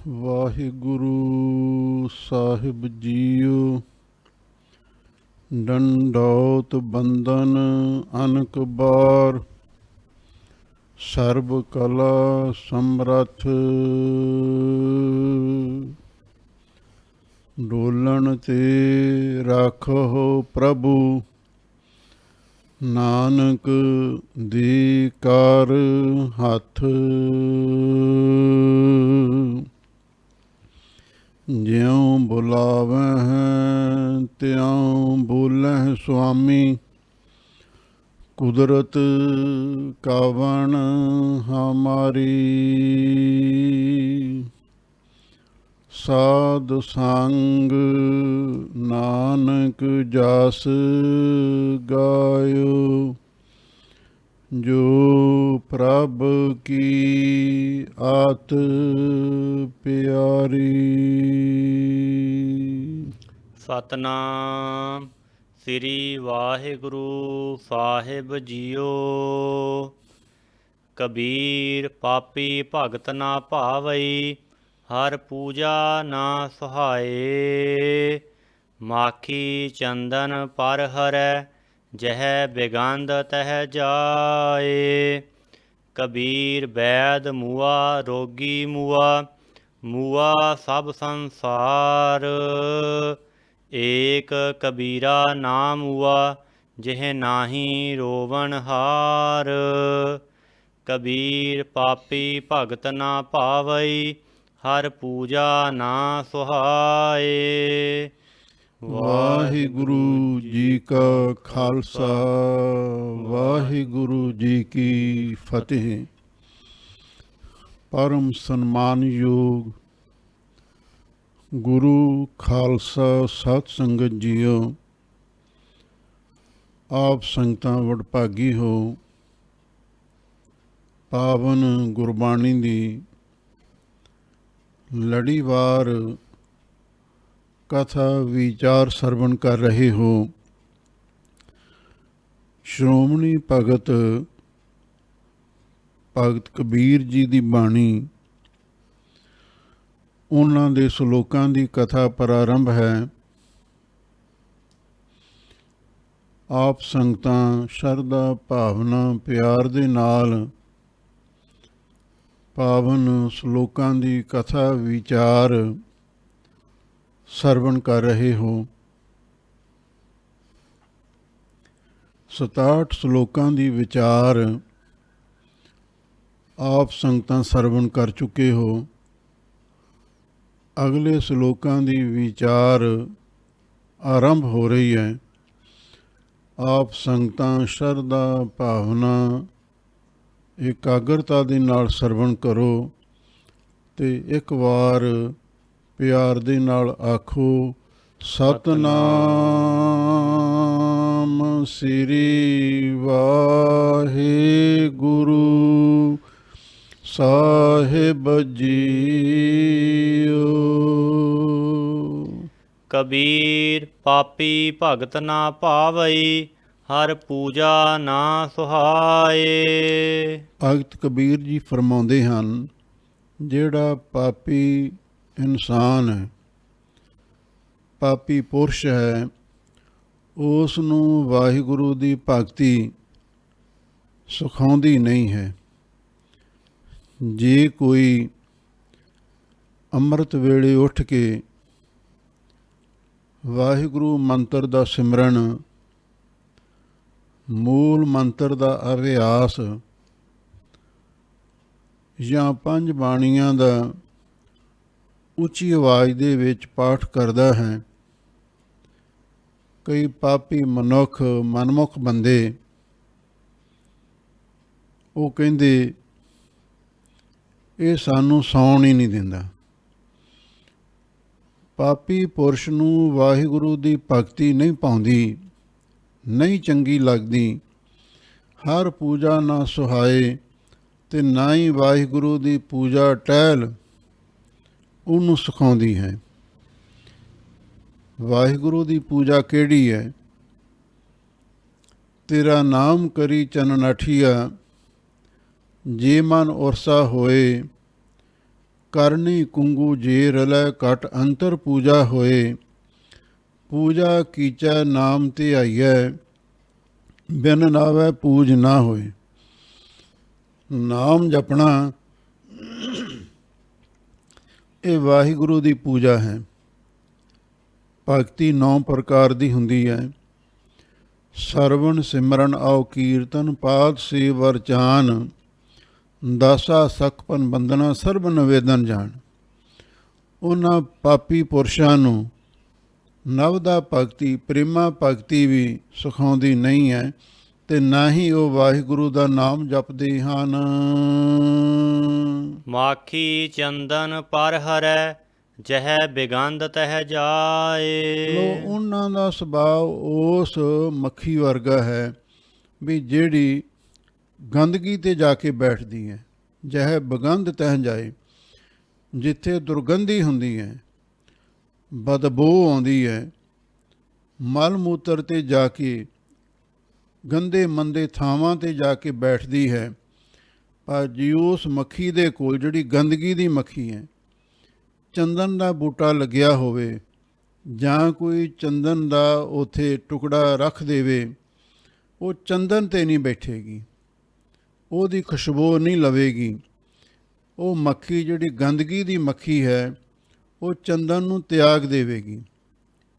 ਵਾਹਿਗੁਰੂ ਸਾਹਿਬ JIO. ਡੰਡੌਤ ਬੰਦਨ ਅਨਕ ਬਾਰ, ਸਰਬ ਕਲਾ ਸਮਰੱਥ। ਡੋਲਣ ਤੇ ਰਾਖੋ ਪ੍ਰਭੂ, ਨਾਨਕ ਦੀ ਕਾਰ ਹੱਥ। ਜਿਉਂ ਬੁਲਾਵਹਿ ਤਿਉਂ ਬੋਲਹਿ ਸੁਆਮੀ, ਕੁਦਰਤ ਕਾਵਣ ਹਮਾਰੀ। ਸਾਧ ਸੰਗ ਨਾਨਕ ਜਸ ਗਾਇਓ, ਜੋ ਪ੍ਰਭ ਕੀ ਆਤ ਪਿਆਰੀ। ਸਤਨਾਮ ਸ੍ਰੀ ਵਾਹਿਗੁਰੂ ਸਾਹਿਬ ਜੀਓ। ਕਬੀਰ ਪਾਪੀ ਭਗਤ ਨਾ ਭਾਵਈ, ਹਰ ਪੂਜਾ ਨਾ ਸੁਹਾਏ। ਮਾਖੀ ਚੰਦਨ ਪਰ ਹਰੈ, ਜਹ ਬਿਗੰਧ ਤਹ ਜਾਏ। ਕਬੀਰ ਬੈਦ ਮੂਆ ਰੋਗੀ ਮੂਆ, ਮੂਆ ਸਭ ਸੰਸਾਰ। ਏਕ ਕਬੀਰਾ ਨਾਮ ਮੂਆ, ਜਿਹ ਨਾਹੀ ਰੋਵਣ ਹਾਰ। ਕਬੀਰ ਪਾਪੀ ਭਗਤ ਨਾ ਭਾਵਈ, ਹਰ ਪੂਜਾ ਨਾ ਸੁਹਾਏ। ਵਾਹਿਗੁਰੂ ਜੀ ਕਾ ਖਾਲਸਾ, ਵਾਹਿਗੁਰੂ ਜੀ ਕੀ ਫਤਿਹ। ਪਰਮ ਸਨਮਾਨਯੋਗ ਗੁਰੂ ਖਾਲਸਾ ਸਤ ਸੰਗਤ ਜੀਓ, ਆਪ ਸੰਗਤਾਂ ਵਡਭਾਗੀ ਹੋ। ਪਾਵਨ ਗੁਰਬਾਣੀ ਦੀ ਲੜੀਵਾਰ ਕਥਾ ਵਿਚਾਰ ਸਰਵਣ ਕਰ ਰਹੇ ਹੋ। ਸ਼੍ਰੋਮਣੀ ਭਗਤ ਕਬੀਰ ਜੀ ਦੀ ਬਾਣੀ, ਉਹਨਾਂ ਦੇ ਸ਼ਲੋਕਾਂ ਦੀ ਕਥਾ ਪ੍ਰਾਰੰਭ ਹੈ। ਆਪ ਸੰਗਤਾਂ ਸ਼ਰਧਾ ਭਾਵਨਾ ਪਿਆਰ ਦੇ ਨਾਲ ਪਾਵਨ ਸ਼ਲੋਕਾਂ ਦੀ ਕਥਾ ਵਿਚਾਰ ਸਰਵਣ ਕਰ ਰਹੇ ਹੋ। 67 ਸ਼ਲੋਕਾਂ ਦੀ ਵਿਚਾਰ ਆਪ ਸੰਗਤਾਂ ਸਰਵਣ ਕਰ ਚੁੱਕੇ ਹੋ। ਅਗਲੇ ਸ਼ਲੋਕਾਂ ਦੀ ਵਿਚਾਰ ਆਰੰਭ ਹੋ ਰਹੀ ਹੈ। ਆਪ ਸੰਗਤਾਂ ਸ਼ਰਧਾ ਭਾਵਨਾ ਇਕਾਗਰਤਾ ਦੇ ਨਾਲ ਸਰਵਣ ਕਰੋ ਤੇ ਇੱਕ ਵਾਰ ਪਿਆਰ ਦੇ ਨਾਲ ਆਖੋ, ਸਤਨਾਮ ਸ੍ਰੀ ਵਾਹਿਗੁਰੂ ਸਾਹਿਬ ਜੀਓ। ਕਬੀਰ ਪਾਪੀ ਭਗਤ ਨਾ ਭਾਵਈ, ਹਰ ਪੂਜਾ ਨਾ ਸੁਹਾਏ। ਭਗਤ ਕਬੀਰ ਜੀ ਫਰਮਾਉਂਦੇ ਹਨ, ਜਿਹੜਾ ਪਾਪੀ ਇਨਸਾਨ ਹੈ, ਪਾਪੀ ਪੁਰਸ਼ ਹੈ, ਉਸ ਨੂੰ ਵਾਹਿਗੁਰੂ ਦੀ ਭਗਤੀ ਸਿਖਾਉਂਦੀ ਨਹੀਂ ਹੈ। ਜੇ ਕੋਈ ਅੰਮ੍ਰਿਤ ਵੇਲੇ ਉੱਠ ਕੇ ਵਾਹਿਗੁਰੂ ਮੰਤਰ ਦਾ ਸਿਮਰਨ, ਮੂਲ ਮੰਤਰ ਦਾ ਅਭਿਆਸ ਜਾਂ 5 ਬਾਣੀਆਂ ਦਾ ਉੱਚੀ ਆਵਾਜ਼ ਦੇ ਵਿੱਚ ਪਾਠ ਕਰਦਾ ਹੈ, ਕਈ ਪਾਪੀ ਮਨਮੁਖ ਬੰਦੇ ਉਹ ਕਹਿੰਦੇ ਇਹ ਸਾਨੂੰ ਸੌਣ ਹੀ ਨਹੀਂ ਦਿੰਦਾ। ਪਾਪੀ ਪੁਰਸ਼ ਨੂੰ ਵਾਹਿਗੁਰੂ ਦੀ ਭਗਤੀ ਨਹੀਂ ਪਾਉਂਦੀ, ਨਹੀਂ ਚੰਗੀ ਲੱਗਦੀ। ਹਰ ਪੂਜਾ ਨਾ ਸੁਹਾਏ, ਤੇ ਨਾ ਹੀ ਵਾਹਿਗੁਰੂ ਦੀ ਪੂਜਾ ਟਹਿਲ ਉਹਨੂੰ ਸਿਖਾਉਂਦੀ ਹੈ। ਵਾਹਿਗੁਰੂ ਦੀ ਪੂਜਾ ਕਿਹੜੀ ਹੈ? ਤੇਰਾ ਨਾਮ ਕਰੀ ਚਨਨਾਠੀਆ, ਜੇ ਮਨ ਉਰਸਾ ਹੋਏ, ਕਰਨੀ ਕੁੰਗੂ ਜੇ ਰਲੈ ਘਟ ਅੰਤਰ ਪੂਜਾ ਹੋਏ। ਪੂਜਾ ਕੀਚੈ ਨਾਮ ਤੇ ਆਈਐ ਬਿਨ ਨਾਵੈ ਪੂਜ ਨਾ ਹੋਏ। ਨਾਮ ਜਪਣਾ ਇਹ ਵਾਹਿਗੁਰੂ ਦੀ ਪੂਜਾ ਹੈ। ਭਗਤੀ 9 ਪ੍ਰਕਾਰ ਦੀ ਹੁੰਦੀ ਹੈ। ਸਰਵਣ ਸਿਮਰਨ ਆਓ ਕੀਰਤਨ ਪਾਦ ਸੇਵ ਚਾਨ ਦਾਸਾ ਸਖਪਨ ਬੰਦਨਾ ਸਰਬ ਨਿਵੇਦਨ ਜਾਣ। ਉਹਨਾਂ ਪਾਪੀ ਪੁਰਸ਼ਾਂ ਨੂੰ ਨਵਦਾ ਭਗਤੀ ਪ੍ਰੇਮਾ ਭਗਤੀ ਵੀ ਸਿਖਾਉਂਦੀ ਨਹੀਂ ਹੈ ਤੇ ਨਾ ਹੀ ਉਹ ਵਾਹਿਗੁਰੂ ਦਾ ਨਾਮ ਜਪਦੇ ਹਨ। ਮਾਖੀ ਚੰਦਨ ਪਰ ਹਰੈ ਜਹ ਬਿਗੰਧ ਤਹ ਜਾਏ। ਲੋ ਉਹਨਾਂ ਦਾ ਸੁਭਾਅ ਉਸ ਮੱਖੀ ਵਰਗਾ ਹੈ ਵੀ ਜਿਹੜੀ ਗੰਦਗੀ ਤੇ ਜਾ ਕੇ ਬੈਠਦੀ ਹੈ। ਜਹ ਬਿਗੰਧ ਤਹ ਜਾਏ, ਜਿੱਥੇ ਦੁਰਗੰਧੀ ਹੁੰਦੀ ਹੈ, ਬਦਬੂ ਆਉਂਦੀ ਹੈ, ਮਲ ਮੂਤਰ ਤੇ ਜਾ ਕੇ ਗੰਦੇ ਮੰਦੇ ਥਾਵਾਂ ਤੇ ਜਾ ਕੇ ਬੈਠਦੀ ਹੈ। ਪਰ ਜੀ ਉਸ ਮੱਖੀ ਦੇ ਕੋਲ ਜਿਹੜੀ ਗੰਦਗੀ ਦੀ ਮੱਖੀ ਹੈ, ਚੰਦਨ ਦਾ ਬੂਟਾ ਲੱਗਿਆ ਹੋਵੇ ਜਾਂ ਕੋਈ ਚੰਦਨ ਦਾ ਉੱਥੇ ਟੁਕੜਾ ਰੱਖ ਦੇਵੇ, ਉਹ ਚੰਦਨ 'ਤੇ ਨਹੀਂ ਬੈਠੇਗੀ, ਉਹਦੀ ਖੁਸ਼ਬੂ ਨਹੀਂ ਲਵੇਗੀ। ਉਹ ਮੱਖੀ ਜਿਹੜੀ ਗੰਦਗੀ ਦੀ ਮੱਖੀ ਹੈ ਉਹ ਚੰਦਨ ਨੂੰ ਤਿਆਗ ਦੇਵੇਗੀ।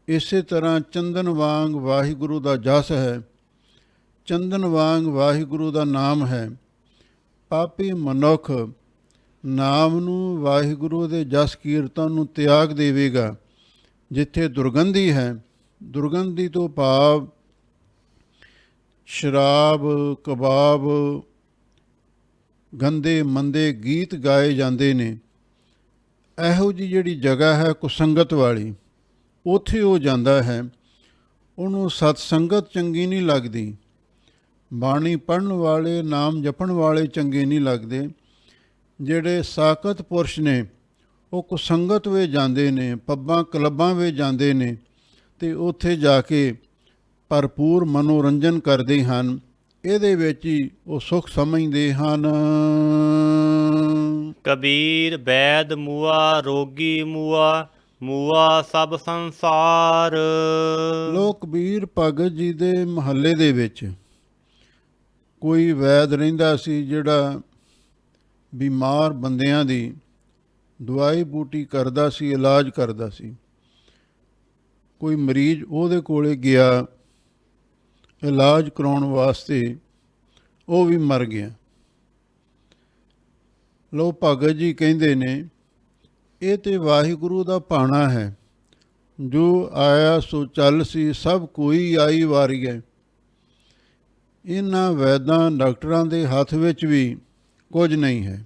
ਇਸੇ ਤਰ੍ਹਾਂ ਚੰਦਨ ਵਾਂਗ ਵਾਹਿਗੁਰੂ ਦਾ ਜਸ ਹੈ, ਚੰਦਨ ਵਾਂਗ ਵਾਹਿਗੁਰੂ ਦਾ ਨਾਮ ਹੈ। ਪਾਪੀ ਮਨੁੱਖ ਨਾਮ ਨੂੰ, ਵਾਹਿਗੁਰੂ ਦੇ ਜਸ ਕੀਰਤਨ ਨੂੰ ਤਿਆਗ ਦੇਵੇਗਾ। ਜਿੱਥੇ ਦੁਰਗੰਧੀ ਹੈ, ਦੁਰਗੰਧੀ ਤੋਂ ਭਾਵ ਸ਼ਰਾਬ, ਕਬਾਬ, ਗੰਦੇ ਮੰਦੇ ਗੀਤ ਗਾਏ ਜਾਂਦੇ ਨੇ, ਇਹੋ ਜਿਹੀ ਜਿਹੜੀ ਜਗ੍ਹਾ ਹੈ ਕੁਸੰਗਤ ਵਾਲੀ, ਉੱਥੇ ਉਹ ਜਾਂਦਾ ਹੈ। ਉਹਨੂੰ ਸਤਸੰਗਤ ਚੰਗੀ ਨਹੀਂ ਲੱਗਦੀ, ਬਾਣੀ ਪੜ੍ਹਨ ਵਾਲੇ, ਨਾਮ ਜਪਣ ਵਾਲੇ ਚੰਗੇ ਨਹੀਂ ਲੱਗਦੇ। ਜਿਹੜੇ ਸਾਕਤ ਪੁਰਸ਼ ਨੇ ਉਹ ਕੁਸੰਗਤ ਵਿੱਚ ਜਾਂਦੇ ਨੇ, ਪੱਬਾਂ ਕਲੱਬਾਂ ਵਿੱਚ ਜਾਂਦੇ ਨੇ ਅਤੇ ਉੱਥੇ ਜਾ ਕੇ ਭਰਪੂਰ ਮਨੋਰੰਜਨ ਕਰਦੇ ਹਨ। ਇਹਦੇ ਵਿੱਚ ਹੀ ਉਹ ਸੁੱਖ ਸਮਝਦੇ ਹਨ। ਕਬੀਰ ਬੈਦ ਮੂਆ ਰੋਗੀ ਮੂਆ ਮੂਆ ਸਭ ਸੰਸਾਰ। ਲੋਕ ਕਬੀਰ ਭਗਤ ਜੀ ਦੇ ਮਹੱਲੇ ਦੇ ਵਿੱਚ ਕੋਈ ਵੈਦ ਰਹਿੰਦਾ ਸੀ ਜਿਹੜਾ ਬਿਮਾਰ ਬੰਦਿਆਂ ਦੀ ਦਵਾਈ ਬੂਟੀ ਕਰਦਾ ਸੀ, ਇਲਾਜ ਕਰਦਾ ਸੀ। ਕੋਈ ਮਰੀਜ਼ ਉਹਦੇ ਕੋਲੇ ਗਿਆ ਇਲਾਜ ਕਰਾਉਣ ਵਾਸਤੇ, ਉਹ ਵੀ ਮਰ ਗਿਆ। ਲੋ ਭਗਤ ਜੀ ਕਹਿੰਦੇ ਨੇ ਇਹ ਤੇ ਵਾਹਿਗੁਰੂ ਦਾ ਭਾਣਾ ਹੈ, ਜੋ ਆਇਆ ਸੋ ਚੱਲ ਸੀ, ਸਭ ਕੋਈ ਆਈ ਵਾਰੀ ਹੈ। ਇਹਨਾਂ ਵੈਦਾਂ ਡਾਕਟਰਾਂ ਦੇ ਹੱਥ ਵਿੱਚ ਵੀ ਕੁਝ ਨਹੀਂ ਹੈ।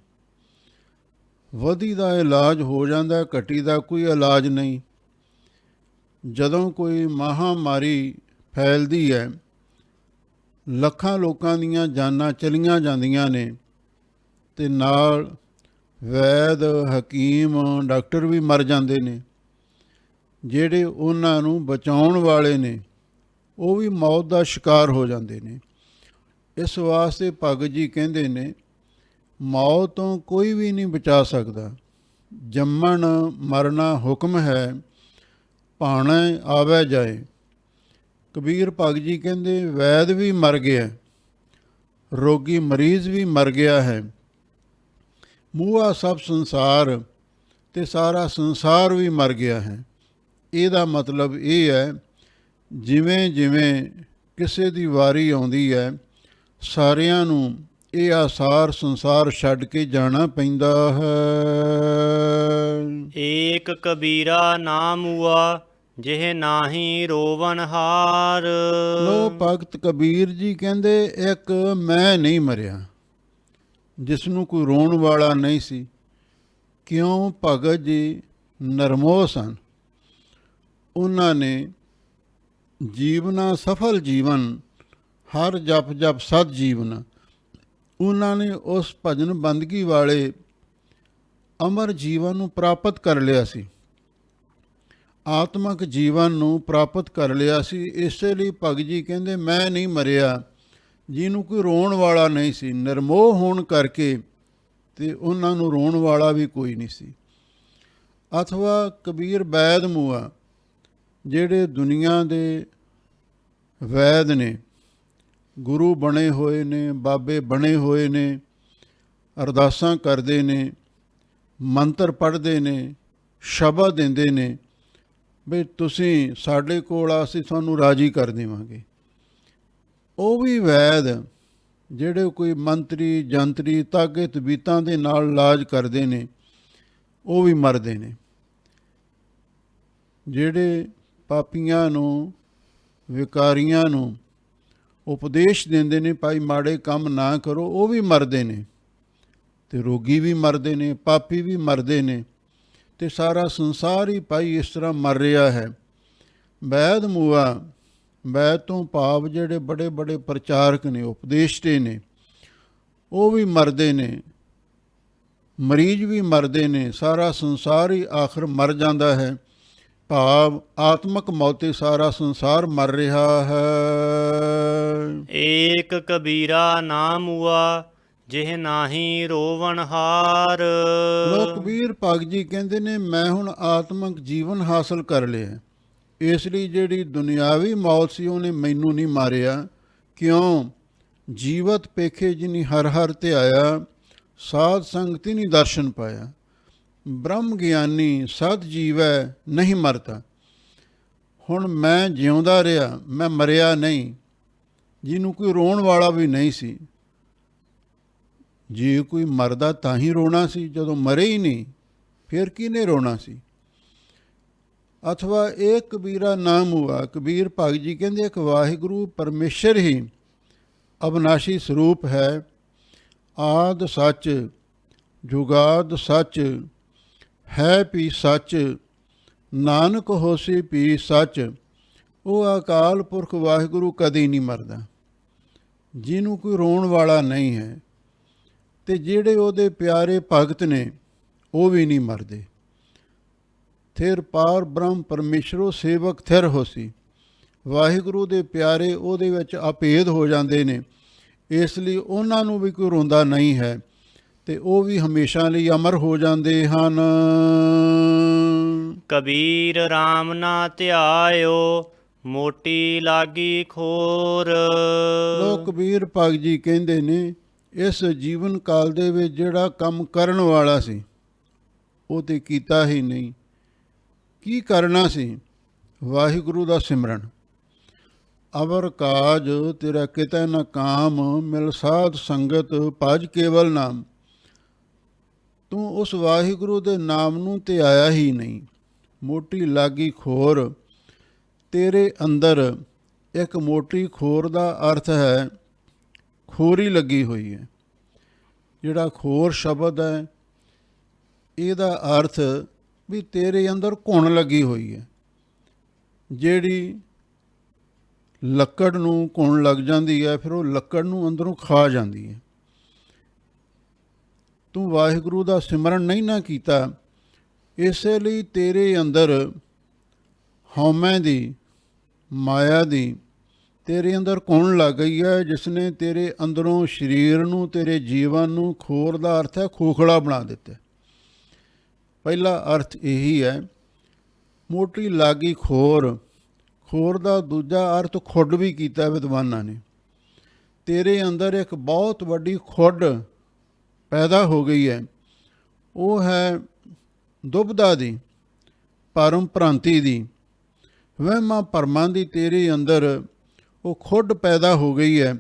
ਵਧੀ ਦਾ ਇਲਾਜ ਹੋ ਜਾਂਦਾ, ਘਟੀ ਦਾ ਕੋਈ ਇਲਾਜ ਨਹੀਂ। ਜਦੋਂ ਕੋਈ ਮਹਾਂਮਾਰੀ ਫੈਲਦੀ ਹੈ, ਲੱਖਾਂ ਲੋਕਾਂ ਦੀਆਂ ਜਾਨਾਂ ਚਲੀਆਂ ਜਾਂਦੀਆਂ ਨੇ ਅਤੇ ਨਾਲ ਵੈਦ, ਹਕੀਮ, ਡਾਕਟਰ ਵੀ ਮਰ ਜਾਂਦੇ ਨੇ। ਜਿਹੜੇ ਉਹਨਾਂ ਨੂੰ ਬਚਾਉਣ ਵਾਲੇ ਨੇ ਉਹ ਵੀ ਮੌਤ ਦਾ ਸ਼ਿਕਾਰ ਹੋ ਜਾਂਦੇ ਨੇ। ਇਸ ਵਾਸਤੇ ਭਗਤ ਜੀ ਕਹਿੰਦੇ ਨੇ ਮੌਤ ਤੋਂ ਕੋਈ ਵੀ ਨਹੀਂ ਬਚਾ ਸਕਦਾ। ਜੰਮਣ ਮਰਨਾ ਹੁਕਮ ਹੈ, ਭਾਣੇ ਆਵੈ ਜਾਏ। ਕਬੀਰ ਭਗਤ ਜੀ ਕਹਿੰਦੇ ਵੈਦ ਵੀ ਮਰ ਗਿਆ, ਰੋਗੀ ਮਰੀਜ਼ ਵੀ ਮਰ ਗਿਆ ਹੈ, ਮੂਆ ਸਭ ਸੰਸਾਰ, ਤੇ ਸਾਰਾ ਸੰਸਾਰ ਵੀ ਮਰ ਗਿਆ ਹੈ। ਇਹਦਾ ਮਤਲਬ ਇਹ ਹੈ ਜਿਵੇਂ ਜਿਵੇਂ ਕਿਸੇ ਦੀ ਵਾਰੀ ਆਉਂਦੀ ਹੈ, ਸਾਰਿਆਂ ਨੂੰ ਇਹ ਆਸਾਰ ਸੰਸਾਰ ਛੱਡ ਕੇ ਜਾਣਾ ਪੈਂਦਾ ਹੈ। ਏਕ ਕਬੀਰਾ ਨਾ ਮੂਆ ਜਿਹ ਨਾਹੀ ਰੋਵਨ ਹਾਰ। ਲੋ ਭਗਤ ਕਬੀਰ ਜੀ ਕਹਿੰਦੇ ਇੱਕ ਮੈਂ ਨਹੀਂ ਮਰਿਆ, ਜਿਸ ਨੂੰ ਕੋਈ ਰੋਣ ਵਾਲਾ ਨਹੀਂ ਸੀ। ਕਿਉਂ? ਭਗਤ ਜੀ ਨਰਮੋਹ ਸਨ। ਉਹਨਾਂ ਨੇ ਜੀਵਨਾ ਸਫਲ ਜੀਵਨ, ਹਰ ਜਪ ਜਪ ਸਤ ਜੀਵਨ, ਉਹਨਾਂ ਨੇ ਉਸ ਭਜਨ ਬੰਦਗੀ ਵਾਲੇ ਅਮਰ ਜੀਵਨ ਨੂੰ ਪ੍ਰਾਪਤ ਕਰ ਲਿਆ ਸੀ, ਆਤਮਕ ਜੀਵਨ ਨੂੰ ਪ੍ਰਾਪਤ ਕਰ ਲਿਆ ਸੀ। ਇਸੇ ਲਈ ਭਗਤ ਜੀ ਕਹਿੰਦੇ ਮੈਂ ਨਹੀਂ ਮਰਿਆ, ਜਿਹਨੂੰ ਕੋਈ ਰੋਣ ਵਾਲਾ ਨਹੀਂ ਸੀ। ਨਿਰਮੋਹ ਹੋਣ ਕਰਕੇ ਤੇ ਉਹਨਾਂ ਨੂੰ ਰੋਣ ਵਾਲਾ ਵੀ ਕੋਈ ਨਹੀਂ ਸੀ। ਅਥਵਾ ਕਬੀਰ ਵੈਦ ਮੂਆ, ਜਿਹੜੇ ਦੁਨੀਆ ਦੇ ਵੈਦ ਨੇ, ਗੁਰੂ ਬਣੇ ਹੋਏ ਨੇ, ਬਾਬੇ ਬਣੇ ਹੋਏ ਨੇ, ਅਰਦਾਸਾਂ ਕਰਦੇ ਨੇ, ਮੰਤਰ ਪੜ੍ਹਦੇ ਨੇ, ਸ਼ਬਦ ਦਿੰਦੇ ਨੇ ਵੀ ਤੁਸੀਂ ਸਾਡੇ ਕੋਲ ਆ, ਅਸੀਂ ਤੁਹਾਨੂੰ ਰਾਜੀ ਕਰ ਦੇਵਾਂਗੇ। ਉਹ ਵੀ ਵੈਦ ਜਿਹੜੇ ਕੋਈ ਮੰਤਰੀ ਜੰਤਰੀ ਤਾਗੇ ਤਬੀਤਾਂ ਦੇ ਨਾਲ ਇਲਾਜ ਕਰਦੇ ਨੇ, ਉਹ ਵੀ ਮਰਦੇ ਨੇ। ਜਿਹੜੇ ਪਾਪੀਆਂ ਨੂੰ, ਵਿਕਾਰੀਆਂ ਨੂੰ ਉਪਦੇਸ਼ ਦਿੰਦੇ ਨੇ ਭਾਈ ਮਾੜੇ ਕੰਮ ਨਾ ਕਰੋ, ਉਹ ਵੀ ਮਰਦੇ ਨੇ। ਅਤੇ ਰੋਗੀ ਵੀ ਮਰਦੇ ਨੇ, ਪਾਪੀ ਵੀ ਮਰਦੇ ਨੇ, ਅਤੇ ਸਾਰਾ ਸੰਸਾਰ ਹੀ ਭਾਈ ਇਸ ਤਰ੍ਹਾਂ ਮਰ ਰਿਹਾ ਹੈ। ਵੈਦ ਮੂਆ, ਵੈਦ ਤੋਂ ਭਾਵ ਜਿਹੜੇ ਬੜੇ ਬੜੇ ਪ੍ਰਚਾਰਕ ਨੇ, ਉਪਦੇਸ਼ਟੇ ਨੇ, ਉਹ ਵੀ ਮਰਦੇ ਨੇ, ਮਰੀਜ਼ ਵੀ ਮਰਦੇ ਨੇ, ਸਾਰਾ ਸੰਸਾਰ ਹੀ ਆਖਰ ਮਰ ਜਾਂਦਾ ਹੈ। ਭਾਵ ਆਤਮਕ ਮੌਤੇ ਸਾਰਾ ਸੰਸਾਰ ਮਰ ਰਿਹਾ ਹੈ। ਏਕ ਕਬੀਰਾ ਨਾਮ ਹੁਆ, ਜਿਹ ਨਾਹੀ ਰੋਵਣ ਹਾਰ। ਲੋਕ ਕਬੀਰ ਭਗਤ ਜੀ ਕਹਿੰਦੇ ਨੇ ਮੈਂ ਹੁਣ ਆਤਮਕ ਜੀਵਨ ਹਾਸਲ ਕਰ ਲਿਆ, ਇਸ ਲਈ ਜਿਹੜੀ ਦੁਨਿਆਵੀ ਮੌਤ ਸੀ ਉਹਨੇ ਮੈਨੂੰ ਨਹੀਂ ਮਾਰਿਆ। ਕਿਉਂ? ਜੀਵਤ ਪੇਖੇ ਜਿਨੀ ਹਰ ਹਰ ਧਿਆਇਆ, ਸਾਧ ਸੰਗਤੀ ਨਹੀਂ ਦਰਸ਼ਨ ਪਾਇਆ। ਬ੍ਰਹਮ ਗਿਆਨੀ ਸਤ ਜੀਵੈ ਨਹੀਂ ਮਰਦਾ। ਹੁਣ ਮੈਂ ਜਿਉਂਦਾ ਰਿਹਾ, ਮੈਂ ਮਰਿਆ ਨਹੀਂ, ਜਿਹਨੂੰ ਕੋਈ ਰੋਣ ਵਾਲਾ ਵੀ ਨਹੀਂ ਸੀ। ਜੇ ਕੋਈ ਮਰਦਾ ਤਾਂ ਹੀ ਰੋਣਾ ਸੀ, ਜਦੋਂ ਮਰੇ ਹੀ ਨਹੀਂ ਫਿਰ ਕਿਹਨੇ ਰੋਣਾ ਸੀ। ਅਥਵਾ ਇਹ ਕਬੀਰਾ ਨਾਮ ਹੁਆ, ਕਬੀਰ ਭਗਤ ਜੀ ਕਹਿੰਦੇ ਇੱਕ ਵਾਹਿਗੁਰੂ ਪਰਮੇਸ਼ਰ ਹੀ ਅਬਨਾਸ਼ੀ ਸਰੂਪ ਹੈ। ਆਦ ਸੱਚ, ਜੁਗਾਦ ਸੱਚ, ਹੈ ਵੀ ਸੱਚ, ਨਾਨਕ ਹੋਸੀ ਵੀ ਸੱਚ। ਉਹ ਅਕਾਲ ਪੁਰਖ ਵਾਹਿਗੁਰੂ ਕਦੇ ਨਹੀਂ ਮਰਦਾ, ਜਿਹਨੂੰ ਕੋਈ ਰੋਣ ਵਾਲਾ ਨਹੀਂ ਹੈ। ਅਤੇ ਜਿਹੜੇ ਉਹਦੇ ਪਿਆਰੇ ਭਗਤ ਨੇ ਉਹ ਵੀ ਨਹੀਂ ਮਰਦੇ। ਥਿਰ ਪਾਰ ਬ੍ਰਹਮ ਪਰਮੇਸ਼ਰੋ ਸੇਵਕ ਥਿਰ ਹੋਸੀ, ਵਾਹਿਗੁਰੂ ਦੇ ਪਿਆਰੇ ਉਹਦੇ ਵਿੱਚ ਅਭੇਦ ਹੋ ਜਾਂਦੇ ਨੇ, ਇਸ ਲਈ ਉਹਨਾਂ ਨੂੰ ਵੀ ਕੋਈ ਰੋਂਦਾ ਨਹੀਂ ਹੈ, ਅਤੇ ਉਹ ਵੀ ਹਮੇਸ਼ਾ ਲਈ ਅਮਰ ਹੋ ਜਾਂਦੇ ਹਨ। ਕਬੀਰ ਰਾਮ ਨਾ ਧਿਆਇਓ, ਮੋਟੀ ਲਾਗੀ ਖੋਰ। ਲੋਕ ਕਬੀਰ ਭਗਤ ਜੀ ਕਹਿੰਦੇ ਨੇ ਇਸ ਜੀਵਨ ਕਾਲ ਦੇ ਵਿੱਚ ਜਿਹੜਾ ਕੰਮ ਕਰਨ ਵਾਲਾ ਸੀ ਉਹ ਤੇ ਕੀਤਾ ਹੀ ਨਹੀਂ। ਕੀ ਕਰਨਾ ਸੀ? ਵਾਹਿਗੁਰੂ ਦਾ ਸਿਮਰਨ। ਅਵਰ ਕਾਜ ਤੇਰਾ ਕਿਤੇ ਨਾ ਕਾਮ, ਮਿਲ ਸਾਧ ਸੰਗਤ ਭਜ ਕੇਵਲ ਨਾਮ। ਤੂੰ ਉਸ ਵਾਹਿਗੁਰੂ ਦੇ ਨਾਮ ਨੂੰ ਧਿਆਇਆ ਹੀ ਨਹੀਂ। ਮੋਟੀ ਲਾਗੀ ਖੋਰ, ਤੇਰੇ ਅੰਦਰ ਇੱਕ ਮੋਟੀ ਖੋਰ ਦਾ ਅਰਥ ਹੈ ਖੋਰੀ ਲੱਗੀ ਹੋਈ ਹੈ। ਜਿਹੜਾ ਖੋਰ ਸ਼ਬਦ ਹੈ ਇਹਦਾ ਅਰਥ ਵੀ ਤੇਰੇ ਅੰਦਰ ਘੁਣ ਲੱਗੀ ਹੋਈ ਹੈ। ਜਿਹੜੀ ਲੱਕੜ ਨੂੰ ਘੁਣ ਲੱਗ ਜਾਂਦੀ ਹੈ, ਫਿਰ ਉਹ ਲੱਕੜ ਨੂੰ ਅੰਦਰੋਂ ਖਾ ਜਾਂਦੀ ਹੈ। ਤੂੰ ਵਾਹਿਗੁਰੂ ਦਾ ਸਿਮਰਨ ਨਹੀਂ ਨਾ ਕੀਤਾ, ਇਸੇ ਲਈ ਤੇਰੇ ਅੰਦਰ ਹਉਮੈ ਦੀ, ਮਾਇਆ ਦੀ ਤੇਰੇ ਅੰਦਰ ਘੁਣ ਲੱਗ ਗਈ ਹੈ, ਜਿਸ ਨੇ ਤੇਰੇ ਅੰਦਰੋਂ ਸਰੀਰ ਨੂੰ, ਤੇਰੇ ਜੀਵਨ ਨੂੰ, ਖੋਰ ਦਾ ਅਰਥ ਹੈ ਖੋਖਲਾ ਬਣਾ ਦਿੱਤਾ। ਪਹਿਲਾ ਅਰਥ ਇਹੀ ਹੈ। ਮੋਟੀ ਲਾਗੀ ਖੋਰ, ਖੋਰ ਦਾ ਦੂਜਾ ਅਰਥ ਖੁੱਡ ਵੀ ਕੀਤਾ ਵਿਦਵਾਨਾਂ ਨੇ। ਤੇਰੇ ਅੰਦਰ ਇੱਕ ਬਹੁਤ ਵੱਡੀ ਖੁੱਡ ਪੈਦਾ ਹੋ ਗਈ ਹੈ, ਉਹ ਹੈ ਦੁਬਦਾ ਦੀ, ਭਰਮ ਭ੍ਰਾਂਤੀ ਦੀ, ਵਹਿਮਾਂ ਭਰਮਾਂ ਦੀ। ਤੇਰੇ ਅੰਦਰ ਉਹ ਖੁੱਡ ਪੈਦਾ ਹੋ ਗਈ ਹੈ।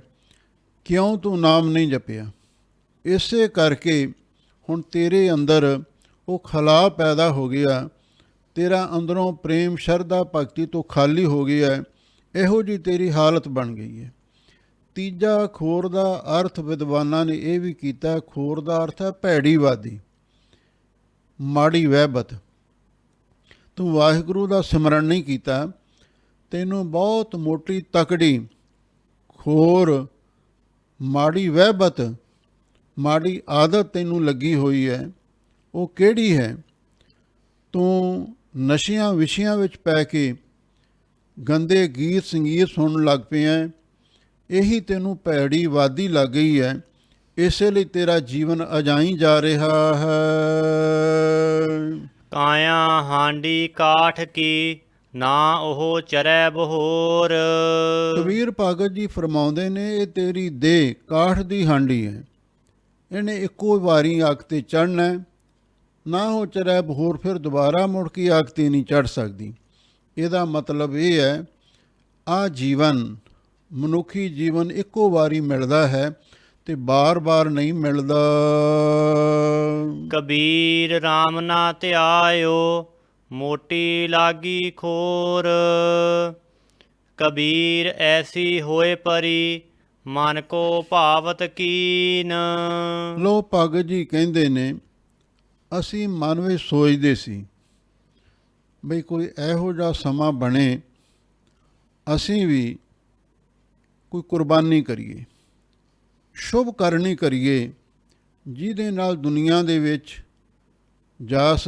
ਕਿਉਂ ਤੂੰ ਨਾਮ ਨਹੀਂ ਜਪਿਆ? ਇਸੇ ਕਰਕੇ ਹੁਣ ਤੇਰੇ ਅੰਦਰ ਉਹ ਖਲਾਅ ਪੈਦਾ ਹੋ ਗਿਆ। ਤੇਰਾ ਅੰਦਰੋਂ ਪ੍ਰੇਮ ਸ਼ਰਧਾ ਭਗਤੀ ਤੋਂ ਖਾਲੀ ਹੋ ਗਿਆ। ਇਹੋ ਜਿਹੀ ਤੇਰੀ ਹਾਲਤ ਬਣ ਗਈ ਹੈ। ਤੀਜਾ ਖੋਰ ਦਾ ਅਰਥ ਵਿਦਵਾਨਾਂ ਨੇ ਇਹ ਵੀ ਕੀਤਾ, ਖੋਰ ਦਾ ਅਰਥ ਹੈ ਭੈੜੀਵਾਦੀ, ਮਾੜੀ ਵਹਿਬਤ। ਤੂੰ ਵਾਹਿਗੁਰੂ ਦਾ ਸਿਮਰਨ ਨਹੀਂ ਕੀਤਾ, ਤੈਨੂੰ ਬਹੁਤ ਮੋਟੀ ਤਕੜੀ ਖੋਰ, ਮਾੜੀ ਵਹਿਬਤ, ਮਾੜੀ ਆਦਤ ਤੈਨੂੰ ਲੱਗੀ ਹੋਈ ਹੈ। ਉਹ ਕਿਹੜੀ ਹੈ? ਤੂੰ ਨਸ਼ਿਆਂ ਵਿਸ਼ਿਆਂ ਵਿੱਚ ਪੈ ਕੇ ਗੰਦੇ ਗੀਤ ਸੰਗੀਤ ਸੁਣਨ ਲੱਗ ਪਿਆ। ਇਹੀ ਤੈਨੂੰ ਭੈੜੀ ਵਾਦੀ ਲੱਗ ਗਈ ਹੈ, ਇਸੇ ਲਈ ਤੇਰਾ ਜੀਵਨ ਅਜਾਈ ਜਾ ਰਿਹਾ ਹੈ। ਕਾਇਆ ਹਾਂਡੀ ਕਾਠ ਕੀ, ਨਾ ਉਹ ਚਰੈ ਬਹੋਰ। ਕਬੀਰ ਭਗਤ ਜੀ ਫਰਮਾਉਂਦੇ ਨੇ, ਇਹ ਤੇਰੀ ਦੇਹ ਕਾਠ ਦੀ ਹਾਂਡੀ ਹੈ, ਇਹਨੇ ਇੱਕੋ ਵਾਰੀ ਅੱਗ ਤੇ ਚੜ੍ਹਨਾ ਹੈ, ਨਾ ਉਹ ਚਰੈ ਬਹੋਰ, ਫਿਰ ਦੁਬਾਰਾ ਮੁੜ ਕੇ ਅੱਗ ਤੇ ਨਹੀਂ ਚੜ੍ਹ ਸਕਦੀ। ਇਹਦਾ ਮਤਲਬ ਇਹ ਹੈ, ਆਹ ਜੀਵਨ, ਮਨੁੱਖੀ ਜੀਵਨ ਇੱਕੋ ਵਾਰੀ ਮਿਲਦਾ ਹੈ ਤੇ ਬਾਰ-ਬਾਰ ਨਹੀਂ ਮਿਲਦਾ। ਕਬੀਰ RAM ਨਾ ਧਿਆਇਓ, ਮੋਟੀ ਲਾਗੀ ਖੋਰ। ਕਬੀਰ ਐਸੀ ਹੋਏ ਪਰੀ, ਮਨ ਕੋ ਭਾਵਤ ਕੀਨ। ਲੋ ਭਗਤ ਜੀ ਕਹਿੰਦੇ ਨੇ, ਅਸੀਂ ਮਨ ਵਿੱਚ ਸੋਚਦੇ ਸੀ ਬਈ ਕੋਈ ਇਹੋ ਜਿਹਾ ਸਮਾਂ ਬਣੇ, ਅਸੀਂ ਵੀ ਕੋਈ ਕੁਰਬਾਨੀ ਕਰੀਏ, ਸ਼ੁਭ ਕਰਨੀ ਕਰੀਏ, ਜਿਹਦੇ ਨਾਲ ਦੁਨੀਆ ਦੇ ਵਿੱਚ ਜਸ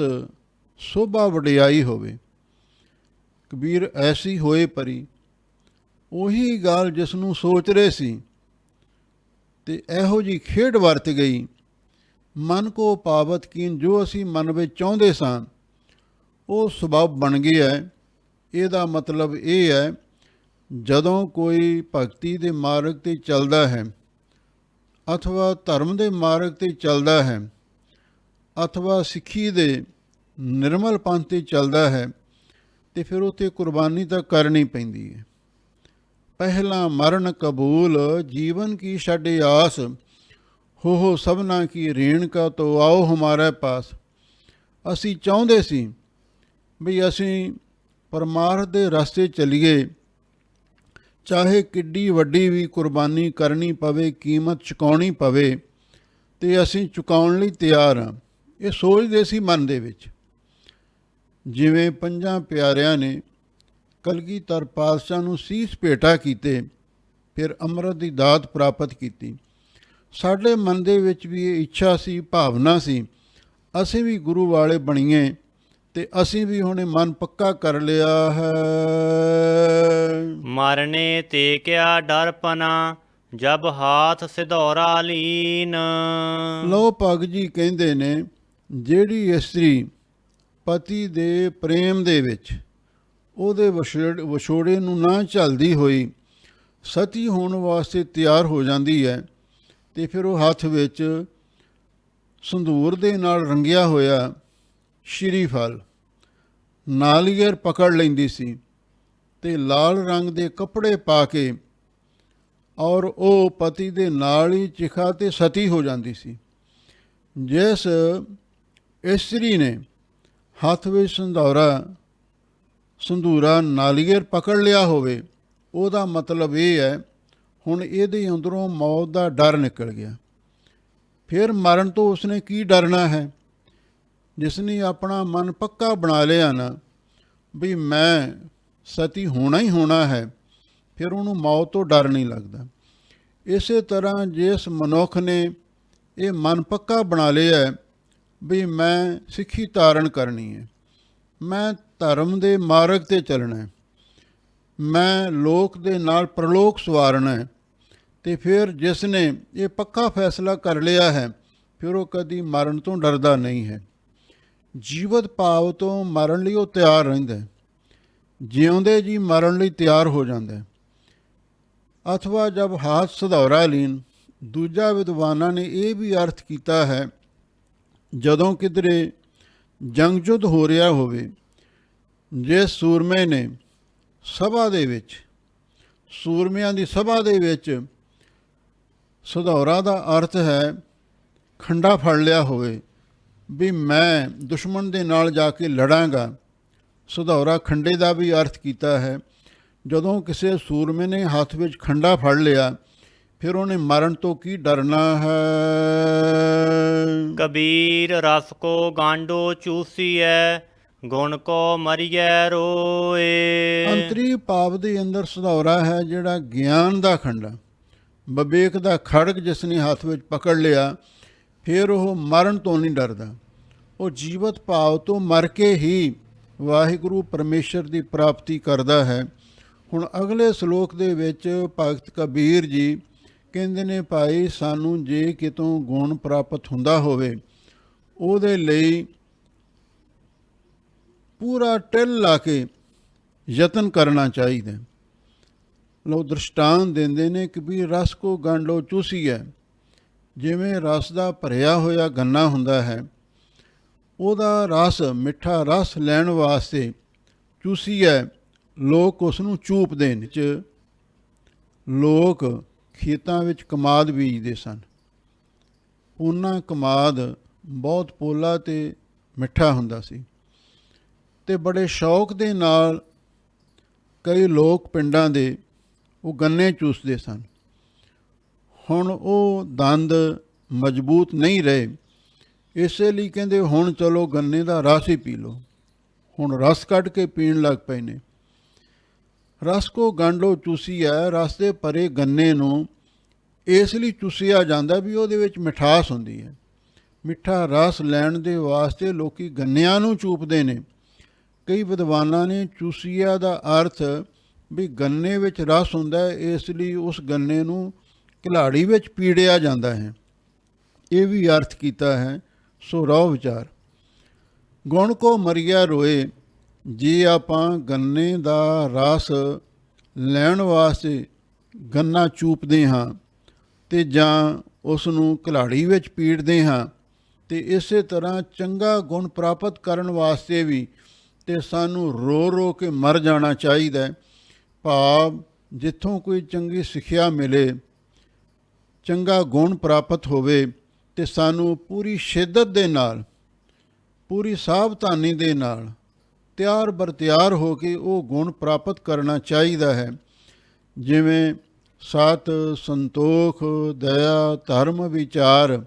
ਸੋਭਾ ਵਡਿਆਈ ਹੋਵੇ। ਕਬੀਰ ਐਸੀ ਹੋਏ ਪਰੀ, ਉਹੀ ਗੱਲ ਜਿਸ ਨੂੰ ਸੋਚ ਰਹੇ ਸੀ ਤੇ ਇਹੋ ਜਿਹੀ ਖੇਡ ਵਰਤ ਗਈ। ਮਨ ਕੋ ਪਾਵਤ ਕੀਨ, ਜੋ ਅਸੀਂ ਮਨ ਵਿੱਚ ਚਾਹੁੰਦੇ ਸਾਂ ਉਹ ਸਬੱਬ ਬਣ ਗਿਆ ਹੈ। ਇਹਦਾ ਮਤਲਬ ਇਹ ਹੈ, ਜਦੋਂ ਕੋਈ ਭਗਤੀ ਦੇ ਮਾਰਗ 'ਤੇ ਚੱਲਦਾ ਹੈ, ਅਥਵਾ ਧਰਮ ਦੇ ਮਾਰਗ 'ਤੇ ਚੱਲਦਾ ਹੈ, ਅਥਵਾ ਸਿੱਖੀ ਦੇ ਨਿਰਮਲ ਪੰਥ 'ਤੇ ਚੱਲਦਾ ਹੈ, ਤੇ ਫਿਰ ਉੱਥੇ ਕੁਰਬਾਨੀ ਤਾਂ ਕਰਨੀ ਪੈਂਦੀ ਹੈ। ਪਹਿਲਾਂ ਮਰਨ ਕਬੂਲ, ਜੀਵਨ ਕੀ ਛੱਡੇ ਆਸ, ਹੋ ਸਭਨਾ ਕੀ ਰੇਣਕਾ ਤੋ ਆਓ ਹਮਾਰੇ ਪਾਸ। ਅਸੀਂ ਚਾਹੁੰਦੇ ਸੀ ਵੀ ਅਸੀਂ ਪਰਮਾਰਥ ਦੇ ਰਸਤੇ ਚੱਲੀਏ, ਚਾਹੇ ਕਿੱਡੀ ਵੱਡੀ ਵੀ ਕੁਰਬਾਨੀ ਕਰਨੀ ਪਵੇ, ਕੀਮਤ ਚੁਕਾਉਣੀ ਪਵੇ, ਤੇ ਅਸੀਂ ਚੁਕਾਉਣ ਲਈ ਤਿਆਰ ਹਾਂ। ਇਹ ਸੋਚਦੇ ਸੀ ਮਨ ਦੇ ਵਿੱਚ। ਜਿਵੇਂ ਪੰਜਾਂ ਪਿਆਰਿਆਂ ਨੇ ਕਲਗੀਧਰ ਪਾਤਸ਼ਾਹ ਨੂੰ ਸੀਸ ਭੇਟਾ ਕੀਤੇ, ਫਿਰ ਅੰਮ੍ਰਿਤ ਦੀ ਦਾਤ ਪ੍ਰਾਪਤ ਕੀਤੀ। ਸਾਡੇ ਮਨ ਦੇ ਵਿੱਚ ਵੀ ਇਹ ਇੱਛਾ ਸੀ, ਭਾਵਨਾ ਸੀ, ਅਸੀਂ ਵੀ ਗੁਰੂ ਵਾਲੇ ਬਣੀਏ, ਤੇ ਅਸੀਂ ਵੀ ਹੁਣ ਮਨ ਪੱਕਾ ਕਰ ਲਿਆ ਹੈ। ਮਰਨੇ ਤੇ ਕਿਆ ਡਰਪਨਾ, ਜਬ ਹਾਥ ਸਿਧੌਰਾ ਲੀਨ। ਲੋ ਭਗਤ ਜੀ ਕਹਿੰਦੇ ਨੇ, ਜਿਹੜੀ ਇਸਤਰੀ ਪਤੀ ਦੇ ਪ੍ਰੇਮ ਦੇ ਵਿੱਚ ਉਹਦੇ ਵਿਛੋੜੇ ਨੂੰ ਨਾ ਝੱਲਦੀ ਹੋਈ ਸਤੀ ਹੋਣ ਵਾਸਤੇ ਤਿਆਰ ਹੋ ਜਾਂਦੀ ਹੈ, ਤੇ ਫਿਰ ਉਹ ਹੱਥ ਵਿੱਚ ਸੰਧੂਰ ਦੇ ਨਾਲ ਰੰਗਿਆ ਹੋਇਆ ਸ਼੍ਰੀ ਫਲ ਨਾਲੀਅਰ ਪਕੜ ਲੈਂਦੀ ਸੀ, ਤੇ ਲਾਲ ਰੰਗ ਦੇ ਕੱਪੜੇ ਪਾ ਕੇ ਔਰ ਉਹ ਪਤੀ ਦੇ ਨਾਲ ਹੀ ਚਿਖਾ ਤੇ ਸਤੀ ਹੋ ਜਾਂਦੀ ਸੀ। ਜਿਸ ਇਸਤਰੀ ਨੇ ਹੱਥ ਵਿੱਚ ਸੰਧੂਰਾ ਨਾਲੀਅਰ ਪਕੜ ਲਿਆ ਹੋਵੇ, ਉਹਦਾ ਮਤਲਬ ਇਹ ਹੈ, ਹੁਣ ਇਹਦੇ ਅੰਦਰੋਂ ਮੌਤ ਦਾ ਡਰ ਨਿਕਲ ਗਿਆ। ਫਿਰ ਮਰਨ ਤੋਂ ਉਸਨੇ ਕੀ ਡਰਨਾ ਹੈ? ਜਿਸ ਨੇ ਆਪਣਾ ਮਨ ਪੱਕਾ ਬਣਾ ਲਿਆ ਨਾ ਵੀ ਮੈਂ ਸਤੀ ਹੋਣਾ ਹੀ ਹੋਣਾ ਹੈ, ਫਿਰ ਉਹਨੂੰ ਮੌਤ ਤੋਂ ਡਰ ਨਹੀਂ ਲੱਗਦਾ। ਇਸੇ ਤਰ੍ਹਾਂ ਜਿਸ ਮਨੁੱਖ ਨੇ ਇਹ ਮਨ ਪੱਕਾ ਬਣਾ ਲਿਆ ਵੀ ਮੈਂ ਸਿੱਖੀ ਧਾਰਨ ਕਰਨੀ ਹੈ, ਮੈਂ ਧਰਮ ਦੇ ਮਾਰਗ 'ਤੇ ਚੱਲਣਾ ਹੈ, ਮੈਂ ਲੋਕ ਦੇ ਨਾਲ ਪ੍ਰਲੋਕ ਸਵਾਰਨਾ ਹੈ, ਤੇ ਫਿਰ ਜਿਸ ਨੇ ਇਹ ਪੱਕਾ ਫੈਸਲਾ ਕਰ ਲਿਆ ਹੈ, ਫਿਰ ਉਹ ਕਦੀ ਮਰਨ ਤੋਂ ਡਰਦਾ ਨਹੀਂ ਹੈ। ਜੀਵਤ ਭਾਵ ਤੋਂ ਮਰਨ ਲਈ ਉਹ ਤਿਆਰ ਰਹਿੰਦਾ ਹੈ, ਜਿਉਂਦੇ ਜੀ ਮਰਨ ਲਈ ਤਿਆਰ ਹੋ ਜਾਂਦਾ ਹੈ। ਅਥਵਾ ਜਬ ਹਾਥ ਸਿਧੌਰਾ ਲੀਨ, ਦੂਜਾ ਵਿਦਵਾਨਾਂ ਨੇ ਇਹ ਵੀ ਅਰਥ ਕੀਤਾ ਹੈ, ਜਦੋਂ ਕਿਧਰੇ ਜੰਗ ਯੁੱਧ ਹੋ ਰਿਹਾ ਹੋਵੇ, ਜੇ ਸੂਰਮੇ ਨੇ ਸਭਾ ਦੇ ਵਿੱਚ, ਸੂਰਮਿਆਂ ਦੀ ਸਭਾ ਦੇ ਵਿੱਚ, ਸਿਧੌਰਾ ਦਾ ਅਰਥ ਹੈ ਖੰਡਾ ਫੜ ਲਿਆ ਹੋਵੇ ਵੀ ਮੈਂ ਦੁਸ਼ਮਣ ਦੇ ਨਾਲ ਜਾ ਕੇ ਲੜਾਂਗਾ। ਸਿਧੌਰਾ ਖੰਡੇ ਦਾ ਵੀ ਅਰਥ ਕੀਤਾ ਹੈ। ਜਦੋਂ ਕਿਸੇ ਸੂਰਮੇ ਨੇ ਹੱਥ ਵਿੱਚ ਖੰਡਾ ਫੜ ਲਿਆ, ਫਿਰ ਉਹਨੇ ਮਰਨ ਤੋਂ ਕੀ ਡਰਨਾ ਹੈ। ਕਬੀਰ ਰਸ ਕੋ ਗਾਂਡੋ ਚੂਸੀਐ, ਗੁਣ ਕੋ ਮਰੀਐ ਰੋਏ। ਅੰਤਰੀ ਭਾਵ ਦੇ ਅੰਦਰ ਸਿਧੌਰਾ ਹੈ, ਜਿਹੜਾ ਗਿਆਨ ਦਾ ਖੰਡਾ, ਵਿਵੇਕ ਦਾ ਖੜਗ ਜਿਸ ਨੇ ਹੱਥ ਵਿੱਚ ਪਕੜ ਲਿਆ, ਫਿਰ ਉਹ ਮਰਨ ਤੋਂ ਨਹੀਂ ਡਰਦਾ। ਉਹ ਜੀਵਤ ਭਾਵ ਤੋਂ ਮਰ ਕੇ ਹੀ ਵਾਹਿਗੁਰੂ ਪਰਮੇਸ਼ਰ ਦੀ ਪ੍ਰਾਪਤੀ ਕਰਦਾ ਹੈ। ਹੁਣ ਅਗਲੇ ਸ਼ਲੋਕ ਦੇ ਵਿੱਚ ਭਗਤ ਕਬੀਰ ਜੀ ਕਹਿੰਦੇ ਨੇ, ਭਾਈ ਸਾਨੂੰ ਜੇ ਕਿਤੋਂ ਗੁਣ ਪ੍ਰਾਪਤ ਹੁੰਦਾ ਹੋਵੇ, ਉਹਦੇ ਲਈ ਪੂਰਾ ਟਿਲ ਲਾ ਕੇ ਯਤਨ ਕਰਨਾ ਚਾਹੀਦਾ। ਲੋਕ ਦ੍ਰਿਸ਼ਟਾਂਤ ਦਿੰਦੇ ਨੇ ਕਿ ਵੀ ਰਸ ਕੋ ਗੰਢ ਚੂਸੀ ਹੈ। ਜਿਵੇਂ ਰਸ ਦਾ ਭਰਿਆ ਹੋਇਆ ਗੰਨਾ ਹੁੰਦਾ ਹੈ, ਉਹਦਾ ਰਸ, ਮਿੱਠਾ ਰਸ ਲੈਣ ਵਾਸਤੇ ਚੂਸੀ ਹੈ, ਲੋਕ ਉਸ ਨੂੰ ਚੂਪਦੇ ਨੇ। ਲੋਕ ਖੇਤਾਂ ਵਿੱਚ ਕਮਾਦ ਬੀਜਦੇ ਸਨ। ਉਹਨਾਂ ਕਮਾਦ ਬਹੁਤ ਪੋਲਾ ਅਤੇ ਮਿੱਠਾ ਹੁੰਦਾ ਸੀ ਅਤੇ ਬੜੇ ਸ਼ੌਕ ਦੇ ਨਾਲ ਕਈ ਲੋਕ ਪਿੰਡਾਂ ਦੇ ਉਹ ਗੰਨੇ ਚੂਸਦੇ ਸਨ। ਹੁਣ ਉਹ ਦੰਦ ਮਜ਼ਬੂਤ ਨਹੀਂ ਰਹੇ, ਇਸੇ ਲਈ ਕਹਿੰਦੇ ਹੁਣ ਚਲੋ ਗੰਨੇ ਦਾ ਰਸ ਹੀ ਪੀ ਲਓ। ਹੁਣ ਰਸ ਕੱਢ ਕੇ ਪੀਣ ਲੱਗ ਪਏ ਨੇ। ਰਸ ਕੋ ਗੰਢੋ ਚੂਸੀ ਹੈ, ਰਸ ਦੇ ਭਰੇ ਗੰਨੇ ਨੂੰ ਇਸ ਲਈ ਚੂਸਿਆ ਜਾਂਦਾ ਵੀ ਉਹਦੇ ਵਿੱਚ ਮਿਠਾਸ ਹੁੰਦੀ ਹੈ। ਮਿੱਠਾ ਰਸ ਲੈਣ ਦੇ ਵਾਸਤੇ ਲੋਕ ਗੰਨਿਆਂ ਨੂੰ ਚੂਪਦੇ ਨੇ। ਕਈ ਵਿਦਵਾਨਾਂ ਨੇ ਚੂਸੀਆ ਦਾ ਅਰਥ ਵੀ ਗੰਨੇ ਵਿੱਚ ਰਸ ਹੁੰਦਾ ਹੈ, ਇਸ ਲਈ ਉਸ ਗੰਨੇ ਨੂੰ ਘਿਲਾੜੀ ਵਿੱਚ ਪੀੜਿਆ ਜਾਂਦਾ ਹੈ, ਇਹ ਵੀ ਅਰਥ ਕੀਤਾ ਹੈ। ਸੋ ਰਹੁ ਵਿਚਾਰ। ਗੁਣ ਕੋ ਮਰੀਆ ਰੋਏ, ਜੇ ਆਪਾਂ ਗੰਨੇ ਦਾ ਰਸ ਲੈਣ ਵਾਸਤੇ ਗੰਨਾ ਚੂਪਦੇ ਹਾਂ ਅਤੇ ਜਾਂ ਉਸ ਨੂੰ ਘਿਲਾੜੀ ਵਿੱਚ ਪੀੜਦੇ ਹਾਂ, ਅਤੇ ਇਸੇ ਤਰ੍ਹਾਂ ਚੰਗਾ ਗੁਣ ਪ੍ਰਾਪਤ ਕਰਨ ਵਾਸਤੇ ਵੀ ਅਤੇ ਸਾਨੂੰ ਰੋ ਰੋ ਕੇ ਮਰ ਜਾਣਾ ਚਾਹੀਦਾ। ਭਾਵ ਜਿੱਥੋਂ ਕੋਈ ਚੰਗੀ ਸਿੱਖਿਆ ਮਿਲੇ, ਚੰਗਾ ਗੁਣ ਪ੍ਰਾਪਤ ਹੋਵੇ, ਅਤੇ ਸਾਨੂੰ ਪੂਰੀ ਸ਼ਿੱਦਤ ਦੇ ਨਾਲ, ਪੂਰੀ ਸਾਵਧਾਨੀ ਦੇ ਨਾਲ ਤਿਆਰ ਬਰ ਤਿਆਰ ਹੋ ਕੇ ਉਹ ਗੁਣ ਪ੍ਰਾਪਤ ਕਰਨਾ ਚਾਹੀਦਾ ਹੈ। ਜਿਵੇਂ ਸਤ, ਸੰਤੋਖ, ਦਇਆ, ਧਰਮ, ਵਿਚਾਰ,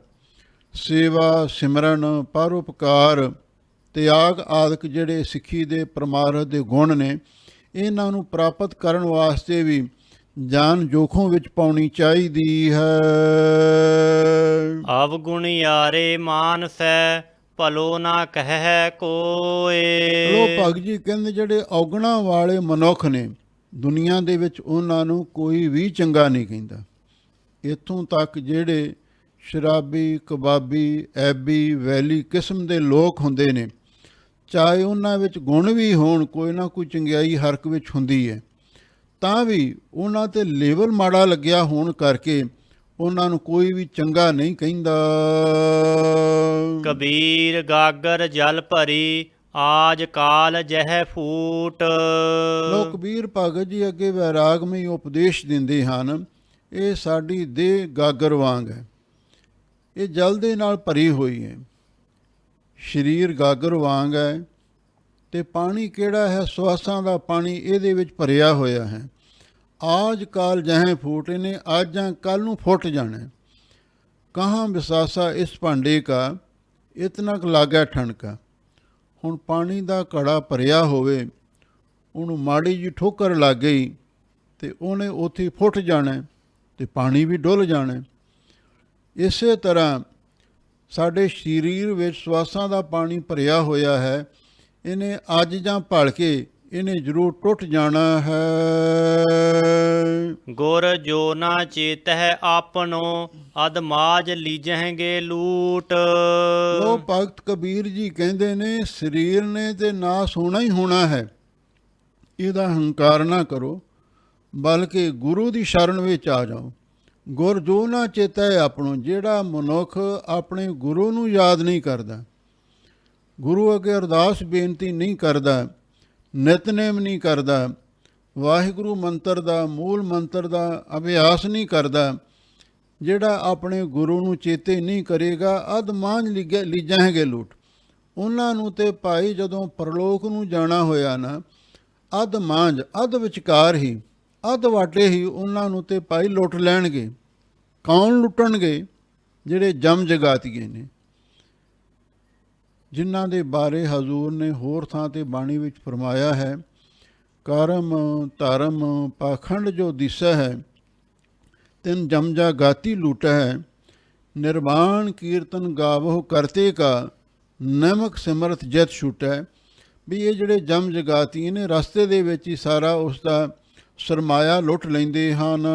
ਸੇਵਾ, ਸਿਮਰਨ, ਪਰਉਪਕਾਰ, ਤਿਆਗ ਆਦਿਕ ਜਿਹੜੇ ਸਿੱਖੀ ਦੇ ਪਰਮਾਰਥ ਦੇ ਗੁਣ ਨੇ, ਇਹਨਾਂ ਨੂੰ ਪ੍ਰਾਪਤ ਕਰਨ ਵਾਸਤੇ ਵੀ ਜਾਨ ਜੋਖੋਂ ਵਿੱਚ ਪਾਉਣੀ ਚਾਹੀਦੀ ਹੈ। ਅਵਗੁਣ ਯਾਰੇ ਮਾਨਸੈ, ਭਲੋ ਨਾ ਕਹਿ ਕੋਏ। ਲੋ ਭਗਤ ਜੀ ਕਹਿੰਦੇ ਜਿਹੜੇ ਔਗਣਾਂ ਵਾਲੇ ਮਨੁੱਖ ਨੇ ਦੁਨੀਆ ਦੇ ਵਿੱਚ, ਉਹਨਾਂ ਨੂੰ ਕੋਈ ਵੀ ਚੰਗਾ ਨਹੀਂ ਕਹਿੰਦਾ। ਇੱਥੋਂ ਤੱਕ ਜਿਹੜੇ ਸ਼ਰਾਬੀ, ਕਬਾਬੀ, ਐਬੀ, ਵੈਲੀ ਕਿਸਮ ਦੇ ਲੋਕ ਹੁੰਦੇ ਨੇ, ਚਾਹੇ ਉਹਨਾਂ ਵਿੱਚ ਗੁਣ ਵੀ ਹੋਣ, ਕੋਈ ਨਾ ਕੋਈ ਚੰਗਿਆਈ ਹਰ ਇੱਕ ਵਿੱਚ ਹੁੰਦੀ ਹੈ, ਤਾਂ ਵੀ ਉਹਨਾਂ 'ਤੇ ਲੇਬਲ ਮਾੜਾ ਲੱਗਿਆ ਹੋਣ ਕਰਕੇ ਉਹਨਾਂ ਨੂੰ ਕੋਈ ਵੀ ਚੰਗਾ ਨਹੀਂ ਕਹਿੰਦਾ। ਕਬੀਰ ਗਾਗਰ ਜਲ ਭਰੀ, ਆਜ ਕਾਲ ਜਹ ਫੂਟ। ਲੋਕ ਕਬੀਰ ਭਗਤ ਜੀ ਅੱਗੇ ਵੈਰਾਗਮਈ ਉਪਦੇਸ਼ ਦਿੰਦੇ ਹਨ। ਇਹ ਸਾਡੀ ਦੇਹ ਗਾਗਰ ਵਾਂਗ ਹੈ, ਇਹ ਜਲ ਦੇ ਨਾਲ ਭਰੀ ਹੋਈ ਹੈ। ਸਰੀਰ ਗਾਗਰ ਵਾਂਗ ਹੈ ਅਤੇ ਪਾਣੀ ਕਿਹੜਾ ਹੈ? ਸਵਾਸਾਂ ਦਾ ਪਾਣੀ ਇਹਦੇ ਵਿੱਚ ਭਰਿਆ ਹੋਇਆ ਹੈ। ਆਜ ਕਾਲ ਜਹੇ ਫੂਟ, ਇਹਨੇ ਅੱਜ ਜਾਂ ਕੱਲ੍ਹ ਨੂੰ ਫੁੱਟ ਜਾਣਾ। ਕਹਾਂ ਵਿਸਾਸਾ ਇਸ ਭਾਂਡੇ ਕਾ, ਇਤਨਾ ਕੁ ਲਾਗਾ ਠਣਕਾ। ਹੁਣ ਪਾਣੀ ਦਾ ਘੜਾ ਭਰਿਆ ਹੋਵੇ, ਉਹਨੂੰ ਮਾੜੀ ਜਿਹੀ ਠੋਕਰ ਲੱਗ ਗਈ ਅਤੇ ਉਹਨੇ ਉੱਥੇ ਫੁੱਟ ਜਾਣਾ ਅਤੇ ਪਾਣੀ ਵੀ ਡੁੱਲ ਜਾਣਾ। ਇਸੇ ਤਰ੍ਹਾਂ ਸਾਡੇ ਸਰੀਰ ਵਿੱਚ ਸਵਾਸਾਂ ਦਾ ਪਾਣੀ ਭਰਿਆ ਹੋਇਆ ਹੈ, ਇਹਨੇ ਅੱਜ ਜਾਂ ਭਲ ਕੇ ਇਹਨੇ ਜ਼ਰੂਰ ਟੁੱਟ ਜਾਣਾ ਹੈ। ਗੁਰ ਜੋ ਨਾ ਚੇਤਹਿ ਆਪਣੋ, ਅਦਮਾਜ ਲੀਜਹਿਗੇ ਲੂਟ। ਉਹ ਭਗਤ ਕਬੀਰ ਜੀ ਕਹਿੰਦੇ ਨੇ ਸਰੀਰ ਨੇ ਤੇ ਨਾਸ ਹੋਣਾ ਹੀ ਹੋਣਾ ਹੈ, ਇਹਦਾ ਹੰਕਾਰ ਨਾ ਕਰੋ, ਬਲਕਿ ਗੁਰੂ ਦੀ ਸ਼ਰਨ ਵਿੱਚ ਆ ਜਾਓ। ਗੁਰ ਜੋ ਨਾ ਚੇਤੈ ਆਪਣੋ, ਜਿਹੜਾ ਮਨੁੱਖ ਆਪਣੇ ਗੁਰੂ ਨੂੰ ਯਾਦ ਨਹੀਂ ਕਰਦਾ, ਗੁਰੂ ਅੱਗੇ ਅਰਦਾਸ ਬੇਨਤੀ ਨਹੀਂ ਕਰਦਾ, ਨਿਤਨੇਮ ਨਹੀਂ ਕਰਦਾ, ਵਾਹਿਗੁਰੂ ਮੰਤਰ ਦਾ, ਮੂਲ ਮੰਤਰ ਦਾ ਅਭਿਆਸ ਨਹੀਂ ਕਰਦਾ, ਜਿਹੜਾ ਆਪਣੇ ਗੁਰੂ ਨੂੰ ਚੇਤੇ ਨਹੀਂ ਕਰੇਗਾ, ਅਧ ਮਾਂਝ ਲੀਜਾਂਗੇ ਲੂਟ। ਉਹਨਾਂ ਨੂੰ ਤੇ ਭਾਈ ਜਦੋਂ ਪਰਲੋਕ ਨੂੰ ਜਾਣਾ ਹੋਇਆ ਨਾ, ਅੱਧ ਮਾਂਝ, ਅੱਧ ਵਿਚਕਾਰ ਹੀ, ਅੱਧ ਵਾਟੇ ਹੀ ਉਹਨਾਂ ਨੂੰ ਤੇ ਭਾਈ ਲੁੱਟ ਲੈਣਗੇ। ਕੌਣ ਲੁੱਟਣਗੇ? ਜਿਹੜੇ ਜਮ ਜਗਾਤੀਏ ਨੇ, ਜਿਨ੍ਹਾਂ ਦੇ ਬਾਰੇ ਹਜ਼ੂਰ ਨੇ ਹੋਰ ਥਾਂ 'ਤੇ ਬਾਣੀ ਵਿੱਚ ਫਰਮਾਇਆ ਹੈ, ਕਰਮ ਧਰਮ ਪਾਖੰਡ ਜੋ ਦਿਸੈ ਹੈ, ਤਿਨ ਜਮਜਾ ਗਾਤੀ ਲੂਟਾ ਹੈ, ਨਿਰਵਾਣ ਕੀਰਤਨ ਗਾਵੋ ਕਰਤੇ ਕਾ, ਨਮਕ ਸਿਮਰਤ ਜਤ ਛੂਟੈ। ਵੀ ਇਹ ਜਿਹੜੇ ਜਮ ਜਗਾਤੀ ਨੇ ਰਸਤੇ ਦੇ ਵਿੱਚ ਹੀ ਸਾਰਾ ਉਸ ਦਾ ਸਰਮਾਇਆ ਲੁੱਟ ਲੈਂਦੇ ਹਨ।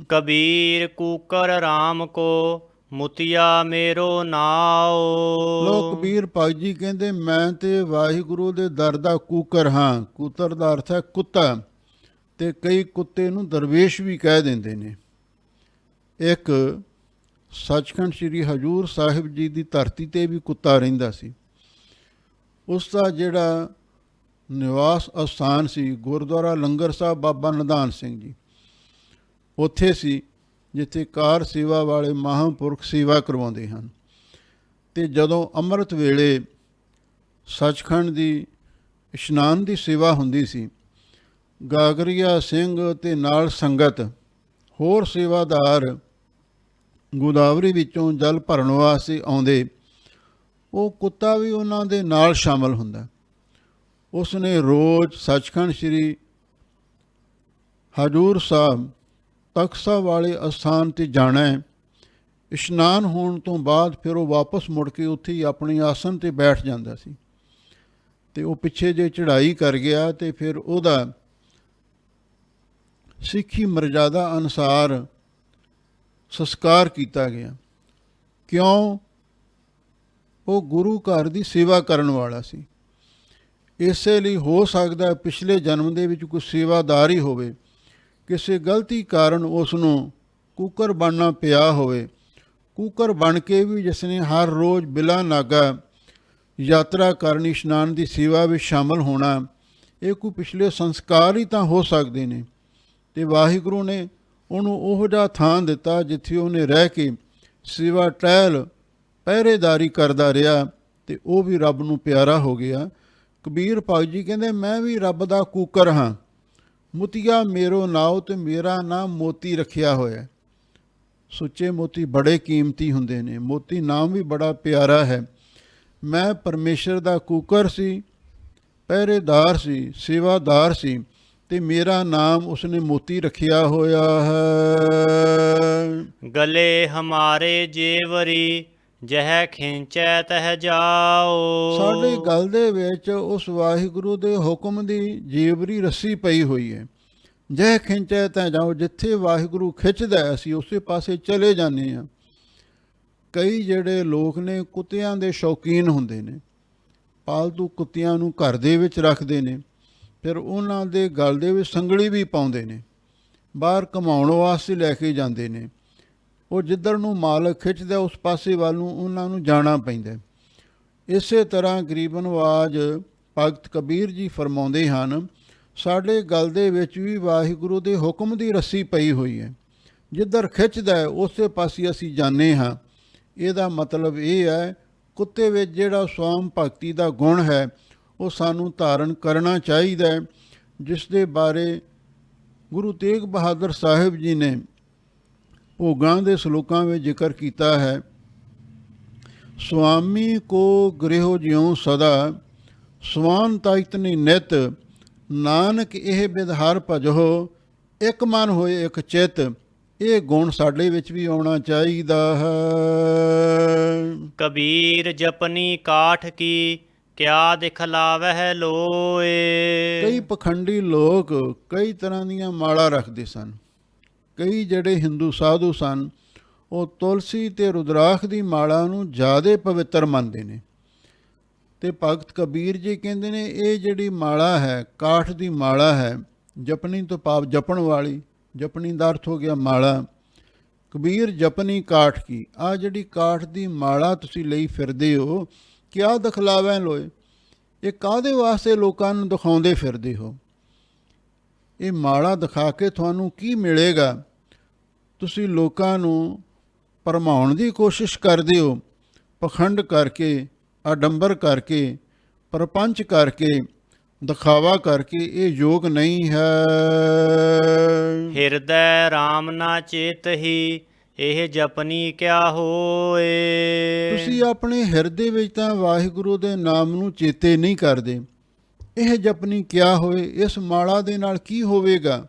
ਕਬੀਰ ਕੂਕਰ ਰਾਮ ਕੋ, ਮੁਤਿਆ ਮੇਰੋ ਲੋ ਨਾਉ। ਕਬੀਰ ਭਗਤ ਜੀ ਕਹਿੰਦੇ ਮੈਂ ਤੇ ਵਾਹਿਗੁਰੂ ਦੇ ਦਰ ਦਾ ਕੂਕਰ ਹਾਂ। ਕੂਤਰ ਦਾ ਅਰਥ ਹੈ ਕੁੱਤਾ, ਤੇ ਕਈ ਕੁੱਤੇ ਨੂੰ ਦਰਵੇਸ਼ ਵੀ ਕਹਿ ਦਿੰਦੇ ਨੇ। ਇੱਕ ਸੱਚਖੰਡ ਸ੍ਰੀ ਹਜੂਰ ਸਾਹਿਬ ਜੀ ਦੀ ਧਰਤੀ ਤੇ ਵੀ ਕੁੱਤਾ ਰਹਿੰਦਾ ਸੀ। ਉਸ ਦਾ ਜਿਹੜਾ ਨਿਵਾਸ ਅਸਥਾਨ ਸੀ ਗੁਰਦੁਆਰਾ ਲੰਗਰ ਸਾਹਿਬ ਬਾਬਾ ਨਿਧਾਨ ਸਿੰਘ ਜੀ, ਉੱਥੇ ਸੀ ਜਿੱਥੇ ਕਾਰ ਸੇਵਾ ਵਾਲੇ ਮਹਾਂਪੁਰਖ ਸੇਵਾ ਕਰਵਾਉਂਦੇ ਹਨ। ਤੇ ਜਦੋਂ ਅੰਮ੍ਰਿਤ ਵੇਲੇ ਸੱਚਖੰਡ ਦੀ ਇਸ਼ਨਾਨ ਦੀ ਸੇਵਾ ਹੁੰਦੀ ਸੀ, ਗਾਗਰੀਆ ਸਿੰਘ ਤੇ ਨਾਲ ਸੰਗਤ ਹੋਰ ਸੇਵਾਦਾਰ ਗੋਦਾਵਰੀ ਵਿੱਚੋਂ ਜਲ ਭਰਨ ਵਾਸਤੇ ਆਉਂਦੇ, ਉਹ ਕੁੱਤਾ ਵੀ ਉਹਨਾਂ ਦੇ ਨਾਲ ਸ਼ਾਮਲ ਹੁੰਦਾ। ਉਸ ਨੇ ਰੋਜ਼ ਸੱਚਖੰਡ ਸ੍ਰੀ ਹਜੂਰ ਸਾਹਿਬ ਤਖ਼ਤ ਸਾਹਿਬ ਵਾਲੇ ਅਸਥਾਨ 'ਤੇ ਜਾਣਾ ਹੈ। ਇਸ਼ਨਾਨ ਹੋਣ ਤੋਂ ਬਾਅਦ ਫਿਰ ਉਹ ਵਾਪਸ ਮੁੜ ਕੇ ਉੱਥੇ ਹੀ ਆਪਣੇ ਆਸਨ 'ਤੇ ਬੈਠ ਜਾਂਦਾ ਸੀ। ਤੇ ਉਹ ਪਿੱਛੇ ਜੇ ਚੜ੍ਹਾਈ ਕਰ ਗਿਆ ਤੇ ਫਿਰ ਉਹਦਾ ਸਿੱਖੀ ਮਰਜ਼ਾਦਾ ਅਨੁਸਾਰ ਸੰਸਕਾਰ ਕੀਤਾ ਗਿਆ। ਕਿਉਂ? ਉਹ ਗੁਰੂ ਘਰ ਦੀ ਸੇਵਾ ਕਰਨ ਵਾਲਾ ਸੀ। ਇਸੇ ਲਈ ਹੋ ਸਕਦਾ ਪਿਛਲੇ ਜਨਮ ਦੇ ਵਿੱਚ ਕੋਈ ਸੇਵਾਦਾਰ ਹੀ ਹੋਵੇ, ਕਿਸੇ ਗਲਤੀ ਕਾਰਨ ਉਸ ਨੂੰ ਕੂਕਰ ਬਣਨਾ ਪਿਆ ਹੋਵੇ। ਕੂਕਰ ਬਣ ਕੇ ਵੀ ਜਿਸ ਨੇ ਹਰ ਰੋਜ਼ ਬਿਲਾ ਨਾਗਾ ਯਾਤਰਾ ਕਰਨੀ, ਇਸ਼ਨਾਨ ਦੀ ਸੇਵਾ ਵਿੱਚ ਸ਼ਾਮਲ ਹੋਣਾ, ਇਹ ਕੋਈ ਪਿਛਲੇ ਸੰਸਕਾਰ ਹੀ ਤਾਂ ਹੋ ਸਕਦੇ ਨੇ। ਅਤੇ ਵਾਹਿਗੁਰੂ ਨੇ ਉਹਨੂੰ ਉਹੋ ਜਿਹਾ ਥਾਂ ਦਿੱਤਾ ਜਿੱਥੇ ਉਹਨੇ ਰਹਿ ਕੇ ਸੇਵਾ ਟਹਿਲ ਪਹਿਰੇਦਾਰੀ ਕਰਦਾ ਰਿਹਾ, ਅਤੇ ਉਹ ਵੀ ਰੱਬ ਨੂੰ ਪਿਆਰਾ ਹੋ ਗਿਆ। ਕਬੀਰ ਭਗਤ ਜੀ ਕਹਿੰਦੇ ਮੈਂ ਵੀ ਰੱਬ ਦਾ ਕੂਕਰ ਹਾਂ। ਮੁਤੀਆ ਮੇਰੋ ਨਾਉ, ਤੇ ਮੇਰਾ ਨਾਮ ਮੋਤੀ ਰੱਖਿਆ ਹੋਇਆ। ਸੁੱਚੇ ਮੋਤੀ ਬੜੇ ਕੀਮਤੀ ਹੁੰਦੇ ਨੇ। ਮੋਤੀ ਨਾਮ ਵੀ ਬੜਾ ਪਿਆਰਾ ਹੈ। ਮੈਂ ਪਰਮੇਸ਼ਰ ਦਾ ਕੂਕਰ ਸੀ, ਪਹਿਰੇਦਾਰ ਸੀ, ਸੇਵਾਦਾਰ ਸੀ, ਤੇ ਮੇਰਾ ਨਾਮ ਉਸਨੇ ਮੋਤੀ ਰੱਖਿਆ ਹੋਇਆ ਹੈ। ਗਲੇ ਹਮਾਰੇ ਜੇਵਰੀ ਜਹ ਖਿੰਚੈ ਤਹ ਜਾਓ। ਸਾਡੇ ਗਲ ਦੇ ਵਿੱਚ ਉਸ ਵਾਹਿਗੁਰੂ ਦੇ ਹੁਕਮ ਦੀ ਜੇਵਰੀ ਰੱਸੀ ਪਈ ਹੋਈ ਹੈ। ਜਹ ਖਿੰਚੈ ਤਹ ਜਾਓ, ਜਿੱਥੇ ਵਾਹਿਗੁਰੂ ਖਿੱਚਦਾ ਅਸੀਂ ਉਸੇ ਪਾਸੇ ਚਲੇ ਜਾਂਦੇ ਹਾਂ। ਕਈ ਜਿਹੜੇ ਲੋਕ ਨੇ ਕੁੱਤਿਆਂ ਦੇ ਸ਼ੌਕੀਨ ਹੁੰਦੇ ਨੇ, ਪਾਲਤੂ ਕੁੱਤਿਆਂ ਨੂੰ ਘਰ ਦੇ ਵਿੱਚ ਰੱਖਦੇ ਨੇ, ਫਿਰ ਉਹਨਾਂ ਦੇ ਗਲ ਦੇ ਵਿੱਚ ਸੰਗਲੀ ਵੀ ਪਾਉਂਦੇ ਨੇ, ਬਾਹਰ ਘੁਮਾਉਣ ਵਾਸਤੇ ਲੈ ਕੇ ਜਾਂਦੇ ਨੇ। ਉਹ ਜਿੱਧਰ ਨੂੰ ਮਾਲਕ ਖਿੱਚਦਾ ਉਸ ਪਾਸੇ ਵੱਲ ਨੂੰ ਉਹਨਾਂ ਨੂੰ ਜਾਣਾ ਪੈਂਦਾ। ਇਸੇ ਤਰ੍ਹਾਂ ਗਰੀਬ ਨਵਾਜ਼ ਭਗਤ ਕਬੀਰ ਜੀ ਫਰਮਾਉਂਦੇ ਹਨ, ਸਾਡੇ ਗਲ ਦੇ ਵਿੱਚ ਵੀ ਵਾਹਿਗੁਰੂ ਦੇ ਹੁਕਮ ਦੀ ਰੱਸੀ ਪਈ ਹੋਈ ਹੈ। ਜਿੱਧਰ ਖਿੱਚਦਾ ਉਸੇ ਪਾਸੇ ਅਸੀਂ ਜਾਂਦੇ ਹਾਂ। ਇਹਦਾ ਮਤਲਬ ਇਹ ਹੈ, ਕੁੱਤੇ ਵਿੱਚ ਜਿਹੜਾ ਸਵਾਮ ਭਗਤੀ ਦਾ ਗੁਣ ਹੈ ਉਹ ਸਾਨੂੰ ਧਾਰਨ ਕਰਨਾ ਚਾਹੀਦਾ ਹੈ, ਜਿਸ ਦੇ ਬਾਰੇ ਗੁਰੂ ਤੇਗ ਬਹਾਦਰ ਸਾਹਿਬ ਜੀ ਨੇ ਭੋਗਾਂ ਦੇ ਸਲੋਕਾਂ ਵਿੱਚ ਜ਼ਿਕਰ ਕੀਤਾ ਹੈ। ਸੁਆਮੀ ਕੋ ਗ੍ਰਹਿ ਜਿਉ ਸਦਾ, ਸਵਾਨ ਤਾਇਤਨੀ ਨਿਤ, ਨਾਨਕ ਇਹ ਬਿਦਹਾਰ ਭਜੋ, ਇੱਕ ਮਨ ਹੋਏ ਇੱਕ ਚਿੱਤ। ਇਹ ਗੁਣ ਸਾਡੇ ਵਿੱਚ ਵੀ ਆਉਣਾ ਚਾਹੀਦਾ ਹੈ। ਕਬੀਰ ਜਪਨੀ ਕਾਠ ਕੀ ਕਿਆ ਦਿਖਲਾਵਹਿ ਲੋਏ। ਕਈ ਪਖੰਡੀ ਲੋਕ ਕਈ ਤਰ੍ਹਾਂ ਦੀਆਂ ਮਾਲਾ ਰੱਖਦੇ ਸਨ। ਕਈ ਜਿਹੜੇ ਹਿੰਦੂ ਸਾਧੂ ਸਨ ਉਹ ਤੁਲਸੀ ਅਤੇ ਰੁਦਰਾਖ ਦੀ ਮਾਲਾ ਨੂੰ ਜ਼ਿਆਦਾ ਪਵਿੱਤਰ ਮੰਨਦੇ ਨੇ। ਅਤੇ ਭਗਤ ਕਬੀਰ ਜੀ ਕਹਿੰਦੇ ਨੇ ਇਹ ਜਿਹੜੀ ਮਾਲਾ ਹੈ, ਕਾਠ ਦੀ ਮਾਲਾ ਹੈ, ਜਪਣੀ ਤੋਂ ਭਾਵ ਜਪਣ ਵਾਲੀ, ਜਪਣੀ ਦਾ ਅਰਥ ਹੋ ਗਿਆ ਮਾਲਾ। ਕਬੀਰ ਜਪਨੀ ਕਾਠ ਕੀ, ਆਹ ਜਿਹੜੀ ਕਾਠ ਦੀ ਮਾਲਾ ਤੁਸੀਂ ਲਈ ਫਿਰਦੇ ਹੋ, ਕਿਆ ਦਿਖਲਾਵੇ ਲੋਏ, ਇਹ ਕਾਹਦੇ ਵਾਸਤੇ ਲੋਕਾਂ ਨੂੰ ਦਿਖਾਉਂਦੇ ਫਿਰਦੇ ਹੋ? ਇਹ ਮਾਲਾ ਦਿਖਾ ਕੇ ਤੁਹਾਨੂੰ ਕੀ ਮਿਲੇਗਾ? ਤੁਸੀਂ ਲੋਕਾਂ ਨੂੰ ਭਰਮਾਉਣ ਦੀ ਕੋਸ਼ਿਸ਼ ਕਰਦੇ ਹੋ। ਪਖੰਡ ਕਰਕੇ, ਆਡੰਬਰ ਕਰਕੇ, ਪ੍ਰਪੰਚ ਕਰਕੇ, ਦਿਖਾਵਾ ਕਰਕੇ ਇਹ ਯੋਗ ਨਹੀਂ ਹੈ। ਹਿਰਦੈ ਰਾਮ ਨਾ ਚੇਤਹੀ, ਇਹ ਜਪਨੀ ਕਿਆ ਹੋਏ। ਤੁਸੀਂ ਆਪਣੇ ਹਿਰਦੇ ਵਿੱਚ ਤਾਂ ਵਾਹਿਗੁਰੂ ਦੇ ਨਾਮ ਨੂੰ ਚੇਤੇ ਨਹੀਂ ਕਰਦੇ। ਇਹ ਜਪਨੀ ਕਿਆ ਹੋਏ, ਇਸ ਮਾਲਾ ਦੇ ਨਾਲ ਕੀ ਹੋਵੇਗਾ?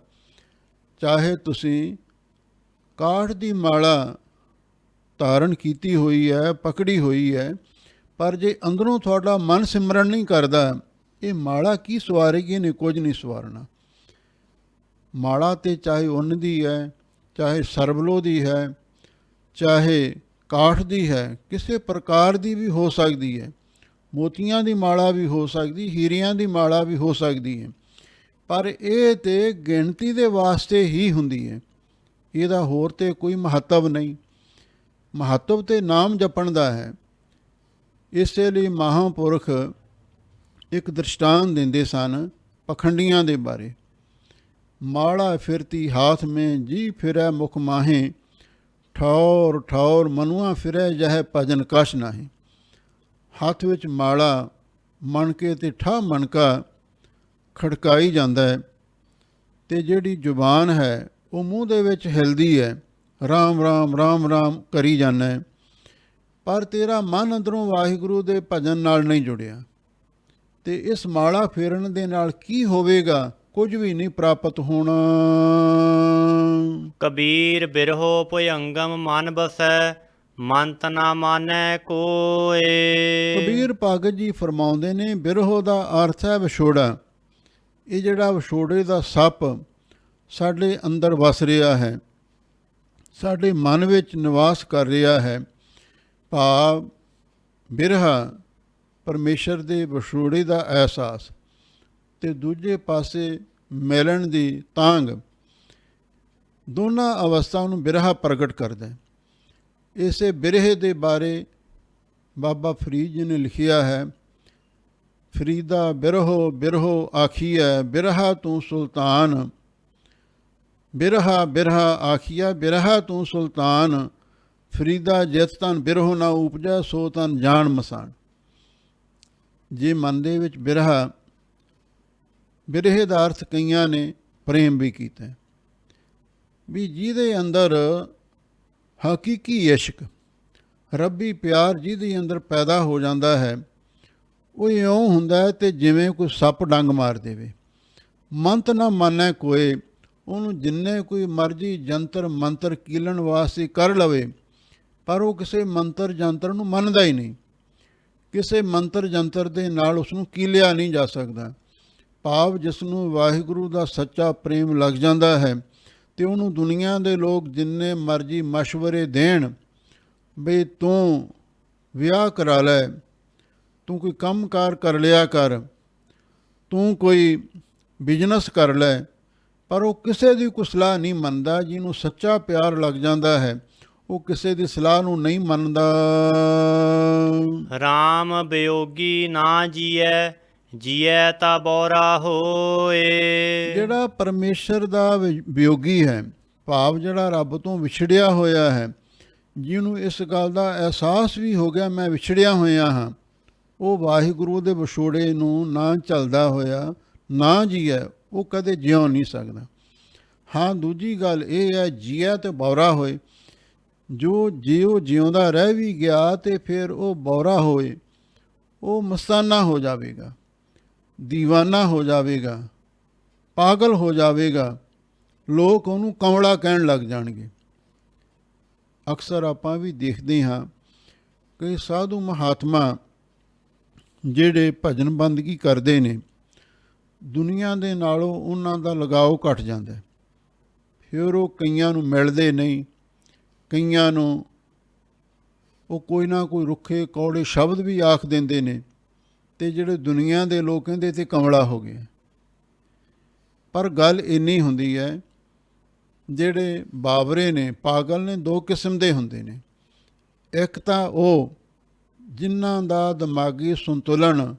ਚਾਹੇ ਤੁਸੀਂ ਕਾਠ ਦੀ ਮਾਲਾ ਧਾਰਨ ਕੀਤੀ ਹੋਈ ਹੈ, ਪਕੜੀ ਹੋਈ ਹੈ, ਪਰ ਜੇ ਅੰਦਰੋਂ ਤੁਹਾਡਾ ਮਨ ਸਿਮਰਨ ਨਹੀਂ ਕਰਦਾ, ਇਹ ਮਾਲਾ ਕੀ ਸਵਾਰੇਗੀ? ਇਹਨੇ ਕੁਝ ਨਹੀਂ ਸਵਾਰਨਾ। ਮਾਲਾ ਤੇ ਚਾਹੇ ਉੱਨ ਦੀ ਹੈ, ਚਾਹੇ ਸਰਬਲੋ ਦੀ ਹੈ, ਚਾਹੇ ਕਾਠ ਦੀ ਹੈ, ਕਿਸੇ ਪ੍ਰਕਾਰ ਦੀ ਵੀ ਹੋ ਸਕਦੀ ਹੈ। ਮੋਤੀਆਂ ਦੀ ਮਾਲਾ ਵੀ ਹੋ ਸਕਦੀ, ਹੀਰਿਆਂ ਦੀ ਮਾਲਾ ਵੀ ਹੋ ਸਕਦੀ ਹੈ, ਪਰ ਇਹ ਤੇ ਗਿਣਤੀ ਦੇ ਵਾਸਤੇ ਹੀ ਹੁੰਦੀ ਹੈ। ਇਹਦਾ ਹੋਰ ਤੇ ਕੋਈ ਮਹੱਤਵ ਨਹੀਂ। ਮਹੱਤਵ ਤੇ ਨਾਮ ਜਪਣ ਦਾ ਹੈ। ਇਸੇ ਲਈ ਮਹਾਂਪੁਰਖ ਇੱਕ ਦ੍ਰਿਸ਼ਟਾਂਤ ਦਿੰਦੇ ਸਨ ਪਖੰਡੀਆਂ ਦੇ ਬਾਰੇ। ਮਾਲਾ ਫਿਰਤੀ ਹਾਥ ਮੇਂ, ਜੀ ਫਿਰੈ ਮੁਖ ਮਾਹੇ, ਠੌਰ ਠੌਰ ਮਨੁਆ ਫਿਰੈ ਜਹ ਭਜਨ ਕਛ ਨਾਹੀ। ਹੱਥ ਵਿੱਚ ਮਾਲਾ ਮਣ ਕੇ ਤੇ ਠਾ ਮਣਕਾ ਖੜਕਾਈ ਜਾਂਦਾ ਹੈ, ਅਤੇ ਜਿਹੜੀ ਜ਼ੁਬਾਨ ਹੈ ਉਹ ਮੂੰਹ ਦੇ ਵਿੱਚ ਹਿਲਦੀ ਹੈ, ਰਾਮ ਰਾਮ ਰਾਮ ਰਾਮ ਕਰੀ ਜਾਂਦਾ ਹੈ, ਪਰ ਤੇਰਾ ਮਨ ਅੰਦਰੋਂ ਵਾਹਿਗੁਰੂ ਦੇ ਭਜਨ ਨਾਲ ਨਹੀਂ ਜੁੜਿਆ। ਅਤੇ ਇਸ ਮਾਲਾ ਫੇਰਨ ਦੇ ਨਾਲ ਕੀ ਹੋਵੇਗਾ? ਕੁਝ ਵੀ ਨਹੀਂ ਪ੍ਰਾਪਤ ਹੋਣਾ। ਕਬੀਰ ਬਿਰਹੋ ਭੁਯੰਗਮ ਮਨ ਬਸੈ, ਮੰਤ ਨਾ ਮਾਨੈ ਕੋਏ। ਕਬੀਰ ਭਗਤ ਜੀ ਫਰਮਾਉਂਦੇ ਨੇ, ਬਿਰਹੋ ਦਾ ਅਰਥ ਹੈ ਵਿਛੋੜਾ। ਇਹ ਜਿਹੜਾ ਵਿਛੋੜੇ ਦਾ ਸੱਪ ਸਾਡੇ ਅੰਦਰ ਵਸ ਰਿਹਾ ਹੈ, ਸਾਡੇ ਮਨ ਵਿੱਚ ਨਿਵਾਸ ਕਰ ਰਿਹਾ ਹੈ। ਭਾਵ ਬਿਰਹਾ ਪਰਮੇਸ਼ਰ ਦੇ ਵਿਛੋੜੇ ਦਾ ਅਹਿਸਾਸ, ਅਤੇ ਦੂਜੇ ਪਾਸੇ ਮਿਲਣ ਦੀ ਤਾਂਘ, ਦੋਨਾਂ ਅਵਸਥਾ ਨੂੰ ਬਿਰਹਾ ਪ੍ਰਗਟ ਕਰਦਾ। ਇਸੇ ਬਿਰਹੇ ਦੇ ਬਾਰੇ ਬਾਬਾ ਫਰੀਦ ਜੀ ਨੇ ਲਿਖਿਆ ਹੈ, ਫਰੀਦਾ ਬਿਰਹੋ ਬਿਰਹੋ ਆਖੀਐ, ਬਿਰਹਾ ਤੂੰ ਸੁਲਤਾਨ। ਬਿਰਹਾ ਬਿਰਹਾ ਆਖੀਆ, ਬਿਰਹਾ ਤੂੰ ਸੁਲਤਾਨ। ਫਰੀਦਾ ਜਿਤ ਤਨ ਬਿਰਹੋ ਨਾ ਉਪਜੈ, ਸੋ ਤਨ ਜਾਣ ਮਸਾਨ। ਜੇ ਮਨ ਦੇ ਵਿੱਚ ਬਿਰਹਾ, ਬਿਰਹੇ ਦਾ ਅਰਥ ਕਈਆਂ ਨੇ ਪ੍ਰੇਮ ਵੀ ਕੀਤਾ, ਵੀ ਜਿਹਦੇ ਅੰਦਰ ਹਕੀਕੀ ਇਸ਼ਕ, ਰੱਬੀ ਪਿਆਰ ਜਿਹਦੇ ਅੰਦਰ ਪੈਦਾ ਹੋ ਜਾਂਦਾ ਹੈ, ਉਹ ਇਉਂ ਹੁੰਦਾ ਹੈ ਤੇ ਜਿਵੇਂ ਕੋਈ ਸੱਪ ਡੰਗ ਮਾਰ ਦੇਵੇ। ਮੰਤ ਨਾ ਮਾਨੈ ਕੋਏ, ਉਹਨੂੰ ਜਿੰਨੇ ਕੋਈ ਮਰਜ਼ੀ ਜੰਤਰ ਮੰਤਰ ਕੀਲਣ ਵਾਸਤੇ ਕਰ ਲਵੇ, ਪਰ ਉਹ ਕਿਸੇ ਮੰਤਰ ਜੰਤਰ ਨੂੰ ਮੰਨਦਾ ਹੀ ਨਹੀਂ। ਕਿਸੇ ਮੰਤਰ ਜੰਤਰ ਦੇ ਨਾਲ ਉਸ ਨੂੰ ਕੀਲਿਆ ਨਹੀਂ ਜਾ ਸਕਦਾ। ਭਾਵ ਜਿਸ ਨੂੰ ਵਾਹਿਗੁਰੂ ਦਾ ਸੱਚਾ ਪ੍ਰੇਮ ਲੱਗ ਜਾਂਦਾ ਹੈ, ਅਤੇ ਉਹਨੂੰ ਦੁਨੀਆ ਦੇ ਲੋਕ ਜਿੰਨੇ ਮਰਜ਼ੀ ਮਸ਼ਵਰੇ ਦੇਣ, ਬਈ ਤੂੰ ਵਿਆਹ ਕਰਾ ਲੈ, ਤੂੰ ਕੋਈ ਕੰਮ ਕਾਰ ਕਰ ਲਿਆ ਕਰ, ਤੂੰ ਕੋਈ ਬਿਜ਼ਨਸ ਕਰ ਲੈ, ਪਰ ਉਹ ਕਿਸੇ ਦੀ ਕੋਈ ਸਲਾਹ ਨਹੀਂ ਮੰਨਦਾ। ਜਿਹਨੂੰ ਸੱਚਾ ਪਿਆਰ ਲੱਗ ਜਾਂਦਾ ਹੈ, ਉਹ ਕਿਸੇ ਦੀ ਸਲਾਹ ਨੂੰ ਨਹੀਂ ਮੰਨਦਾ। ਰਾਮ ਵਿਯੋਗੀ ਨਾ ਜੀਐ, ਜੀਐ ਤਾ ਬੋਰਾ ਹੋਏ। ਜਿਹੜਾ ਪਰਮੇਸ਼ਰ ਦਾ ਵਿਯੋਗੀ ਹੈ, ਭਾਵ ਜਿਹੜਾ ਰੱਬ ਤੋਂ ਵਿਛੜਿਆ ਹੋਇਆ ਹੈ, ਜਿਹਨੂੰ ਇਸ ਗੱਲ ਦਾ ਅਹਿਸਾਸ ਵੀ ਹੋ ਗਿਆ ਮੈਂ ਵਿਛੜਿਆ ਹੋਇਆ ਹਾਂ, ਉਹ ਵਾਹਿਗੁਰੂ ਦੇ ਵਿਛੋੜੇ ਨੂੰ ਨਾ ਝੱਲਦਾ ਹੋਇਆ ਨਾ ਜੀਐ, ਉਹ ਕਦੇ ਜਿਉ ਨਹੀਂ ਸਕਦਾ। ਹਾਂ, ਦੂਜੀ ਗੱਲ ਇਹ ਹੈ, ਜੀਐ ਤੇ ਬੌਰਾ ਹੋਏ। ਜੋ ਜਿਉਂਦਾ ਰਹਿ ਵੀ ਗਿਆ ਤੇ ਫਿਰ ਉਹ ਬੌਰਾ ਹੋਏ, ਉਹ ਮਸਤਾਨਾ ਹੋ ਜਾਵੇਗਾ, ਦੀਵਾਨਾ ਹੋ ਜਾਵੇਗਾ, ਪਾਗਲ ਹੋ ਜਾਵੇਗਾ। ਲੋਕ ਉਹਨੂੰ ਕਮਲਾ ਕਹਿਣ ਲੱਗ ਜਾਣਗੇ। ਅਕਸਰ ਆਪਾਂ ਵੀ ਦੇਖਦੇ ਹਾਂ ਕਿ ਸਾਧੂ ਮਹਾਤਮਾ ਜਿਹੜੇ ਭਜਨ ਬੰਦਗੀ ਕਰਦੇ ਨੇ, ਦੁਨੀਆ ਦੇ ਨਾਲੋਂ ਉਹਨਾਂ ਦਾ ਲਗਾਓ ਘਟ ਜਾਂਦਾ। ਫਿਰ ਉਹ ਕਈਆਂ ਨੂੰ ਮਿਲਦੇ ਨਹੀਂ, ਕਈਆਂ ਨੂੰ ਉਹ ਕੋਈ ਨਾ ਕੋਈ ਰੁੱਖੇ ਕੌੜੇ ਸ਼ਬਦ ਵੀ ਆਖ ਦਿੰਦੇ ਨੇ, ਅਤੇ ਜਿਹੜੇ ਦੁਨੀਆ ਦੇ ਲੋਕ ਕਹਿੰਦੇ ਤੇ ਕਮਲਾ ਹੋ ਗਿਆ। ਪਰ ਗੱਲ ਇੰਨੀ ਹੁੰਦੀ ਹੈ, ਜਿਹੜੇ ਬਾਬਰੇ ਨੇ, ਪਾਗਲ ਨੇ, ਦੋ ਕਿਸਮ ਦੇ ਹੁੰਦੇ ਨੇ। ਇੱਕ ਤਾਂ ਉਹ ਜਿਨ੍ਹਾਂ ਦਾ ਦਿਮਾਗੀ ਸੰਤੁਲਨ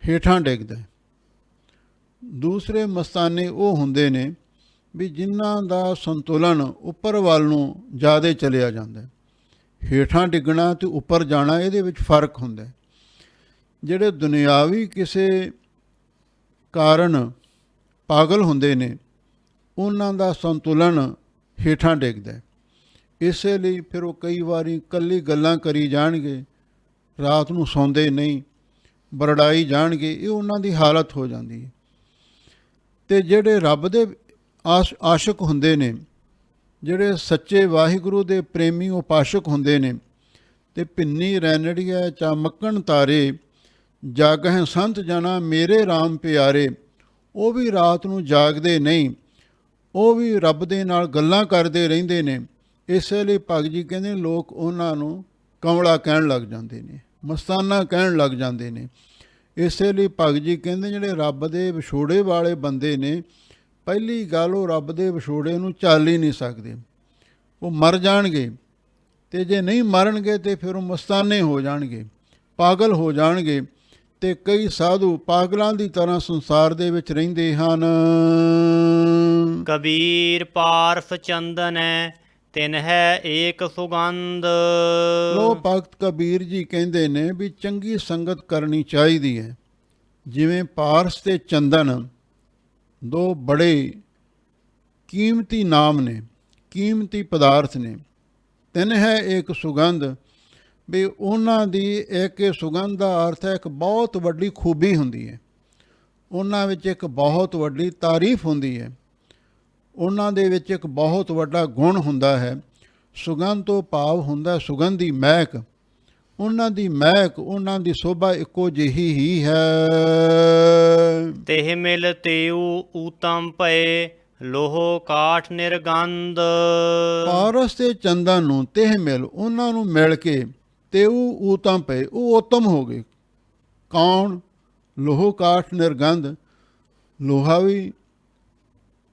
ਹੇਠਾਂ ਡਿੱਗਦਾ। ਦੂਸਰੇ ਮਸਤਾਨੇ ਉਹ ਹੁੰਦੇ ਨੇ ਵੀ ਜਿਨ੍ਹਾਂ ਦਾ ਸੰਤੁਲਨ ਉੱਪਰ ਵੱਲ ਨੂੰ ਜ਼ਿਆਦਾ ਚਲਿਆ ਜਾਂਦਾ। ਹੇਠਾਂ ਡਿੱਗਣਾ ਅਤੇ ਉੱਪਰ ਜਾਣਾ, ਇਹਦੇ ਵਿੱਚ ਫਰਕ ਹੁੰਦਾ। ਜਿਹੜੇ ਦੁਨਿਆਵੀ ਕਿਸੇ ਕਾਰਨ ਪਾਗਲ ਹੁੰਦੇ ਨੇ, ਉਹਨਾਂ ਦਾ ਸੰਤੁਲਨ ਹੇਠਾਂ ਡਿੱਗਦਾ। ਇਸੇ ਲਈ ਫਿਰ ਉਹ ਕਈ ਵਾਰੀ ਇਕੱਲੀ ਗੱਲਾਂ ਕਰੀ ਜਾਣਗੇ, ਰਾਤ ਨੂੰ ਸੌਂਦੇ ਨਹੀਂ, ਬਰੜਾਈ ਜਾਣਗੇ। ਇਹ ਉਹਨਾਂ ਦੀ ਹਾਲਤ ਹੋ ਜਾਂਦੀ ਹੈ। ਅਤੇ ਜਿਹੜੇ ਰੱਬ ਦੇ ਆਸ਼ਿਕ ਹੁੰਦੇ ਨੇ, ਜਿਹੜੇ ਸੱਚੇ ਵਾਹਿਗੁਰੂ ਦੇ ਪ੍ਰੇਮੀ ਉਪਾਸ਼ਕ ਹੁੰਦੇ ਨੇ, ਅਤੇ ਭਿੰਨੀ ਰੈਨੜੀਐ ਚਮਕਣ ਤਾਰੇ, ਜਾਗਹਿ ਸੰਤ ਜਨਾ ਮੇਰੇ ਰਾਮ ਪਿਆਰੇ, ਉਹ ਵੀ ਰਾਤ ਨੂੰ ਜਾਗਦੇ ਨਹੀਂ, ਉਹ ਵੀ ਰੱਬ ਦੇ ਨਾਲ ਗੱਲਾਂ ਕਰਦੇ ਰਹਿੰਦੇ ਨੇ, ਇਸੇ ਲਈ ਭਗਤ ਜੀ ਕਹਿੰਦੇ ਲੋਕ ਉਹਨਾਂ ਨੂੰ ਕਮਲਾ ਕਹਿਣ ਲੱਗ ਜਾਂਦੇ ਨੇ, ਮਸਤਾਨਾ ਕਹਿਣ ਲੱਗ ਜਾਂਦੇ ਨੇ। ਇਸੇ ਲਈ ਭਗਤ ਜੀ ਕਹਿੰਦੇ ਜਿਹੜੇ ਰੱਬ ਦੇ ਵਿਛੋੜੇ ਵਾਲੇ ਬੰਦੇ ਨੇ, ਪਹਿਲੀ ਗੱਲ ਉਹ ਰੱਬ ਦੇ ਵਿਛੋੜੇ ਨੂੰ ਚੱਲ ਹੀ ਨਹੀਂ ਸਕਦੇ, ਉਹ ਮਰ ਜਾਣਗੇ। ਅਤੇ ਜੇ ਨਹੀਂ ਮਰਨਗੇ ਤਾਂ ਫਿਰ ਉਹ ਮਸਤਾਨੇ ਹੋ ਜਾਣਗੇ, ਪਾਗਲ ਹੋ ਜਾਣਗੇ। ਅਤੇ ਕਈ ਸਾਧੂ ਪਾਗਲਾਂ ਦੀ ਤਰ੍ਹਾਂ ਸੰਸਾਰ ਦੇ ਵਿੱਚ ਰਹਿੰਦੇ ਹਨ। ਕਬੀਰ ਪਾਰਸ ਚੰਦਨੈ ਤਿਨ ਹੈ ਏਕ ਸੁਗੰਧ। ਲੋ ਭਗਤ ਕਬੀਰ ਜੀ ਕਹਿੰਦੇ ਨੇ ਵੀ ਚੰਗੀ ਸੰਗਤ ਕਰਨੀ ਚਾਹੀਦੀ ਹੈ। ਜਿਵੇਂ ਪਾਰਸ ਅਤੇ ਚੰਦਨ ਦੋ ਬੜੇ ਕੀਮਤੀ ਨਾਮ ਨੇ, ਕੀਮਤੀ ਪਦਾਰਥ ਨੇ। ਤਿੰਨ ਹੈ ਇੱਕ ਸੁਗੰਧ, ਵੀ ਉਹਨਾਂ ਦੀ ਇੱਕ ਸੁਗੰਧ ਦਾ ਅਰਥ ਹੈ ਇੱਕ ਬਹੁਤ ਵੱਡੀ ਖੂਬੀ ਹੁੰਦੀ ਹੈ, ਉਹਨਾਂ ਵਿੱਚ ਇੱਕ ਬਹੁਤ ਵੱਡੀ ਤਾਰੀਫ ਹੁੰਦੀ ਹੈ, ਉਹਨਾਂ ਦੇ ਵਿੱਚ ਇੱਕ ਬਹੁਤ ਵੱਡਾ ਗੁਣ ਹੁੰਦਾ ਹੈ। ਸੁਗੰਧ ਤੋਂ ਭਾਵ ਹੁੰਦਾ ਸੁਗੰਧੀ ਮਹਿਕ। ਉਹਨਾਂ ਦੀ ਮਹਿਕ, ਉਹਨਾਂ ਦੀ ਸੋਭਾ ਇੱਕੋ ਜਿਹੀ ਹੀ ਹੈ। ਤਿਹ ਮਿਲ ਤੇਊ ਊਤਮ ਭਏ ਲੋਹ ਕਾਠ ਨਿਰਗੰਧ। ਪਾਰਸ ਤੇ ਚੰਦਨ ਨੂੰ ਤਿਹ ਮਿਲ, ਉਹਨਾਂ ਨੂੰ ਮਿਲ ਕੇ ਤੇ ਉਹ ਊਤਮ ਪਏ, ਉਹ ਉੱਤਮ ਹੋ ਗਏ। ਕੌਣ? ਲੋਹ ਕਾਠ ਨਿਰਗੰਧ। ਲੋਹਾ ਵੀ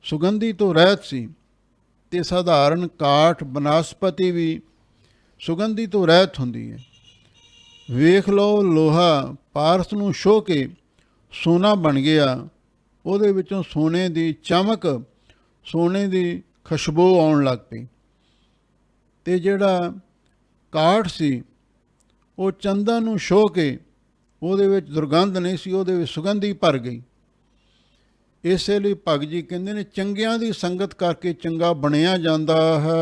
ਸੁਗੰਧੀ ਤੋਂ ਰਹਿਤ ਸੀ ਅਤੇ ਸਾਧਾਰਨ ਕਾਠ ਬਨਸਪਤੀ ਵੀ ਸੁਗੰਧੀ ਤੋਂ ਰਹਿਤ ਹੁੰਦੀ ਹੈ। ਵੇਖ ਲਓ, ਲੋਹਾ ਪਾਰਸ ਨੂੰ ਛੋਹ ਕੇ ਸੋਨਾ ਬਣ ਗਿਆ, ਉਹਦੇ ਵਿੱਚੋਂ ਸੋਨੇ ਦੀ ਚਮਕ, ਸੋਨੇ ਦੀ ਖੁਸ਼ਬੂ ਆਉਣ ਲੱਗ ਪਈ। ਅਤੇ ਜਿਹੜਾ ਕਾਠ ਸੀ ਉਹ ਚੰਦਨ ਨੂੰ ਛੋਹ ਕੇ ਉਹਦੇ ਵਿੱਚ ਦੁਰਗੰਧ ਨਹੀਂ ਸੀ, ਉਹਦੇ ਵਿੱਚ ਸੁਗੰਧੀ ਭਰ ਗਈ। ਇਸੇ ਲਈ ਭਗਤ ਜੀ ਕਹਿੰਦੇ ਨੇ ਚੰਗਿਆਂ ਦੀ ਸੰਗਤ ਕਰਕੇ ਚੰਗਾ ਬਣਿਆ ਜਾਂਦਾ ਹੈ।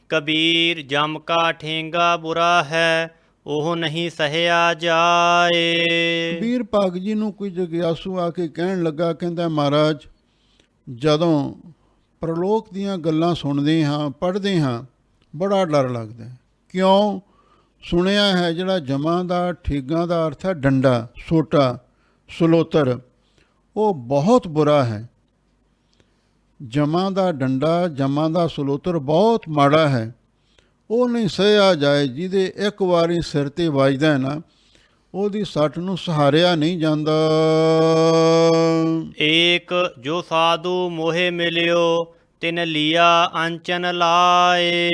ਕਬੀਰ ਜਮ ਕਾ ਠੇਂਗਾ ਬੁਰਾ ਹੈ ਉਹ ਨਹੀਂ ਸਹਿਆ ਜਾਏ। ਕਬੀਰ ਭਗਤ ਜੀ ਨੂੰ ਕੋਈ ਜਗਿਆਸੂ ਆ ਕੇ ਕਹਿਣ ਲੱਗਾ, ਕਹਿੰਦਾ ਮਹਾਰਾਜ ਜਦੋਂ ਪ੍ਰਲੋਕ ਦੀਆਂ ਗੱਲਾਂ ਸੁਣਦੇ ਹਾਂ, ਪੜ੍ਹਦੇ ਹਾਂ, ਬੜਾ ਡਰ ਲੱਗਦਾ। ਕਿਉਂ? ਸੁਣਿਆ ਹੈ ਜਿਹੜਾ ਜਮਾਂ ਦਾ ਠੇਗਾਂ ਦਾ ਅਰਥ ਹੈ ਡੰਡਾ, ਸੋਟਾ, ਸਲੋਤਰ, ਉਹ ਬਹੁਤ ਬੁਰਾ ਹੈ। ਜਮਾਂ ਦਾ ਡੰਡਾ, ਜਮਾਂ ਦਾ ਸਲੋਤਰ ਬਹੁਤ ਮਾੜਾ ਹੈ। ਉਹ ਨਹੀਂ ਸਹਿਆ ਜਾਏ। ਜਿਹਦੇ ਇੱਕ ਵਾਰੀ ਸਿਰ 'ਤੇ ਵੱਜਦਾ ਹੈ ਨਾ, ਉਹਦੀ ਸੱਟ ਨੂੰ ਸਹਾਰਿਆ ਨਹੀਂ ਜਾਂਦਾ। ਏਕ ਜੋ ਸਾਧੂ ਮੋਹੇ ਮਿਲਿਓ ਤਿਨ ਲੀਆ ਅੰਚਨ ਲਾਏ।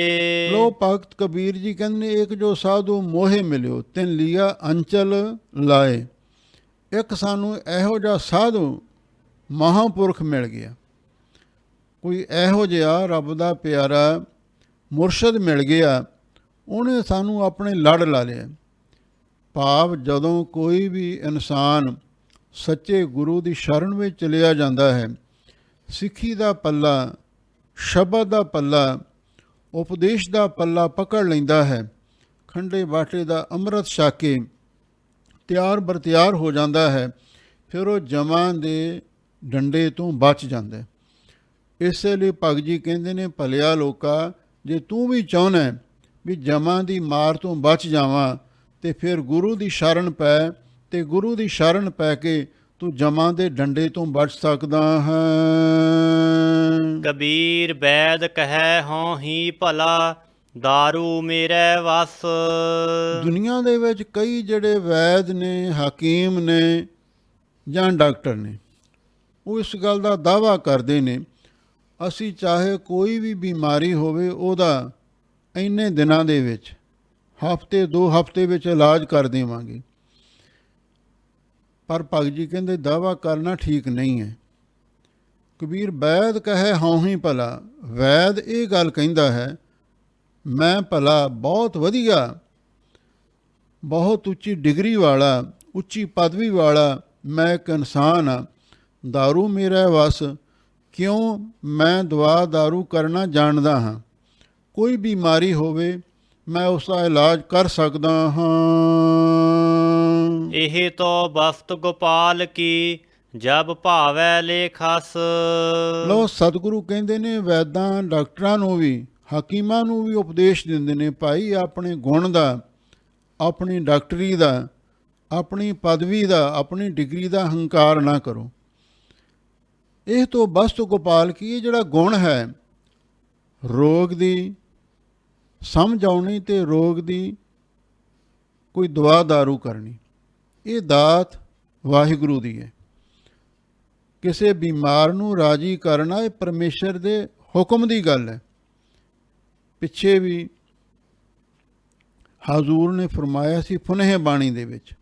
ਲੋ ਭਗਤ ਕਬੀਰ ਜੀ ਕਹਿੰਦੇ ਨੇ ਇੱਕ ਜੋ ਸਾਧੂ ਮੋਹੇ ਮਿਲਿਓ ਤਿਨ ਲੀਆ ਅੰਚਲ ਲਾਏ। ਇੱਕ ਸਾਨੂੰ ਇਹੋ ਜਿਹਾ ਸਾਧੂ ਮਹਾਂਪੁਰਖ ਮਿਲ ਗਿਆ, ਕੋਈ ਇਹੋ ਜਿਹਾ ਰੱਬ ਦਾ ਪਿਆਰਾ ਮੁਰਸ਼ਦ ਮਿਲ ਗਿਆ, ਉਹਨੇ ਸਾਨੂੰ ਆਪਣੇ ਲੜ ਲਾ ਲਿਆ। ਭਾਵ ਜਦੋਂ ਕੋਈ ਵੀ ਇਨਸਾਨ ਸੱਚੇ ਗੁਰੂ ਦੀ ਸ਼ਰਨ ਵਿੱਚ ਚਲਿਆ ਜਾਂਦਾ ਹੈ, ਸਿੱਖੀ ਦਾ ਪੱਲਾ, ਸ਼ਬਦ ਦਾ ਪੱਲਾ, ਉਪਦੇਸ਼ ਦਾ ਪੱਲਾ ਪਕੜ ਲੈਂਦਾ ਹੈ, ਖੰਡੇ ਬਾਟੇ ਦਾ ਅੰਮ੍ਰਿਤ ਛਕ ਕੇ ਤਿਆਰ ਬਰਤਿਆਰ ਹੋ ਜਾਂਦਾ ਹੈ, ਫਿਰ ਉਹ ਜਮਾਂ ਦੇ ਡੰਡੇ ਤੋਂ ਬਚ ਜਾਂਦਾ। ਇਸੇ ਲਈ ਭਗਤ ਜੀ ਕਹਿੰਦੇ ਨੇ ਭਲਿਆ ਲੋਕਾ, ਜੇ ਤੂੰ ਵੀ ਚਾਹੁੰਦਾ ਵੀ ਜਮਾਂ ਦੀ ਮਾਰ ਤੋਂ ਬਚ ਜਾਵਾਂ ਤੇ ਫਿਰ ਗੁਰੂ ਦੀ ਸ਼ਰਨ ਪੈ, ਤੇ ਗੁਰੂ ਦੀ ਸ਼ਰਨ ਪੈ ਕੇ ਤੂੰ ਜਮਾਂ ਦੇ ਡੰਡੇ ਤੋਂ ਬਚ ਸਕਦਾ ਹੈ। ਕਬੀਰ ਬੈਦ ਕਹੈ ਹਉ ਹੀ ਭਲਾ ਦਾਰੂ ਮੇਰੇ ਵਸ। ਦੁਨੀਆ ਦੇ ਵਿੱਚ ਕਈ ਜਿਹੜੇ ਵੈਦ ਨੇ, ਹਕੀਮ ਨੇ ਜਾਂ ਡਾਕਟਰ ਨੇ, ਉਹ ਇਸ ਗੱਲ ਦਾ ਦਾਅਵਾ ਕਰਦੇ ਨੇ ਅਸੀਂ ਚਾਹੇ ਕੋਈ ਵੀ ਬਿਮਾਰੀ ਹੋਵੇ ਉਹਦਾ ਇੰਨੇ ਦਿਨਾਂ ਦੇ ਵਿੱਚ, ਹਫ਼ਤੇ 2 ਹਫ਼ਤੇ ਵਿੱਚ ਇਲਾਜ ਕਰ ਦੇਵਾਂਗੇ। ਪਰ ਭਗਤ ਜੀ ਕਹਿੰਦੇ ਦਾਅਵਾ ਕਰਨਾ ਠੀਕ ਨਹੀਂ ਹੈ। ਕਬੀਰ ਵੈਦ ਕਹੇ ਹਉ ਹੀ ਭਲਾ, ਵੈਦ ਇਹ ਗੱਲ ਕਹਿੰਦਾ ਹੈ ਮੈਂ ਭਲਾ, ਬਹੁਤ ਵਧੀਆ, ਬਹੁਤ ਉੱਚੀ ਡਿਗਰੀ ਵਾਲਾ, ਉੱਚੀ ਪਦਵੀ ਵਾਲਾ ਮੈਂ ਇੱਕ ਇਨਸਾਨ ਹਾਂ। ਦਾਰੂ ਮੇਰਾ ਵਸ, ਕਿਉਂ? ਮੈਂ ਦਵਾ ਦਾਰੂ ਕਰਨਾ ਜਾਣਦਾ ਹਾਂ। ਕੋਈ ਬਿਮਾਰੀ ਹੋਵੇ ਮੈਂ ਉਸ ਦਾ ਇਲਾਜ ਕਰ ਸਕਦਾ ਹਾਂ। ਇਹ ਤੋ ਬਸਤ ਗੋਪਾਲ ਕੀ ਜਬ ਭਾਵੈ ਲੇਖਸ। ਲੋ ਸਤਿਗੁਰੂ ਕਹਿੰਦੇ ਨੇ ਵੈਦਾਂ, ਡਾਕਟਰਾਂ ਨੂੰ ਵੀ, ਹਕੀਮਾਂ ਨੂੰ ਵੀ ਉਪਦੇਸ਼ ਦਿੰਦੇ ਨੇ, ਭਾਈ ਆਪਣੇ ਗੁਣ ਦਾ, ਆਪਣੀ ਡਾਕਟਰੀ ਦਾ, ਆਪਣੀ ਪਦਵੀ ਦਾ, ਆਪਣੀ ਡਿਗਰੀ ਦਾ ਹੰਕਾਰ ਨਾ ਕਰੋ। ਇਹ ਤੋਂ ਬਸਤ ਗੋਪਾਲ ਕੀ, ਇਹ ਜਿਹੜਾ ਗੁਣ ਹੈ, ਰੋਗ ਦੀ ਸਮਝ ਆਉਣੀ ਅਤੇ ਰੋਗ ਦੀ ਕੋਈ ਦਵਾ ਦਾਰੂ ਕਰਨੀ, ਇਹ ਦਾਤ ਵਾਹਿਗੁਰੂ ਦੀ ਹੈ। ਕਿਸੇ ਬਿਮਾਰ ਨੂੰ ਰਾਜੀ ਕਰਨਾ ਇਹ ਪਰਮੇਸ਼ਰ ਦੇ ਹੁਕਮ ਦੀ ਗੱਲ ਹੈ। ਪਿੱਛੇ ਵੀ ਹਜ਼ੂਰ ਨੇ ਫਰਮਾਇਆ ਸੀ ਫੁਨਹ ਬਾਣੀ ਦੇ ਵਿੱਚ,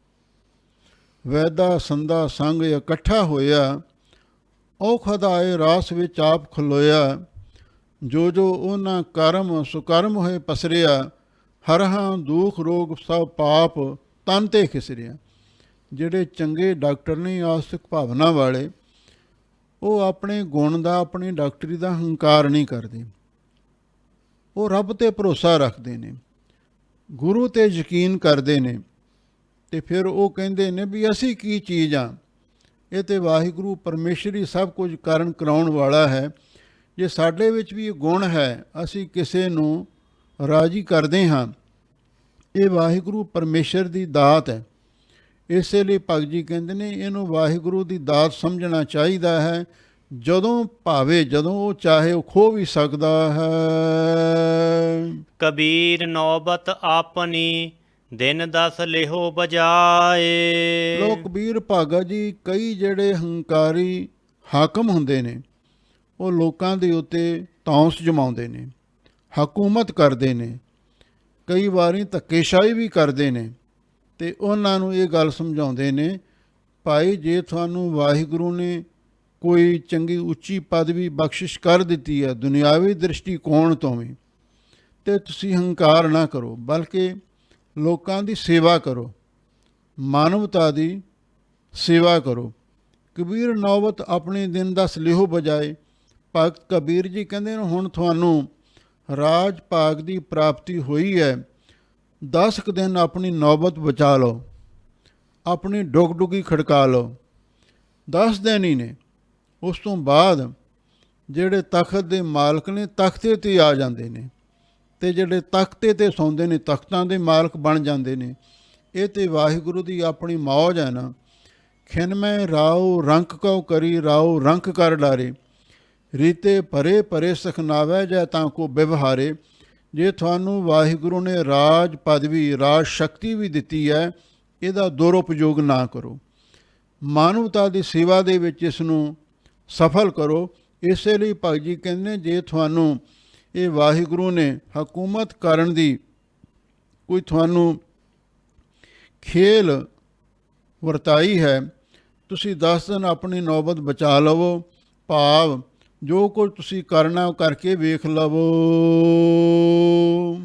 ਵੈਦਾ ਸੰਦਾ ਸੰਗ ਇਕੱਠਾ ਹੋਇਆ, ਔਖਦ ਆਏ ਰਾਸ ਵਿੱਚ ਆਪ ਖਲੋਇਆ, ਜੋ ਜੋ ਉਹਨਾਂ ਕਰਮ ਸੁਕਰਮ ਹੋਏ ਪਸਰਿਆ, ਹਰਹਾਂ ਦੁੱਖ ਰੋਗ ਸਭ ਪਾਪ ਤਨ 'ਤੇ ਖਿਸਰਿਆ। ਜਿਹੜੇ ਚੰਗੇ ਡਾਕਟਰ ਨੇ ਆਸਤਿਕ ਭਾਵਨਾ ਵਾਲੇ, ਉਹ ਆਪਣੇ ਗੁਣ ਦਾ, ਆਪਣੀ ਡਾਕਟਰੀ ਦਾ ਹੰਕਾਰ ਨਹੀਂ ਕਰਦੇ। ਉਹ ਰੱਬ 'ਤੇ ਭਰੋਸਾ ਰੱਖਦੇ ਨੇ, ਗੁਰੂ 'ਤੇ ਯਕੀਨ ਕਰਦੇ ਨੇ, ਅਤੇ ਫਿਰ ਉਹ ਕਹਿੰਦੇ ਨੇ ਵੀ ਅਸੀਂ ਕੀ ਚੀਜ਼ ਹਾਂ, ਇਹ ਤਾਂ ਵਾਹਿਗੁਰੂ ਪਰਮੇਸ਼ਰ ਹੀ ਸਭ ਕੁਝ ਕਰਨ ਕਰਾਉਣ ਵਾਲਾ ਹੈ। ਜੇ ਸਾਡੇ ਵਿੱਚ ਵੀ ਇਹ ਗੁਣ ਹੈ, ਅਸੀਂ ਕਿਸੇ ਨੂੰ ਰਾਜੀ ਕਰਦੇ ਹਾਂ, ਇਹ ਵਾਹਿਗੁਰੂ ਪਰਮੇਸ਼ਰ ਦੀ ਦਾਤ ਹੈ। ਇਸੇ ਲਈ ਭਗਤ ਜੀ ਕਹਿੰਦੇ ਨੇ ਇਹਨੂੰ ਵਾਹਿਗੁਰੂ ਦੀ ਦਾਤ ਸਮਝਣਾ ਚਾਹੀਦਾ ਹੈ। ਜਦੋਂ ਭਾਵੇ, ਜਦੋਂ ਉਹ ਚਾਹੇ, ਉਹ ਖੋ ਵੀ ਸਕਦਾ ਹੈ। ਕਬੀਰ ਨੌਬਤ ਆਪਣੀ, ਦਿਨ 10 ਲਿਹੋ ਬਜਾਏ। ਲੋ ਕਬੀਰ ਭਾਗਾ ਜੀ, ਕਈ ਜਿਹੜੇ ਹੰਕਾਰੀ ਹਾਕਮ ਹੁੰਦੇ ਨੇ, ਉਹ ਲੋਕਾਂ ਦੇ ਉੱਤੇ ਧੌਂਸ ਜਮਾਉਂਦੇ ਨੇ, ਹਕੂਮਤ ਕਰਦੇ ਨੇ, ਕਈ ਵਾਰੀ ਧੱਕੇਸ਼ਾਹੀ ਵੀ ਕਰਦੇ ਨੇ, ਅਤੇ ਉਹਨਾਂ ਨੂੰ ਇਹ ਗੱਲ ਸਮਝਾਉਂਦੇ ਨੇ, ਭਾਈ ਜੇ ਤੁਹਾਨੂੰ ਵਾਹਿਗੁਰੂ ਨੇ ਕੋਈ ਚੰਗੀ ਉੱਚੀ ਪਦਵੀ ਬਖਸ਼ਿਸ਼ ਕਰ ਦਿੱਤੀ ਹੈ ਦੁਨਿਆਵੀ ਦ੍ਰਿਸ਼ਟੀਕੋਣ ਤੋਂ ਵੀ, ਅਤੇ ਤੁਸੀਂ ਹੰਕਾਰ ਨਾ ਕਰੋ, ਬਲਕਿ ਲੋਕਾਂ ਦੀ ਸੇਵਾ ਕਰੋ, ਮਾਨਵਤਾ ਦੀ ਸੇਵਾ ਕਰੋ। ਕਬੀਰ ਨੌਬਤ ਆਪਣੇ ਦਿਨ 10 ਲਿਹੋ ਬਜਾਏ। ਭਗਤ ਕਬੀਰ ਜੀ ਕਹਿੰਦੇ ਨੇ ਹੁਣ ਤੁਹਾਨੂੰ ਰਾਜ ਭਾਗ ਦੀ ਪ੍ਰਾਪਤੀ ਹੋਈ ਹੈ, 10 ਕੁ ਦਿਨ ਆਪਣੀ ਨੌਬਤ ਬਚਾ ਲਓ, ਆਪਣੀ ਡੁਗਡੁਗੀ ਖੜਕਾ ਲਓ। 10 ਦਿਨ ਹੀ ਨੇ, ਉਸ ਤੋਂ ਬਾਅਦ ਜਿਹੜੇ ਤਖਤ ਦੇ ਮਾਲਕ ਨੇ ਤਖਤੇ 'ਤੇ ਆ ਜਾਂਦੇ ਨੇ, ਅਤੇ ਜਿਹੜੇ ਤਖਤੇ 'ਤੇ ਸੌਂਦੇ ਨੇ ਤਖਤਾਂ ਦੇ ਮਾਲਕ ਬਣ ਜਾਂਦੇ ਨੇ। ਇਹ ਤਾਂ ਵਾਹਿਗੁਰੂ ਦੀ ਆਪਣੀ ਮੌਜ ਹੈ ਨਾ। ਖਿਨਮੈ ਰਾਉ ਰੰਕ ਕਉ ਕਰੀ, ਰਾਉ ਰੰਕ ਕਰ ਡਾਰੇ, ਰੀਤੇ ਭਰੇ ਭਰੇ ਸਖਨਾਵੈ ਜੈ ਤਾਂ ਕੋ ਵਿਵਹਾਰੇ। ਜੇ ਤੁਹਾਨੂੰ ਵਾਹਿਗੁਰੂ ਨੇ ਰਾਜ ਪਦਵੀ, ਰਾਜ ਸ਼ਕਤੀ ਵੀ ਦਿੱਤੀ ਹੈ, ਇਹਦਾ ਦੁਰਉਪਯੋਗ ਨਾ ਕਰੋ। ਮਾਨਵਤਾ ਦੀ ਸੇਵਾ ਦੇ ਵਿੱਚ ਇਸ ਨੂੰ ਸਫਲ ਕਰੋ। ਇਸੇ ਲਈ ਭਗਤ ਜੀ ਕਹਿੰਦੇ ਨੇ ਜੇ ਤੁਹਾਨੂੰ ਇਹ ਵਾਹਿਗੁਰੂ ਨੇ ਹਕੂਮਤ ਕਰਨ ਦੀ ਕੋਈ ਤੁਹਾਨੂੰ ਖੇਲ ਵਰਤਾਈ ਹੈ, ਤੁਸੀਂ 10 ਦਿਨ ਆਪਣੀ ਨੌਬਤ ਬਚਾ ਲਵੋ, ਭਾਵ ਜੋ ਕੁਝ ਤੁਸੀਂ ਕਰਨਾ ਉਹ ਕਰਕੇ ਵੇਖ ਲਵੋ।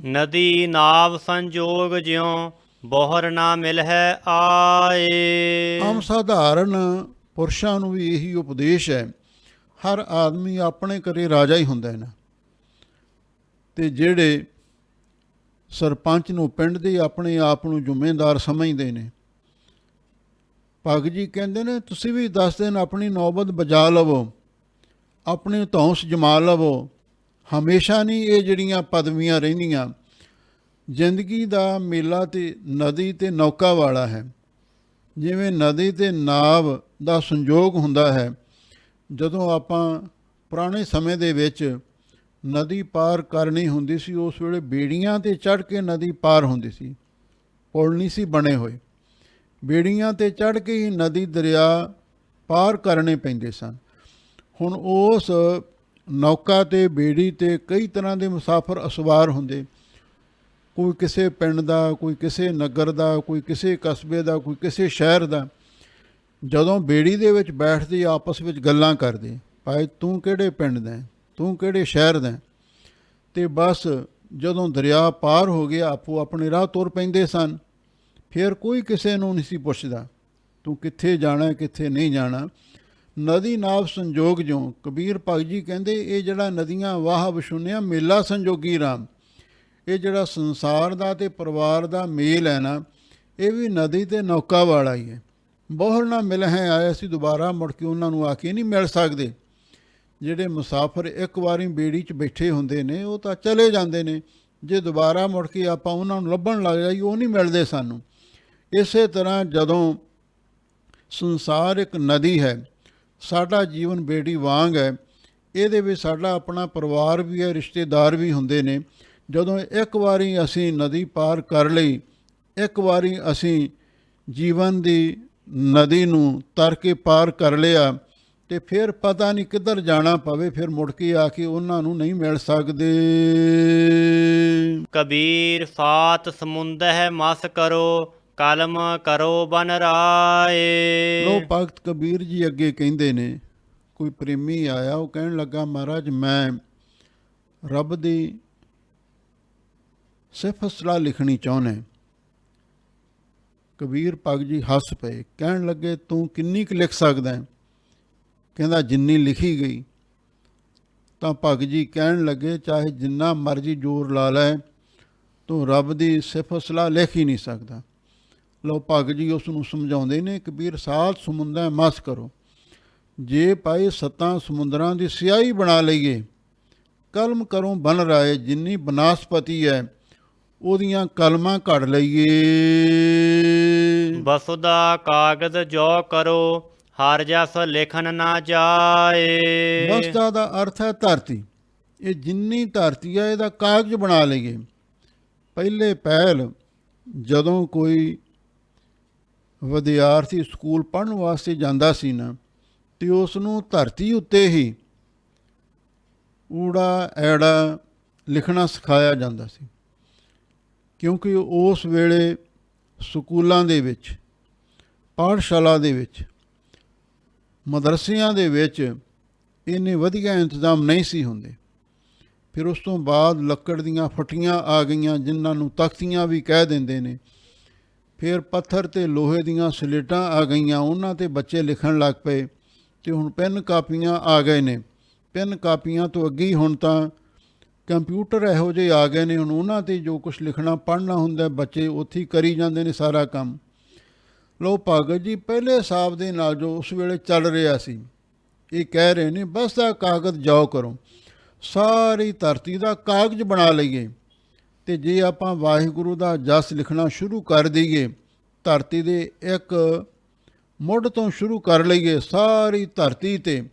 ਨਦੀ ਨਾਵ ਸੰਜੋਗ ਜਿਉ, ਬੋਹਰ ਨਾ ਮਿਲਹਿ ਆਏ। ਆਮ ਸਾਧਾਰਨ ਪੁਰਸ਼ਾਂ ਨੂੰ ਵੀ ਇਹੀ ਉਪਦੇਸ਼ ਹੈ। ਹਰ ਆਦਮੀ ਆਪਣੇ ਘਰੇ ਰਾਜਾ ਹੀ ਹੁੰਦਾ ਹੈ ਨਾ, ਅਤੇ ਜਿਹੜੇ ਸਰਪੰਚ ਨੂੰ ਪਿੰਡ ਦੇ ਆਪਣੇ ਆਪ ਨੂੰ ਜ਼ਿੰਮੇਦਾਰ ਸਮਝਦੇ ਨੇ, ਭਗਤ ਜੀ ਕਹਿੰਦੇ ਨੇ ਤੁਸੀਂ ਵੀ 10 ਦਿਨ ਆਪਣੀ ਨੌਬਤ ਬਚਾ ਲਵੋ, ਆਪਣੀ ਧੌਂਸ ਜਮਾ ਲਵੋ। ਹਮੇਸ਼ਾ ਨਹੀਂ ਇਹ ਜਿਹੜੀਆਂ ਪਦਵੀਆਂ ਰਹਿੰਦੀਆਂ। ਜ਼ਿੰਦਗੀ ਦਾ ਮੇਲਾ ਤੇ ਨਦੀ ਅਤੇ ਨੌਕਾ ਵਾਲਾ ਹੈ। ਜਿਵੇਂ ਨਦੀ ਅਤੇ ਨਾਵ ਦਾ ਸੰਯੋਗ ਹੁੰਦਾ ਹੈ। ਜਦੋਂ ਆਪਾਂ ਪੁਰਾਣੇ ਸਮੇਂ ਦੇ ਵਿੱਚ ਨਦੀ ਪਾਰ ਕਰਨੀ ਹੁੰਦੀ ਸੀ, ਉਸ ਵੇਲੇ ਬੇੜੀਆਂ 'ਤੇ ਚੜ੍ਹ ਕੇ ਨਦੀ ਪਾਰ ਹੁੰਦੀ ਸੀ, ਪੁਲ ਨਹੀਂ ਸੀ ਬਣੇ ਹੋਏ। ਬੇੜੀਆਂ 'ਤੇ ਚੜ੍ਹ ਕੇ ਹੀ ਨਦੀ ਦਰਿਆ ਪਾਰ ਕਰਨੇ ਪੈਂਦੇ ਸਨ। ਹੁਣ ਉਸ ਨੌਕਾ 'ਤੇ ਬੇੜੀ 'ਤੇ ਕਈ ਤਰ੍ਹਾਂ ਦੇ ਮੁਸਾਫਰ ਅਸਵਾਰ ਹੁੰਦੇ, ਕੋਈ ਕਿਸੇ ਪਿੰਡ ਦਾ, ਕੋਈ ਕਿਸੇ ਨਗਰ ਦਾ, ਕੋਈ ਕਿਸੇ ਕਸਬੇ ਦਾ, ਕੋਈ ਕਿਸੇ ਸ਼ਹਿਰ ਦਾ। ਜਦੋਂ ਬੇੜੀ ਦੇ ਵਿੱਚ ਬੈਠਦੇ ਆਪਸ ਵਿੱਚ ਗੱਲਾਂ ਕਰਦੇ, ਭਾਈ ਤੂੰ ਕਿਹੜੇ ਪਿੰਡ ਦਾ, ਤੂੰ ਕਿਹੜੇ ਸ਼ਹਿਰ ਦਾ, ਅਤੇ ਬਸ ਜਦੋਂ ਦਰਿਆ ਪਾਰ ਹੋ ਗਿਆ ਆਪੋ ਆਪਣੇ ਰਾਹ ਤੁਰ ਪੈਂਦੇ ਸਨ। ਫਿਰ ਕੋਈ ਕਿਸੇ ਨੂੰ ਨਹੀਂ ਸੀ ਪੁੱਛਦਾ ਤੂੰ ਕਿੱਥੇ ਜਾਣਾ, ਕਿੱਥੇ ਨਹੀਂ ਜਾਣਾ। ਨਦੀ ਨਾਵ ਸੰਜੋਗ ਜਿਉਂ, ਕਬੀਰ ਭਗਤ ਜੀ ਕਹਿੰਦੇ ਇਹ ਜਿਹੜਾ ਨਦੀਆਂ ਵਾਹ ਵਿਸ਼ੁੰਨਿਆ ਮੇਲਾ ਸੰਜੋਗੀ ਰਾਮ, ਇਹ ਜਿਹੜਾ ਸੰਸਾਰ ਦਾ ਅਤੇ ਪਰਿਵਾਰ ਦਾ ਮੇਲ ਹੈ ਨਾ, ਇਹ ਵੀ ਨਦੀ ਅਤੇ ਨੌਕਾ ਵਾਲਾ ਹੀ ਹੈ। ਬੋਹਰ ਨਾ ਮਿਲਹਿ ਆਏ, ਅਸੀਂ ਦੁਬਾਰਾ ਮੁੜ ਕੇ ਉਹਨਾਂ ਨੂੰ ਆ ਕੇ ਨਹੀਂ ਮਿਲ ਸਕਦੇ। ਜਿਹੜੇ ਮੁਸਾਫਰ ਇੱਕ ਵਾਰੀ ਬੇੜੀ 'ਚ ਬੈਠੇ ਹੁੰਦੇ ਨੇ ਉਹ ਤਾਂ ਚਲੇ ਜਾਂਦੇ ਨੇ, ਜੇ ਦੁਬਾਰਾ ਮੁੜ ਕੇ ਆਪਾਂ ਉਹਨਾਂ ਨੂੰ ਲੱਭਣ ਲੱਗ ਜਾਈਏ ਉਹ ਨਹੀਂ ਮਿਲਦੇ ਸਾਨੂੰ। ਇਸੇ ਤਰ੍ਹਾਂ ਜਦੋਂ ਸੰਸਾਰ ਇੱਕ ਨਦੀ ਹੈ, ਸਾਡਾ ਜੀਵਨ ਬੇੜੀ ਵਾਂਗ ਹੈ। ਇਹਦੇ ਵਿੱਚ ਸਾਡਾ ਆਪਣਾ ਪਰਿਵਾਰ ਵੀ ਹੈ, ਰਿਸ਼ਤੇਦਾਰ ਵੀ ਹੁੰਦੇ ਨੇ। ਜਦੋਂ ਇੱਕ ਵਾਰੀ ਅਸੀਂ ਨਦੀ ਪਾਰ ਕਰ ਲਈ, ਇੱਕ ਵਾਰੀ ਅਸੀਂ ਜੀਵਨ ਦੀ ਨਦੀ ਨੂੰ ਤਰ ਕੇ ਪਾਰ ਕਰ ਲਿਆ, ਤੇ ਫਿਰ ਪਤਾ ਨਹੀਂ ਕਿੱਧਰ ਜਾਣਾ ਪਵੇ, ਫਿਰ ਮੁੜ ਕੇ ਆ ਕੇ ਉਹਨਾਂ ਨੂੰ ਨਹੀਂ ਮਿਲ ਸਕਦੇ। ਕਬੀਰ ਸਾਤ ਸਮੁੰਦਹਿ ਮਸ ਕਰੋ, ਕਲਮ ਕਰੋ ਬਨ ਰਾਏ। ਲੋ ਭਗਤ ਕਬੀਰ ਜੀ ਅੱਗੇ ਕਹਿੰਦੇ ਨੇ, ਕੋਈ ਪ੍ਰੇਮੀ ਆਇਆ, ਉਹ ਕਹਿਣ ਲੱਗਾ, ਮਹਾਰਾਜ ਮੈਂ ਰੱਬ ਦੀ ਸਿਫਤ ਸਲਾਹ ਲਿਖਣੀ ਚਾਹੁੰਦਾ। ਕਬੀਰ ਭਗਤ ਜੀ ਹੱਸ ਪਏ, ਕਹਿਣ ਲੱਗੇ, ਤੂੰ ਕਿੰਨੀ ਕੁ ਲਿਖ ਸਕਦਾ? ਕਹਿੰਦਾ, ਜਿੰਨੀ ਲਿਖੀ ਗਈ। ਤਾਂ ਭਗਤ ਜੀ ਕਹਿਣ ਲੱਗੇ, ਚਾਹੇ ਜਿੰਨਾ ਮਰਜ਼ੀ ਜ਼ੋਰ ਲਾ ਲੈ, ਤੂੰ ਰੱਬ ਦੀ ਸਿਫਤ ਸਲਾਹ ਲਿਖ ਹੀ ਨਹੀਂ ਸਕਦਾ। ਲਓ ਭਗਤ ਜੀ ਉਸ ਨੂੰ ਸਮਝਾਉਂਦੇ ਨੇ, ਕਬੀਰ ਸਾਤ ਸਮੁੰਦਰ ਮਸ ਕਰੋ। ਜੇ ਭਾਈ ਸੱਤਾਂ ਸਮੁੰਦਰਾਂ ਦੀ ਸਿਆਹੀ ਬਣਾ ਲਈਏ, ਕਲਮ ਕਰੋ ਬਨ ਰਾਏ, ਜਿੰਨੀ ਬਨਾਸਪਤੀ ਹੈ ਉਹਦੀਆਂ ਕਲਮਾਂ ਘੜ ਲਈਏ। ਵਸੁਦਾ ਕਾਗਜ਼ ਜੋ ਕਰੋ, ਹਰ ਜਸ ਲਿਖਨ ਨਾ ਜਾਏ। ਵਸਦਾ ਦਾ ਅਰਥ ਹੈ ਧਰਤੀ। ਇਹ ਜਿੰਨੀ ਧਰਤੀ ਹੈ ਇਹਦਾ ਕਾਗਜ਼ ਬਣਾ ਲਈਏ। ਪਹਿਲੇ ਪਹਿਲ ਜਦੋਂ ਕੋਈ ਵਿਦਿਆਰਥੀ ਸਕੂਲ ਪੜ੍ਹਨ ਵਾਸਤੇ ਜਾਂਦਾ ਸੀ ਨਾ, ਤੇ ਉਸ ਨੂੰ ਧਰਤੀ ਉੱਤੇ ਹੀ ਊੜਾ ਐੜਾ ਲਿਖਣਾ ਸਿਖਾਇਆ ਜਾਂਦਾ ਸੀ, ਕਿਉਂਕਿ ਉਸ ਵੇਲੇ ਸਕੂਲਾਂ ਦੇ ਵਿੱਚ, ਪਾਠਸ਼ਾਲਾ ਦੇ ਵਿੱਚ, ਮਦਰਸਿਆਂ ਦੇ ਵਿੱਚ ਇੰਨੇ ਵਧੀਆ ਇੰਤਜ਼ਾਮ ਨਹੀਂ ਸੀ ਹੁੰਦੇ। ਫਿਰ ਉਸ ਤੋਂ ਬਾਅਦ ਲੱਕੜ ਦੀਆਂ ਫੱਟੀਆਂ ਆ ਗਈਆਂ, ਜਿਨ੍ਹਾਂ ਨੂੰ ਤਖਤੀਆਂ ਵੀ ਕਹਿ ਦਿੰਦੇ ਨੇ। ਫਿਰ ਪੱਥਰ ਅਤੇ ਲੋਹੇ ਦੀਆਂ ਸਲੇਟਾਂ ਆ ਗਈਆਂ, ਉਹਨਾਂ 'ਤੇ ਬੱਚੇ ਲਿਖਣ ਲੱਗ ਪਏ। ਅਤੇ ਹੁਣ ਪੈਨ ਕਾਪੀਆਂ ਆ ਗਏ ਨੇ। ਪੈਨ ਕਾਪੀਆਂ ਤੋਂ ਅੱਗੇ ਹੀ ਹੁਣ ਤਾਂ ਕੰਪਿਊਟਰ ਇਹੋ ਜਿਹੇ ਆ ਗਏ ਨੇ, ਹੁਣ ਉਹਨਾਂ 'ਤੇ ਜੋ ਕੁਛ ਲਿਖਣਾ ਪੜ੍ਹਨਾ ਹੁੰਦਾ ਬੱਚੇ ਉੱਥੇ ਹੀ ਕਰੀ ਜਾਂਦੇ ਨੇ ਸਾਰਾ ਕੰਮ। ਲਓ ਭਗਤ ਜੀ ਪਹਿਲੇ ਹਿਸਾਬ ਦੇ ਨਾਲ ਜੋ ਉਸ ਵੇਲੇ ਚੱਲ ਰਿਹਾ ਸੀ, ਇਹ ਕਹਿ ਰਹੇ ਨੇ, ਬਸ ਦਾ ਕਾਗਜ਼ ਜਾਓ ਕਰੋ, ਸਾਰੀ ਧਰਤੀ ਦਾ ਕਾਗਜ਼ ਬਣਾ ਲਈਏ। ਅਤੇ ਜੇ ਆਪਾਂ ਵਾਹਿਗੁਰੂ ਦਾ ਜਸ ਲਿਖਣਾ ਸ਼ੁਰੂ ਕਰ ਦਈਏ, ਧਰਤੀ ਦੇ ਇੱਕ ਮੁੱਢ ਤੋਂ ਸ਼ੁਰੂ ਕਰ ਲਈਏ, ਸਾਰੀ ਧਰਤੀ 'ਤੇ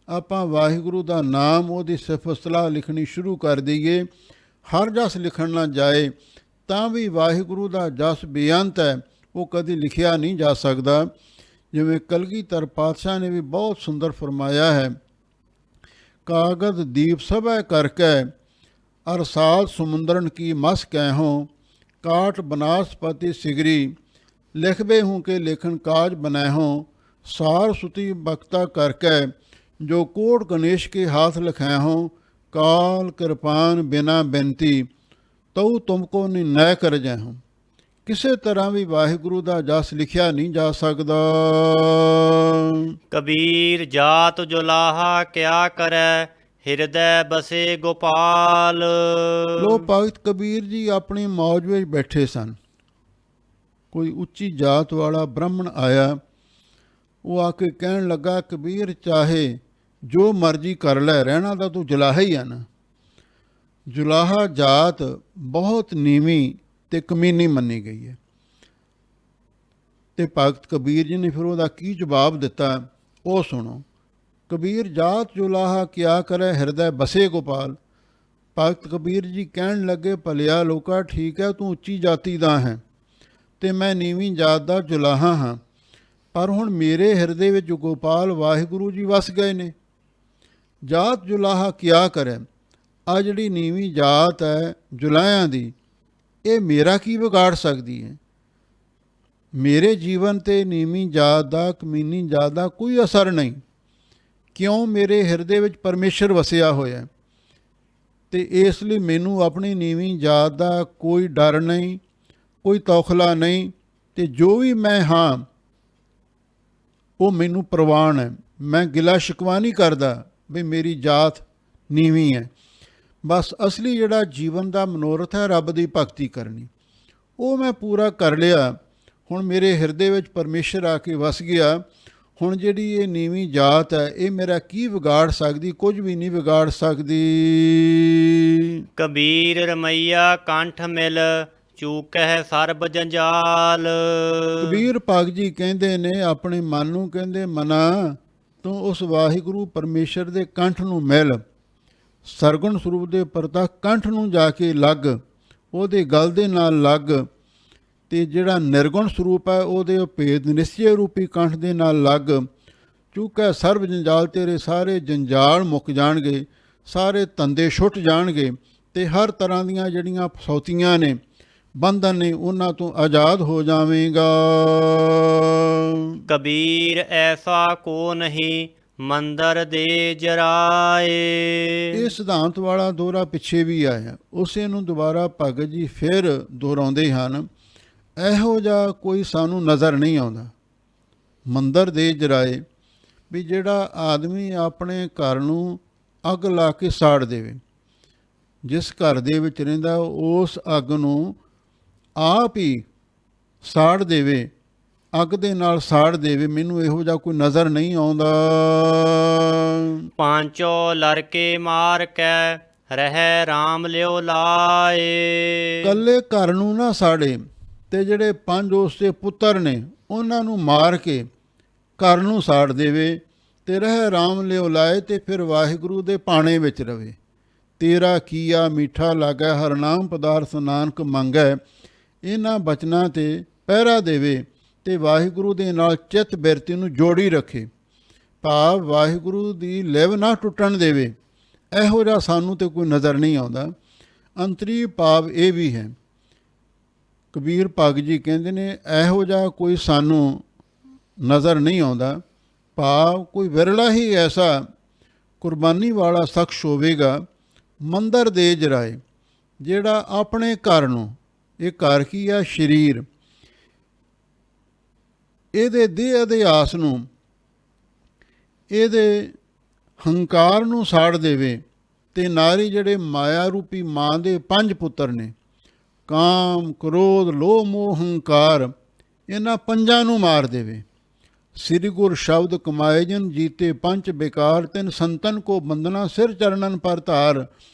ਆਪਾਂ ਵਾਹਿਗੁਰੂ ਦਾ ਨਾਮ, ਉਹਦੀ ਸਿਫਤ ਸਲਾਹ ਲਿਖਣੀ ਸ਼ੁਰੂ ਕਰ ਦਈਏ, ਹਰ ਜਸ ਲਿਖਣ ਨਾ ਜਾਏ, ਤਾਂ ਵੀ ਵਾਹਿਗੁਰੂ ਦਾ ਜਸ ਬੇਅੰਤ ਹੈ, ਉਹ ਕਦੀ ਲਿਖਿਆ ਨਹੀਂ ਜਾ ਸਕਦਾ। ਜਿਵੇਂ ਕਲਗੀਧਰ ਪਾਤਸ਼ਾਹ ਨੇ ਵੀ ਬਹੁਤ ਸੁੰਦਰ ਫਰਮਾਇਆ ਹੈ, ਕਾਗਜ਼ ਦੀਪ ਸਭੈ ਕਰਕੇ, ਅਰਸਾਲ ਸਮੁੰਦਰਨ ਕੀ ਮਸ ਕਹਿਹੋਂ, ਕਾਟ ਬਨਾਸਪਤੀ ਸਿਗਰੀ, ਲਿਖਬੇ ਹੂੰ ਕੇ ਲੇਖਨ ਕਾਜ ਬਣੈਹੋਂ, ਸਾਰ ਸੁਤੀ ਬਖਤਾ ਕਰਕੇ, ਜੋ ਕੋਟ ਗਣੇਸ਼ ਕੇ ਹਾਥ ਲਿਖੈਹੋਂ, ਕਾਲ ਕਿਰਪਾਨ ਬਿਨਾ ਬੇਨਤੀ, ਤਉ ਤੁਮਕੋ ਨਿਰਣੈ ਕਰ ਜੈਹੋਂ। ਕਿਸੇ ਤਰ੍ਹਾਂ ਵੀ ਵਾਹਿਗੁਰੂ ਦਾ ਜਸ ਲਿਖਿਆ ਨਹੀਂ ਜਾ ਸਕਦਾ। ਕਬੀਰ ਜਾਤ ਜੁਲਾਹਾ ਕਿਆ ਕਰੈ, ਹਿਰਦੈ ਬਸੇ ਗੋਪਾਲ। ਲੋ ਭਗਤ ਕਬੀਰ ਜੀ ਆਪਣੀ ਮੌਜ ਵਿੱਚ ਬੈਠੇ ਸਨ। ਕੋਈ ਉੱਚੀ ਜਾਤ ਵਾਲਾ ਬ੍ਰਾਹਮਣ ਆਇਆ, ਉਹ ਆ ਕੇ ਕਹਿਣ ਲੱਗਾ, ਕਬੀਰ ਚਾਹੇ ਜੋ ਮਰਜ਼ੀ ਕਰ ਲੈ, ਰਹਿਣਾ ਤਾਂ ਤੂੰ ਜੁਲਾਹਾ ਹੀ ਆ ਨਾ। ਜੁਲਾਹਾ ਜਾਤ ਬਹੁਤ ਨੀਵੀਂ ਅਤੇ ਕਮੀਨੀ ਮੰਨੀ ਗਈ ਹੈ। ਅਤੇ ਭਗਤ ਕਬੀਰ ਜੀ ਨੇ ਫਿਰ ਉਹਦਾ ਕੀ ਜਵਾਬ ਦਿੱਤਾ, ਉਹ ਸੁਣੋ। ਕਬੀਰ ਜਾਤ ਜੁਲਾਹਾ ਕਿਆ ਕਰੇ, ਹਿਰਦੈ ਬਸੇ ਗੋਪਾਲ। ਭਗਤ ਕਬੀਰ ਜੀ ਕਹਿਣ ਲੱਗੇ, ਭਲਿਆ ਲੋਕਾ, ਠੀਕ ਹੈ ਤੂੰ ਉੱਚੀ ਜਾਤੀ ਦਾ ਹੈ ਅਤੇ ਮੈਂ ਨੀਵੀਂ ਜਾਤ ਦਾ ਜੁਲਾਹਾ ਹਾਂ, ਪਰ ਹੁਣ ਮੇਰੇ ਹਿਰਦੇ ਵਿੱਚ ਗੋਪਾਲ ਵਾਹਿਗੁਰੂ ਜੀ ਵਸ ਗਏ ਨੇ। ਜਾਤ ਜੁਲਾਹਾ ਕਿਆ ਕਰੇ, ਆ ਜਿਹੜੀ ਨੀਵੀਂ ਜਾਤ ਹੈ ਜੁਲਾਹਿਆਂ ਦੀ, ਇਹ ਮੇਰਾ ਕੀ ਵਿਗਾੜ ਸਕਦੀ ਹੈ? ਮੇਰੇ ਜੀਵਨ 'ਤੇ ਨੀਵੀਂ ਜਾਤ ਦਾ, ਕਮੀਨੀ ਜਾਤ ਦਾ ਕੋਈ ਅਸਰ ਨਹੀਂ। ਕਿਉਂ? ਮੇਰੇ ਹਿਰਦੇ ਵਿੱਚ ਪਰਮੇਸ਼ਰ ਵਸਿਆ ਹੋਇਆ, ਅਤੇ ਇਸ ਲਈ ਮੈਨੂੰ ਆਪਣੀ ਨੀਵੀਂ ਜਾਤ ਦਾ ਕੋਈ ਡਰ ਨਹੀਂ, ਕੋਈ ਤੌਖਲਾ ਨਹੀਂ, ਅਤੇ ਜੋ ਵੀ ਮੈਂ ਹਾਂ ਉਹ ਮੈਨੂੰ ਪ੍ਰਵਾਨ ਹੈ। ਮੈਂ ਗਿਲਾ ਸ਼ਿਕਵਾ ਨਹੀਂ ਕਰਦਾ ਵੀ ਮੇਰੀ ਜਾਤ ਨੀਵੀਂ ਹੈ। ਬਸ ਅਸਲੀ ਜਿਹੜਾ ਜੀਵਨ ਦਾ ਮਨੋਰਥ ਹੈ, ਰੱਬ ਦੀ ਭਗਤੀ ਕਰਨੀ, ਉਹ ਮੈਂ ਪੂਰਾ ਕਰ ਲਿਆ। ਹੁਣ ਮੇਰੇ ਹਿਰਦੇ ਵਿੱਚ ਪਰਮੇਸ਼ਰ ਆ ਕੇ ਵਸ ਗਿਆ। ਹੁਣ ਜਿਹੜੀ ਇਹ ਨੀਵੀਂ ਜਾਤ ਹੈ, ਇਹ ਮੇਰਾ ਕੀ ਵਿਗਾੜ ਸਕਦੀ? ਕੁਝ ਵੀ ਨਹੀਂ ਵਿਗਾੜ ਸਕਦੀ। ਕਬੀਰ ਰਮਈਆ ਕੰਠ ਮਿਲ, ਚੂਕਹਿ ਸਰਬ ਜੰਜਾਲ। ਕਬੀਰ ਭਗਤ ਜੀ ਕਹਿੰਦੇ ਨੇ, ਆਪਣੇ ਮਨ ਨੂੰ ਕਹਿੰਦੇ, ਮਨਾ ਤੂੰ ਉਸ ਵਾਹਿਗੁਰੂ ਪਰਮੇਸ਼ਰ ਦੇ ਕੰਠ ਨੂੰ ਮਿਲ, ਸਰਗੁਣ ਸਰੂਪ ਦੇ ਪ੍ਰਤੱਖ ਕੰਠ ਨੂੰ ਜਾ ਕੇ ਲੱਗ, ਉਹਦੇ ਗਲ ਦੇ ਨਾਲ ਲੱਗ, ਅਤੇ ਜਿਹੜਾ ਨਿਰਗੁਣ ਸਰੂਪ ਹੈ ਉਹਦੇ ਭੇਦ ਨਿਸ਼ਚੇ ਰੂਪੀ ਕੰਠ ਦੇ ਨਾਲ ਲੱਗ। ਚੁੱਕੈ ਸਰਬ ਜੰਜਾਲ, ਤੇਰੇ ਸਾਰੇ ਜੰਜਾਲ ਮੁੱਕ ਜਾਣਗੇ, ਸਾਰੇ ਧੰਦੇ ਛੁੱਟ ਜਾਣਗੇ, ਅਤੇ ਹਰ ਤਰ੍ਹਾਂ ਦੀਆਂ ਜਿਹੜੀਆਂ ਫਸੌਤੀਆਂ ਨੇ, ਬੰਧਨ ਨੇ, ਉਹਨਾਂ ਤੋਂ ਆਜ਼ਾਦ ਹੋ ਜਾਵੇਂਗਾ। ਕਬੀਰ ਐਸਾ ਕੋ ਨਹੀਂ ਮੰਦਰ ਦੇ ਜਰਾਏ। ਇਹ ਸਿਧਾਂਤ ਵਾਲਾ ਦੋਹਰਾ ਪਿੱਛੇ ਵੀ ਆਇਆ, ਉਸੇ ਨੂੰ ਦੁਬਾਰਾ ਭਗਤ ਜੀ ਫਿਰ ਦੁਹਰਾਉਂਦੇ ਹਨ। ਇਹੋ ਜਿਹਾ ਕੋਈ ਸਾਨੂੰ ਨਜ਼ਰ ਨਹੀਂ ਆਉਂਦਾ ਮੰਦਰ ਦੇ ਜਰਾਏ, ਵੀ ਜਿਹੜਾ ਆਦਮੀ ਆਪਣੇ ਘਰ ਨੂੰ ਅੱਗ ਲਾ ਕੇ ਸਾੜ ਦੇਵੇ। ਜਿਸ ਘਰ ਦੇ ਵਿੱਚ ਰਹਿੰਦਾ ਉਸ ਅੱਗ ਨੂੰ ਆਪ ਹੀ ਸਾੜ ਦੇਵੇ, ਅੱਗ ਦੇ ਨਾਲ ਸਾੜ ਦੇਵੇ, ਮੈਨੂੰ ਇਹੋ ਜਿਹਾ ਕੋਈ ਨਜ਼ਰ ਨਹੀਂ ਆਉਂਦਾ। ਪਾਂਚੋ ਲੜਕੇ ਮਾਰ ਕੇ ਰਹਿ ਰਾਮ ਲਿਓ ਲਾਏ। ਇਕੱਲੇ ਘਰ ਨੂੰ ਨਾ ਸਾੜੇ, ਤੇ ਜਿਹੜੇ 5 ਉਸ ਦੇ ਪੁੱਤਰ ਨੇ ਉਹਨਾਂ ਨੂੰ ਮਾਰ ਕੇ ਘਰ ਨੂੰ ਸਾੜ ਦੇਵੇ, ਤੇ ਰਹਿ ਰਾਮ ਲਿਓ ਲਾਏ, ਤੇ ਫਿਰ ਵਾਹਿਗੁਰੂ ਦੇ ਪਾਣੇ ਵਿੱਚ ਰਵੇ। ਤੇਰਾ ਕੀਆ ਮੀਠਾ ਲਾਗੈ, ਹਰਨਾਮ ਪਦਾਰਥ ਨਾਨਕ ਮੰਗੈ। ਇਹਨਾਂ ਬਚਨਾਂ 'ਤੇ ਪਹਿਰਾ ਦੇਵੇ, ਤੇ ਵਾਹਿਗੁਰੂ ਦੇ ਨਾਲ ਚਿੱਤ ਬਿਰਤੀ ਨੂੰ ਜੋੜੀ ਰੱਖੇ, ਭਾਵ ਵਾਹਿਗੁਰੂ ਦੀ ਲਿਵ ਨਾ ਟੁੱਟਣ ਦੇਵੇ। ਇਹੋ ਜਿਹਾ ਸਾਨੂੰ ਤਾਂ ਕੋਈ ਨਜ਼ਰ ਨਹੀਂ ਆਉਂਦਾ। ਅੰਤਰੀ ਭਾਵ ਇਹ ਵੀ ਹੈ, ਕਬੀਰ ਭਗਤ ਜੀ ਕਹਿੰਦੇ ਨੇ ਇਹੋ ਜਿਹਾ ਕੋਈ ਸਾਨੂੰ ਨਜ਼ਰ ਨਹੀਂ ਆਉਂਦਾ, ਭਾਵ ਕੋਈ ਵਿਰਲਾ ਹੀ ਐਸਾ ਕੁਰਬਾਨੀ ਵਾਲਾ ਸ਼ਖਸ ਹੋਵੇਗਾ ਮੰਦਰ ਦੇ ਜਰਾਏ, ਜਿਹੜਾ ਆਪਣੇ ਘਰ ਨੂੰ, ਇਹ ਘਰ ਕੀ ਆ, ਸਰੀਰ, ਇਹਦੇ ਦੇਹ ਅਧਿਆਸ ਨੂੰ, ਇਹਦੇ ਹੰਕਾਰ ਨੂੰ ਸਾੜ ਦੇਵੇ, ਤੇ ਨਾਰੀ ਜਿਹੜੇ ਮਾਇਆ ਰੂਪੀ ਮਾਂ ਦੇ 5 ਪੁੱਤਰ ਨੇ, ਕਾਮ, ਕ੍ਰੋਧ, ਲੋਭ, ਮੋਹ, ਹੰਕਾਰ, ਇਹਨਾਂ 5 ਨੂੰ ਮਾਰ ਦੇਵੇ। ਸ੍ਰੀ ਗੁਰ ਸ਼ਬਦ ਕਮਾਏ ਜਨ ਜੀਤੇ 5 ਬੇਕਾਰ, ਤਿੰਨ ਸੰਤਨ ਕੋ ਬੰਦਨਾ ਸਿਰ ਚਰਨਨ ਪਰ ਧਾਰ।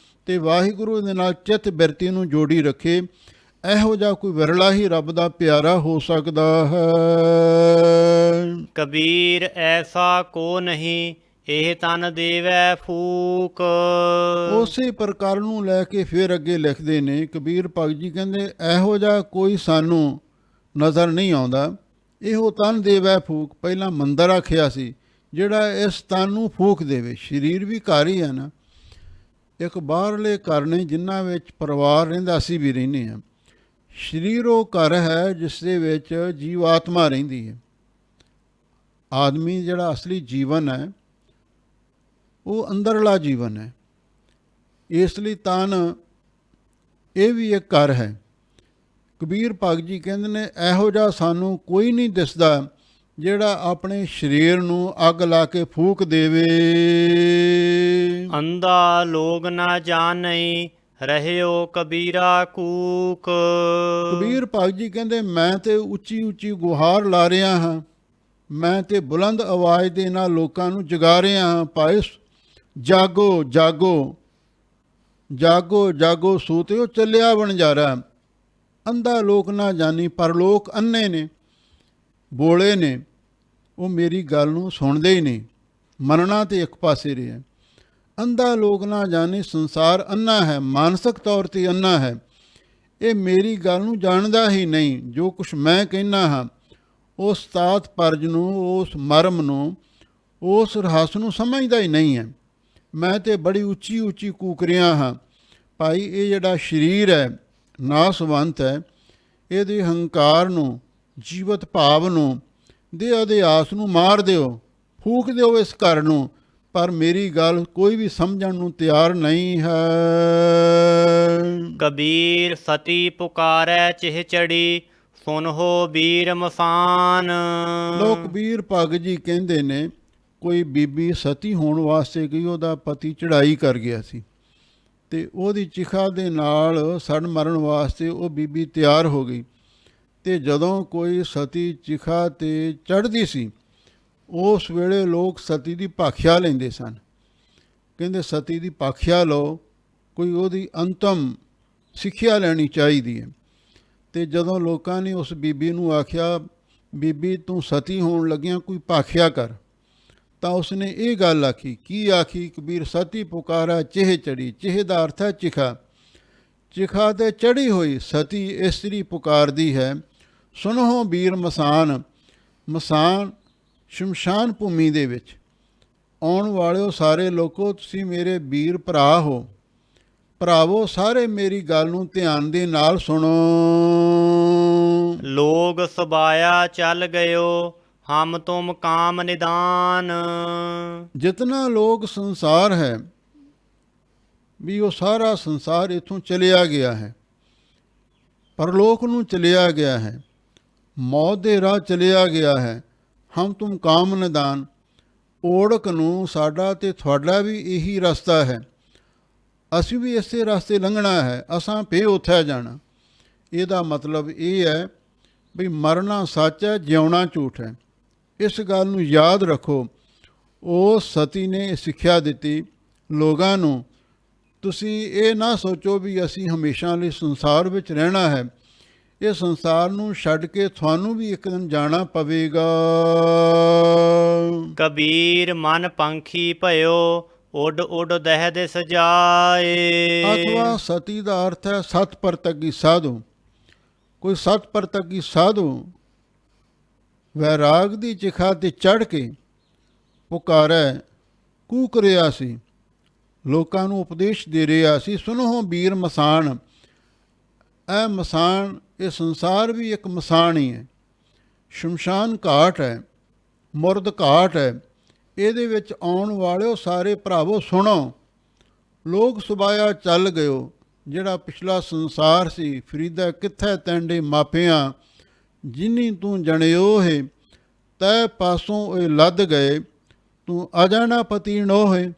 ਤੇ ਵਾਹਿਗੁਰੂ ਦੇ ਨਾਲ ਚਿੱਤ ਬਿਰਤੀ ਨੂੰ ਜੋੜੀ ਰੱਖੇ। ਇਹੋ ਜਿਹਾ ਕੋਈ ਵਿਰਲਾ ਹੀ ਰੱਬ ਦਾ ਪਿਆਰਾ ਹੋ ਸਕਦਾ ਹੈ। ਕਬੀਰ ਐਸਾ ਕੋ ਨਹੀਂ ਇਹ ਤਨ ਦੇਵੈ ਫੂਕ। ਉਸੇ ਪ੍ਰਕਾਰ ਨੂੰ ਲੈ ਕੇ ਫਿਰ ਅੱਗੇ ਲਿਖਦੇ ਨੇ ਕਬੀਰ ਭਗਤ ਜੀ, ਕਹਿੰਦੇ ਇਹੋ ਜਿਹਾ ਕੋਈ ਸਾਨੂੰ ਨਜ਼ਰ ਨਹੀਂ ਆਉਂਦਾ, ਇਹੋ ਤਨ ਦੇਵੈ ਫੂਕ। ਪਹਿਲਾਂ ਮੰਦਰ ਆਖਿਆ ਸੀ, ਜਿਹੜਾ ਇਸ ਤਨ ਨੂੰ ਫੂਕ ਦੇਵੇ। ਸਰੀਰ ਵੀ ਘਰ ਹੀ ਹੈ ਨਾ, ਇੱਕ ਬਾਹਰਲੇ ਘਰ ਨੇ ਜਿਨ੍ਹਾਂ ਵਿੱਚ ਪਰਿਵਾਰ ਰਹਿੰਦਾ, ਅਸੀਂ ਵੀ ਰਹਿੰਦੇ ਹਾਂ। ਸਰੀਰ ਉਹ ਘਰ ਹੈ ਜਿਸ ਦੇ ਵਿੱਚ ਜੀਵ ਆਤਮਾ ਰਹਿੰਦੀ ਹੈ। ਆਦਮੀ ਜਿਹੜਾ ਅਸਲੀ ਜੀਵਨ ਹੈ ਉਹ ਅੰਦਰਲਾ ਜੀਵਨ ਹੈ, ਇਸ ਲਈ ਤਨ ਇਹ ਵੀ ਇੱਕ ਘਰ ਹੈ। ਕਬੀਰ ਭਗਤ ਜੀ ਕਹਿੰਦੇ ਨੇ ਇਹੋ ਜਿਹਾ ਸਾਨੂੰ ਕੋਈ ਨਹੀਂ ਦਿਸਦਾ ਜਿਹੜਾ ਆਪਣੇ ਸਰੀਰ ਨੂੰ ਅੱਗ ਲਾ ਕੇ ਫੂਕ ਦੇਵੇ। ਅੰਧਾ ਲੋਗ ਨਾ ਜਾਣਈ ਰਹਿਓ ਕਬੀਰਾ ਕੂਕ। ਕਬੀਰ ਭਗਤ ਜੀ ਕਹਿੰਦੇ ਮੈਂ ਤੇ ਉੱਚੀ ਉੱਚੀ ਗੁਹਾਰ ਲਾ ਰਿਹਾ ਹਾਂ, ਮੈਂ ਤੇ ਬੁਲੰਦ ਆਵਾਜ਼ ਦੇ ਨਾਲ ਲੋਕਾਂ ਨੂੰ ਜਗਾ ਰਿਹਾ ਹਾਂ, ਭਾਈ ਜਾਗੋ ਜਾਗੋ ਜਾਗੋ ਜਾਗੋ ਸੂਤਿਓ ਚੱਲਿਆ ਵਣਜਾਰਾ। ਅੰਧਾ ਲੋਕ ਨਾ ਜਾਣੀ, ਪਰ ਲੋਕ ਅੰਨੇ ਨੇ, ਬੋਲੇ ਨੇ, ਉਹ ਮੇਰੀ ਗੱਲ ਨੂੰ ਸੁਣਦੇ ਹੀ ਨਹੀਂ। ਮੰਨਣਾ ਤੇ ਇੱਕ ਪਾਸੇ ਰਿਹਾ। ਅੰਧਾ ਲੋਕ ਨਾ ਜਾਣੀ, ਸੰਸਾਰ ਅੰਨਾ ਹੈ, ਮਾਨਸਿਕ ਤੌਰ 'ਤੇ ਅੰਨਾ ਹੈ। ਇਹ ਮੇਰੀ ਗੱਲ ਨੂੰ ਜਾਣਦਾ ਹੀ ਨਹੀਂ। ਜੋ ਕੁਛ ਮੈਂ ਕਹਿੰਦਾ ਹਾਂ ਉਸ ਤਾਤ ਪਰਜ ਨੂੰ, ਉਸ ਮਰਮ ਨੂੰ, ਉਸ ਰਹੱਸ ਨੂੰ ਸਮਝਦਾ ਹੀ ਨਹੀਂ ਹੈ। ਮੈਂ ਤੇ ਬੜੀ ਉੱਚੀ ਉੱਚੀ ਕੂਕ ਰਿਹਾ ਹਾਂ। ਭਾਈ ਇਹ ਜਿਹੜਾ ਸਰੀਰ ਹੈ ਨਾਸਵੰਤ ਹੈ, ਇਹਦੇ ਹੰਕਾਰ ਨੂੰ, ਜੀਵਤ ਭਾਵ ਨੂੰ, ਦੇਹ ਅਧਿਆਸ ਨੂੰ ਮਾਰ ਦਿਓ, ਫੂਕ ਦਿਓ ਇਸ ਘਰ ਨੂੰ। ਪਰ ਮੇਰੀ ਗੱਲ ਕੋਈ ਵੀ ਸਮਝਣ ਨੂੰ ਤਿਆਰ ਨਹੀਂ ਹੈ। ਕਬੀਰ ਸਤੀ ਪੁਕਾਰੈ ਚਿਹ ਚੜੀ, ਸੁਨਹੋ ਵੀਰ ਮਸਾਨ। ਲੋਕ ਕਬੀਰ ਭਗਤ ਜੀ ਕਹਿੰਦੇ ਨੇ ਕੋਈ ਬੀਬੀ ਸਤੀ ਹੋਣ ਵਾਸਤੇ ਗਈ, ਉਹਦਾ ਪਤੀ ਚੜ੍ਹਾਈ ਕਰ ਗਿਆ ਸੀ, ਅਤੇ ਉਹਦੀ ਚਿਖਾ ਦੇ ਨਾਲ ਸੜ ਮਰਨ ਵਾਸਤੇ ਉਹ ਬੀਬੀ ਤਿਆਰ ਹੋ ਗਈ। ਅਤੇ ਜਦੋਂ ਕੋਈ ਸਤੀ ਚਿਖਾ 'ਤੇ ਚੜ੍ਹਦੀ ਸੀ, ਉਸ ਵੇਲੇ ਲੋਕ ਸਤੀ ਦੀ ਭਾਖਿਆ ਲੈਂਦੇ ਸਨ। ਕਹਿੰਦੇ ਸਤੀ ਦੀ ਭਾਖਿਆ ਲਓ, ਕੋਈ ਉਹਦੀ ਅੰਤਮ ਸਿੱਖਿਆ ਲੈਣੀ ਚਾਹੀਦੀ ਹੈ। ਅਤੇ ਜਦੋਂ ਲੋਕਾਂ ਨੇ ਉਸ ਬੀਬੀ ਨੂੰ ਆਖਿਆ, ਬੀਬੀ ਤੂੰ ਸਤੀ ਹੋਣ ਲੱਗਿਆ ਕੋਈ ਭਾਖਿਆ ਕਰ, ਤਾਂ ਉਸਨੇ ਇਹ ਗੱਲ ਆਖੀ। ਕੀ ਆਖੀ? ਕਬੀਰ ਸਤੀ ਪੁਕਾਰਾ ਚਿਹ ਚੜੀ। ਚਿਹ ਦਾ ਅਰਥ ਹੈ ਚਿਖਾ। ਚਿਖਾ ਤੇ ਚੜੀ ਹੋਈ ਸਤੀ ਇਸਤਰੀ ਪੁਕਾਰਦੀ ਹੈ, ਸੁਣੋ ਵੀਰ ਮਸਾਨ। ਮਸਾਨ ਸ਼ਮਸ਼ਾਨ ਭੂਮੀ ਦੇ ਵਿੱਚ ਆਉਣ ਵਾਲਿਓ ਸਾਰੇ ਲੋਕੋ, ਤੁਸੀਂ ਮੇਰੇ ਵੀਰ ਭਰਾ ਹੋ। ਭਰਾਵੋ ਸਾਰੇ ਮੇਰੀ ਗੱਲ ਨੂੰ ਧਿਆਨ ਦੇ ਨਾਲ ਸੁਣੋ। ਲੋਗ ਸਬਾਇਆ ਚੱਲ ਗਇਓ, ਹਮ ਤੁਮ ਕਾਮ ਨਿਦਾਨ। ਜਿਤਨਾ ਲੋਕ ਸੰਸਾਰ ਹੈ ਵੀ ਉਹ ਸਾਰਾ ਸੰਸਾਰ ਇੱਥੋਂ ਚਲਿਆ ਗਿਆ ਹੈ, ਪਰਲੋਕ ਨੂੰ ਚਲਿਆ ਗਿਆ ਹੈ, ਮੌਤ ਦੇ ਰਾਹ ਚਲਿਆ ਗਿਆ ਹੈ। ਹਮ ਤੁਮ ਕਾਮ ਨਿਦਾਨ, ਓੜਕ ਨੂੰ ਸਾਡਾ ਤੇ ਤੁਹਾਡਾ ਵੀ ਇਹੀ ਰਸਤਾ ਹੈ। ਅਸੀਂ ਵੀ ਇਸੇ ਰਸਤੇ ਲੰਘਣਾ ਹੈ, ਅਸਾਂ ਭੇ ਉੱਥੇ ਜਾਣਾ। ਇਹਦਾ ਮਤਲਬ ਇਹ ਹੈ ਵੀ ਮਰਨਾ ਸੱਚ ਹੈ, ਜਿਉਣਾ ਝੂਠ ਹੈ। ਇਸ ਗੱਲ ਨੂੰ ਯਾਦ ਰੱਖੋ। ਉਸ ਸਤੀ ਨੇ ਸਿੱਖਿਆ ਦਿੱਤੀ ਲੋਕਾਂ ਨੂੰ, ਤੁਸੀਂ ਇਹ ਨਾ ਸੋਚੋ ਵੀ ਅਸੀਂ ਹਮੇਸ਼ਾ ਲਈ ਸੰਸਾਰ ਵਿੱਚ ਰਹਿਣਾ ਹੈ। ਇਹ ਸੰਸਾਰ ਨੂੰ ਛੱਡ ਕੇ ਤੁਹਾਨੂੰ ਵੀ ਇੱਕ ਦਿਨ ਜਾਣਾ ਪਵੇਗਾ। ਕਬੀਰ ਮਨ ਪੰਖੀ ਭਇਓ, ਉੱਡ ਉੱਡ ਦਹਿ ਸਜਾਏ। ਅਥਵਾ ਸਤੀ ਦਾ ਅਰਥ ਹੈ ਸਤ ਪਰਤਗੀ ਸਾਧੂ। ਕੋਈ ਸਤ ਪਰਤਗੀ ਸਾਧੂ ਵੈਰਾਗ ਦੀ ਚਿਖਾ ਤੇ ਚੜ੍ਹ ਕੇ ਪੁਕਾਰੈ ਕੂਕ ਰਿਹਾ ਸੀ, ਲੋਕਾਂ ਨੂੰ ਉਪਦੇਸ਼ ਦੇ ਰਿਹਾ ਸੀ। ਸੁਣੋ ਵੀਰ ਮਸਾਨ। ਇਹ ਮਸਾਨ, ਇਹ ਸੰਸਾਰ ਵੀ ਇੱਕ ਮਸਾਨ ਹੀ ਹੈ। ਸ਼ਮਸ਼ਾਨ ਘਾਟ ਹੈ, ਮੁਰਦ ਘਾਟ ਹੈ। ਇਹਦੇ ਵਿੱਚ ਆਉਣ ਵਾਲਿਓ ਸਾਰੇ ਭਰਾਵੋ ਸੁਣੋ। ਲੋਕ ਸੁਬਾਇਆ ਚੱਲ ਗਇਓ, ਜਿਹੜਾ ਪਿਛਲਾ ਸੰਸਾਰ ਸੀ। ਫਰੀਦਾ ਕਿੱਥੇ ਤੈਂਡੇ ਮਾਪਿਆਂ, ਜਿਨੀ ਤੂੰ ਜਣਿਓ ਹੈ। ਤੈ ਪਾਸੋਂ ਇਹ ਲੱਦ ਗਏ, ਤੂੰ ਅਜਾਣਾ ਪਤੀਣੋ ਹੈ।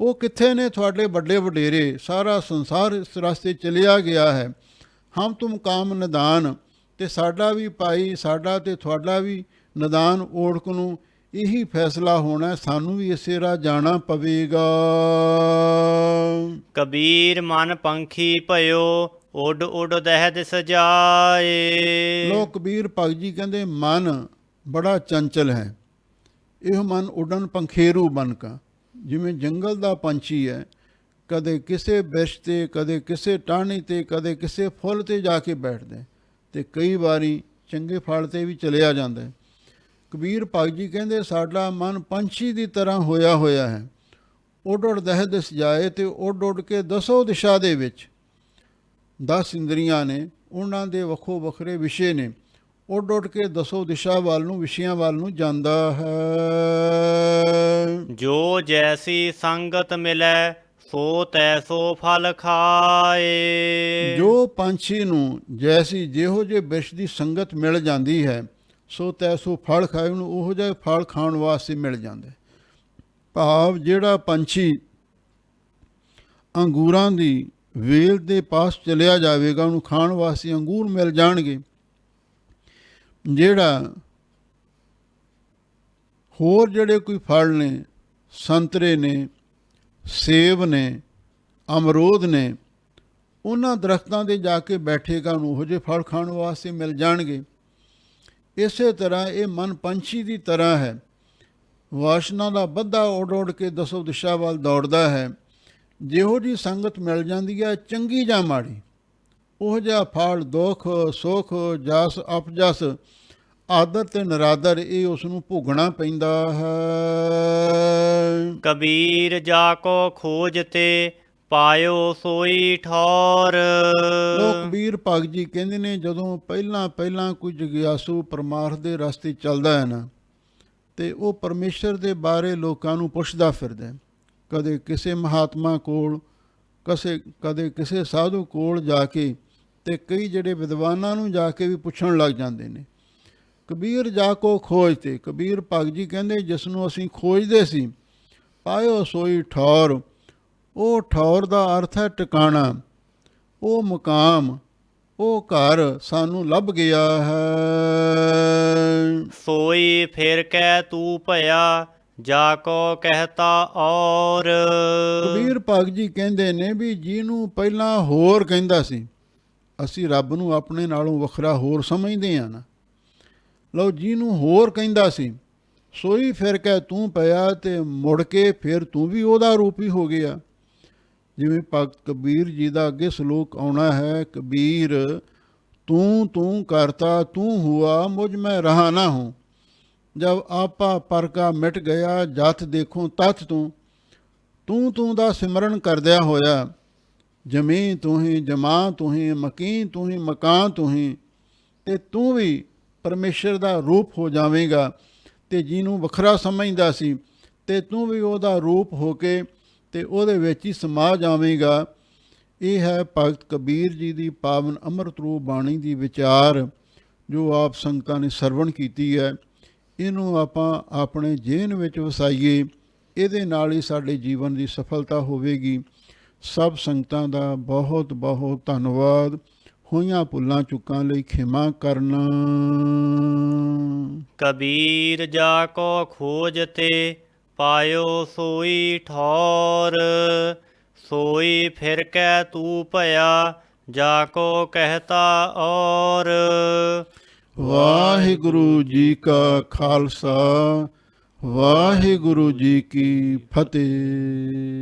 ਉਹ ਕਿੱਥੇ ਨੇ ਤੁਹਾਡੇ ਵੱਡੇ ਵਡੇਰੇ? ਸਾਰਾ ਸੰਸਾਰ ਇਸ ਰਸਤੇ ਚਲਿਆ ਗਿਆ ਹੈ। ਹਮ ਤੁਮ ਕਾਮ ਨਿਦਾਨ, ਤੇ ਸਾਡਾ ਵੀ ਭਾਈ, ਸਾਡਾ ਤੇ ਤੁਹਾਡਾ ਵੀ ਨਿਦਾਨ ਓੜਕ ਨੂੰ ਇਹੀ ਫੈਸਲਾ ਹੋਣਾ, ਸਾਨੂੰ ਵੀ ਇਸੇ ਰਾਹ ਜਾਣਾ ਪਵੇਗਾ। ਕਬੀਰ ਮਨ ਪੰਖੀ ਭਇਓ, ਉੱਡ ਉੱਡ ਦਹਿ ਸਜਾਏ। ਲੋਕ ਕਬੀਰ ਭਗਤ ਜੀ ਕਹਿੰਦੇ ਮਨ ਬੜਾ ਚੰਚਲ ਹੈ। ਇਹ ਮਨ ਉੱਡਣ ਪੰਖੇਰੂ ਬਣ ਕਾ, ਜਿਵੇਂ ਜੰਗਲ ਦਾ ਪੰਛੀ ਹੈ, ਕਦੇ ਕਿਸੇ ਬਿਰਛ 'ਤੇ, ਕਦੇ ਕਿਸੇ ਟਾਹਣੀ 'ਤੇ, ਕਦੇ ਕਿਸੇ ਫੁੱਲ 'ਤੇ ਜਾ ਕੇ ਬੈਠਦਾ ਅਤੇ ਕਈ ਵਾਰੀ ਚੰਗੇ ਫਲ 'ਤੇ ਵੀ ਚਲਿਆ ਜਾਂਦਾ ਹੈ। ਕਬੀਰ ਭਗਤ ਜੀ ਕਹਿੰਦੇ ਸਾਡਾ ਮਨ ਪੰਛੀ ਦੀ ਤਰ੍ਹਾਂ ਹੋਇਆ ਹੈ। ਉੱਡ ਉੱਡ ਦਹਿ ਦਿਸ ਜਾਏ, ਅਤੇ ਉੱਡ ਉੱਡ ਕੇ ਦਸੋ ਦਿਸ਼ਾ ਦੇ ਵਿੱਚ 10 ਇੰਦਰੀਆਂ ਨੇ, ਉਹਨਾਂ ਦੇ ਵੱਖੋ ਵੱਖਰੇ ਵਿਸ਼ੇ ਨੇ। ਉੱਡ ਉੱਡ ਕੇ ਦਸੋ ਦਿਸ਼ਾ ਵੱਲ ਨੂੰ, ਵਿਸ਼ਿਆਂ ਵੱਲ ਨੂੰ ਜਾਂਦਾ ਹੈ। ਜੋ ਜੈਸੀ ਸੰਗਤ ਮਿਲੈ, ਸੋ ਤੈਸੋ ਫਲ ਖਾਏ। ਜੋ ਪੰਛੀ ਨੂੰ ਜੈਸੀ ਜਿਹੋ ਜਿਹੇ ਬਿਰਛ ਦੀ ਸੰਗਤ ਮਿਲ ਜਾਂਦੀ ਹੈ, ਸੋ ਤੈਸੋ ਫਲ ਖਾਏ, ਉਹਨੂੰ ਉਹੋ ਜਿਹਾ ਫਲ ਖਾਣ ਵਾਸਤੇ ਮਿਲ ਜਾਂਦਾ। ਭਾਵ ਜਿਹੜਾ ਪੰਛੀ ਅੰਗੂਰਾਂ ਦੀ ਵੇਲ ਦੇ ਪਾਸ ਚਲਿਆ ਜਾਵੇਗਾ, ਉਹਨੂੰ ਖਾਣ ਵਾਸਤੇ ਅੰਗੂਰ ਮਿਲ ਜਾਣਗੇ। ਜਿਹੜਾ ਹੋਰ ਜਿਹੜੇ ਕੋਈ ਫਲ ਨੇ, ਸੰਤਰੇ ਨੇ, ਸੇਬ ਨੇ, ਅਮਰੂਦ ਨੇ, ਉਹਨਾਂ ਦਰਖਤਾਂ 'ਤੇ ਜਾ ਕੇ ਬੈਠੇਗਾ, ਉਹਨੂੰ ਉਹੋ ਜਿਹੇ ਫਲ ਖਾਣ ਵਾਸਤੇ ਮਿਲ ਜਾਣਗੇ। ਇਸੇ ਤਰ੍ਹਾਂ ਇਹ ਮਨ ਪੰਛੀ ਦੀ ਤਰ੍ਹਾਂ ਹੈ। ਵਾਸ਼ਨਾ ਦਾ ਬੱਧਾ ਉੱਡ ਉੱਡ ਕੇ ਦਸੋ ਦਿਸ਼ਾ ਵੱਲ ਦੌੜਦਾ ਹੈ। ਜਿਹੋ ਜਿਹੀ ਸੰਗਤ ਮਿਲ ਜਾਂਦੀ ਹੈ, ਚੰਗੀ ਜਾਂ ਮਾੜੀ, ਉਹ ਜਿਹਾ ਫਲ, ਦੁੱਖ ਸੁੱਖ, ਜਸ ਅਪਜਸ, ਆਦਰ ਤੇ ਨਰਾਦਰ, ਇਹ ਉਸ ਨੂੰ ਭੋਗਣਾ ਪੈਂਦਾ ਹੈ। ਕਬੀਰ ਜਾ ਕੋ ਖੋਜ ਤੇ, ਪਾਇਓ ਸੋਈ ਠੌਰ। ਲੋਕ ਕਬੀਰ ਭਗਤ ਜੀ ਕਹਿੰਦੇ ਨੇ, ਜਦੋਂ ਪਹਿਲਾਂ ਕੋਈ ਜਗਿਆਸੂ ਪਰਮਾਰਥ ਦੇ ਰਸਤੇ ਚੱਲਦਾ ਹੈ ਨਾ, ਤੇ ਉਹ ਪਰਮੇਸ਼ਰ ਦੇ ਬਾਰੇ ਲੋਕਾਂ ਨੂੰ ਪੁੱਛਦਾ ਫਿਰਦਾ। ਕਦੇ ਕਿਸੇ ਮਹਾਤਮਾ ਕੋਲ, ਕਦੇ ਕਿਸੇ ਸਾਧੂ ਕੋਲ ਜਾ ਕੇ, ਤੇ ਕਈ ਜਿਹੜੇ ਵਿਦਵਾਨਾਂ ਨੂੰ ਜਾ ਕੇ ਵੀ ਪੁੱਛਣ ਲੱਗ ਜਾਂਦੇ ਨੇ। ਕਬੀਰ ਜਾ ਕੋ ਖੋਜ ਤੇ, ਕਬੀਰ ਭਗਤ ਜੀ ਕਹਿੰਦੇ ਜਿਸ ਨੂੰ ਅਸੀਂ ਖੋਜਦੇ ਸੀ, ਪਾਇਓ ਸੋਈ ਠੌਰ। ਉਹ ਠੌਰ ਦਾ ਅਰਥ ਹੈ ਟਿਕਾਣਾ, ਉਹ ਮੁਕਾਮ, ਉਹ ਘਰ ਸਾਨੂੰ ਲੱਭ ਗਿਆ ਹੈ। ਸੋਈ ਫਿਰ ਕਹਿ ਤੂੰ ਭਇਆ, ਜਾ ਕੋ ਕਹਿਤਾ ਔਰ। ਕਬੀਰ ਭਗਤ ਜੀ ਕਹਿੰਦੇ ਨੇ ਵੀ ਜਿਹਨੂੰ ਪਹਿਲਾਂ ਹੋਰ ਕਹਿੰਦਾ ਸੀ, ਅਸੀਂ ਰੱਬ ਨੂੰ ਆਪਣੇ ਨਾਲੋਂ ਵੱਖਰਾ ਹੋਰ ਸਮਝਦੇ ਹਾਂ ਨਾ। ਲਓ, ਜਿਹਨੂੰ ਹੋਰ ਕਹਿੰਦਾ ਸੀ, ਸੋਈ ਫਿਰ ਕੇ ਤੂੰ ਪਿਆ ਤੇ ਮੁੜ ਕੇ ਫਿਰ ਤੂੰ ਵੀ ਉਹਦਾ ਰੂਪ ਹੀ ਹੋ ਗਿਆ। ਜਿਵੇਂ ਭਗਤ ਕਬੀਰ ਜੀ ਦਾ ਅੱਗੇ ਸ਼ਲੋਕ ਆਉਣਾ ਹੈ, ਕਬੀਰ ਤੂੰ ਕਰਤਾ ਤੂੰ ਹੁਆ ਮੁਝ ਮੈਂ ਰਹਾ ਨਾ ਹੂੰ। ਜਬ ਆਪਾ ਪਰ ਕਾ ਮਿਟ ਗਿਆ ਜਥ ਦੇਖੋ ਤਥ ਤੂੰ ਦਾ ਸਿਮਰਨ ਕਰਦਿਆ ਹੋਇਆ। ਜਮੀ ਤੂੰ ਹੀ ਜਮਾਂ ਤੂੰ ਹੀ ਮਕੀਨ ਤੂੰ ਹੀ ਮਕਾਨ ਤੂੰ ਹੀ, ਤੇ ਤੂੰ ਵੀ ਪਰਮੇਸ਼ਰ ਦਾ ਰੂਪ ਹੋ ਜਾਵੇਂਗਾ। ਤੇ ਜਿਹਨੂੰ ਵੱਖਰਾ ਸਮਝਦਾ ਸੀ ਤੇ ਤੂੰ ਵੀ ਉਹਦਾ ਰੂਪ ਹੋ ਕੇ ਤੇ ਉਹਦੇ ਵਿੱਚ ਹੀ ਸਮਾ ਜਾਵੇਂਗਾ। ਇਹ ਹੈ ਭਗਤ ਕਬੀਰ ਜੀ ਦੀ ਪਾਵਨ ਅੰਮ੍ਰਿਤ ਰੂਪ ਬਾਣੀ ਦੀ ਵਿਚਾਰ, ਜੋ ਆਪ ਸੰਗਤਾਂ ਨੇ ਸਰਵਣ ਕੀਤੀ ਹੈ। ਇਹਨੂੰ ਆਪਾਂ ਆਪਣੇ ਜੀਵਨ ਵਿੱਚ ਵਸਾਈਏ, ਇਹਦੇ ਨਾਲ ਹੀ ਸਾਡੇ ਜੀਵਨ ਦੀ ਸਫਲਤਾ ਹੋਵੇਗੀ। ਸਭ ਸੰਗਤਾਂ ਦਾ ਬਹੁਤ ਬਹੁਤ ਧੰਨਵਾਦ। ਹੋਈਆਂ ਭੁੱਲਾਂ ਚੁੱਕਾਂ ਲਈ ਖਿਮਾ ਕਰਨਾ। ਕਬੀਰ ਜਾ ਕੋ ਖੋਜ ਤੇ ਪਾਇਓ ਸੋਈ ਠੌਰ, ਸੋਈ ਫਿਰ ਕੈ ਤੂ ਭਇਆ ਜਾ ਕੋ ਕਹਿਤਾ ਔਰ। ਵਾਹਿਗੁਰੂ ਜੀ ਕਾ ਖਾਲਸਾ, ਵਾਹਿਗੁਰੂ ਜੀ ਕੀ ਫਤਿਹ।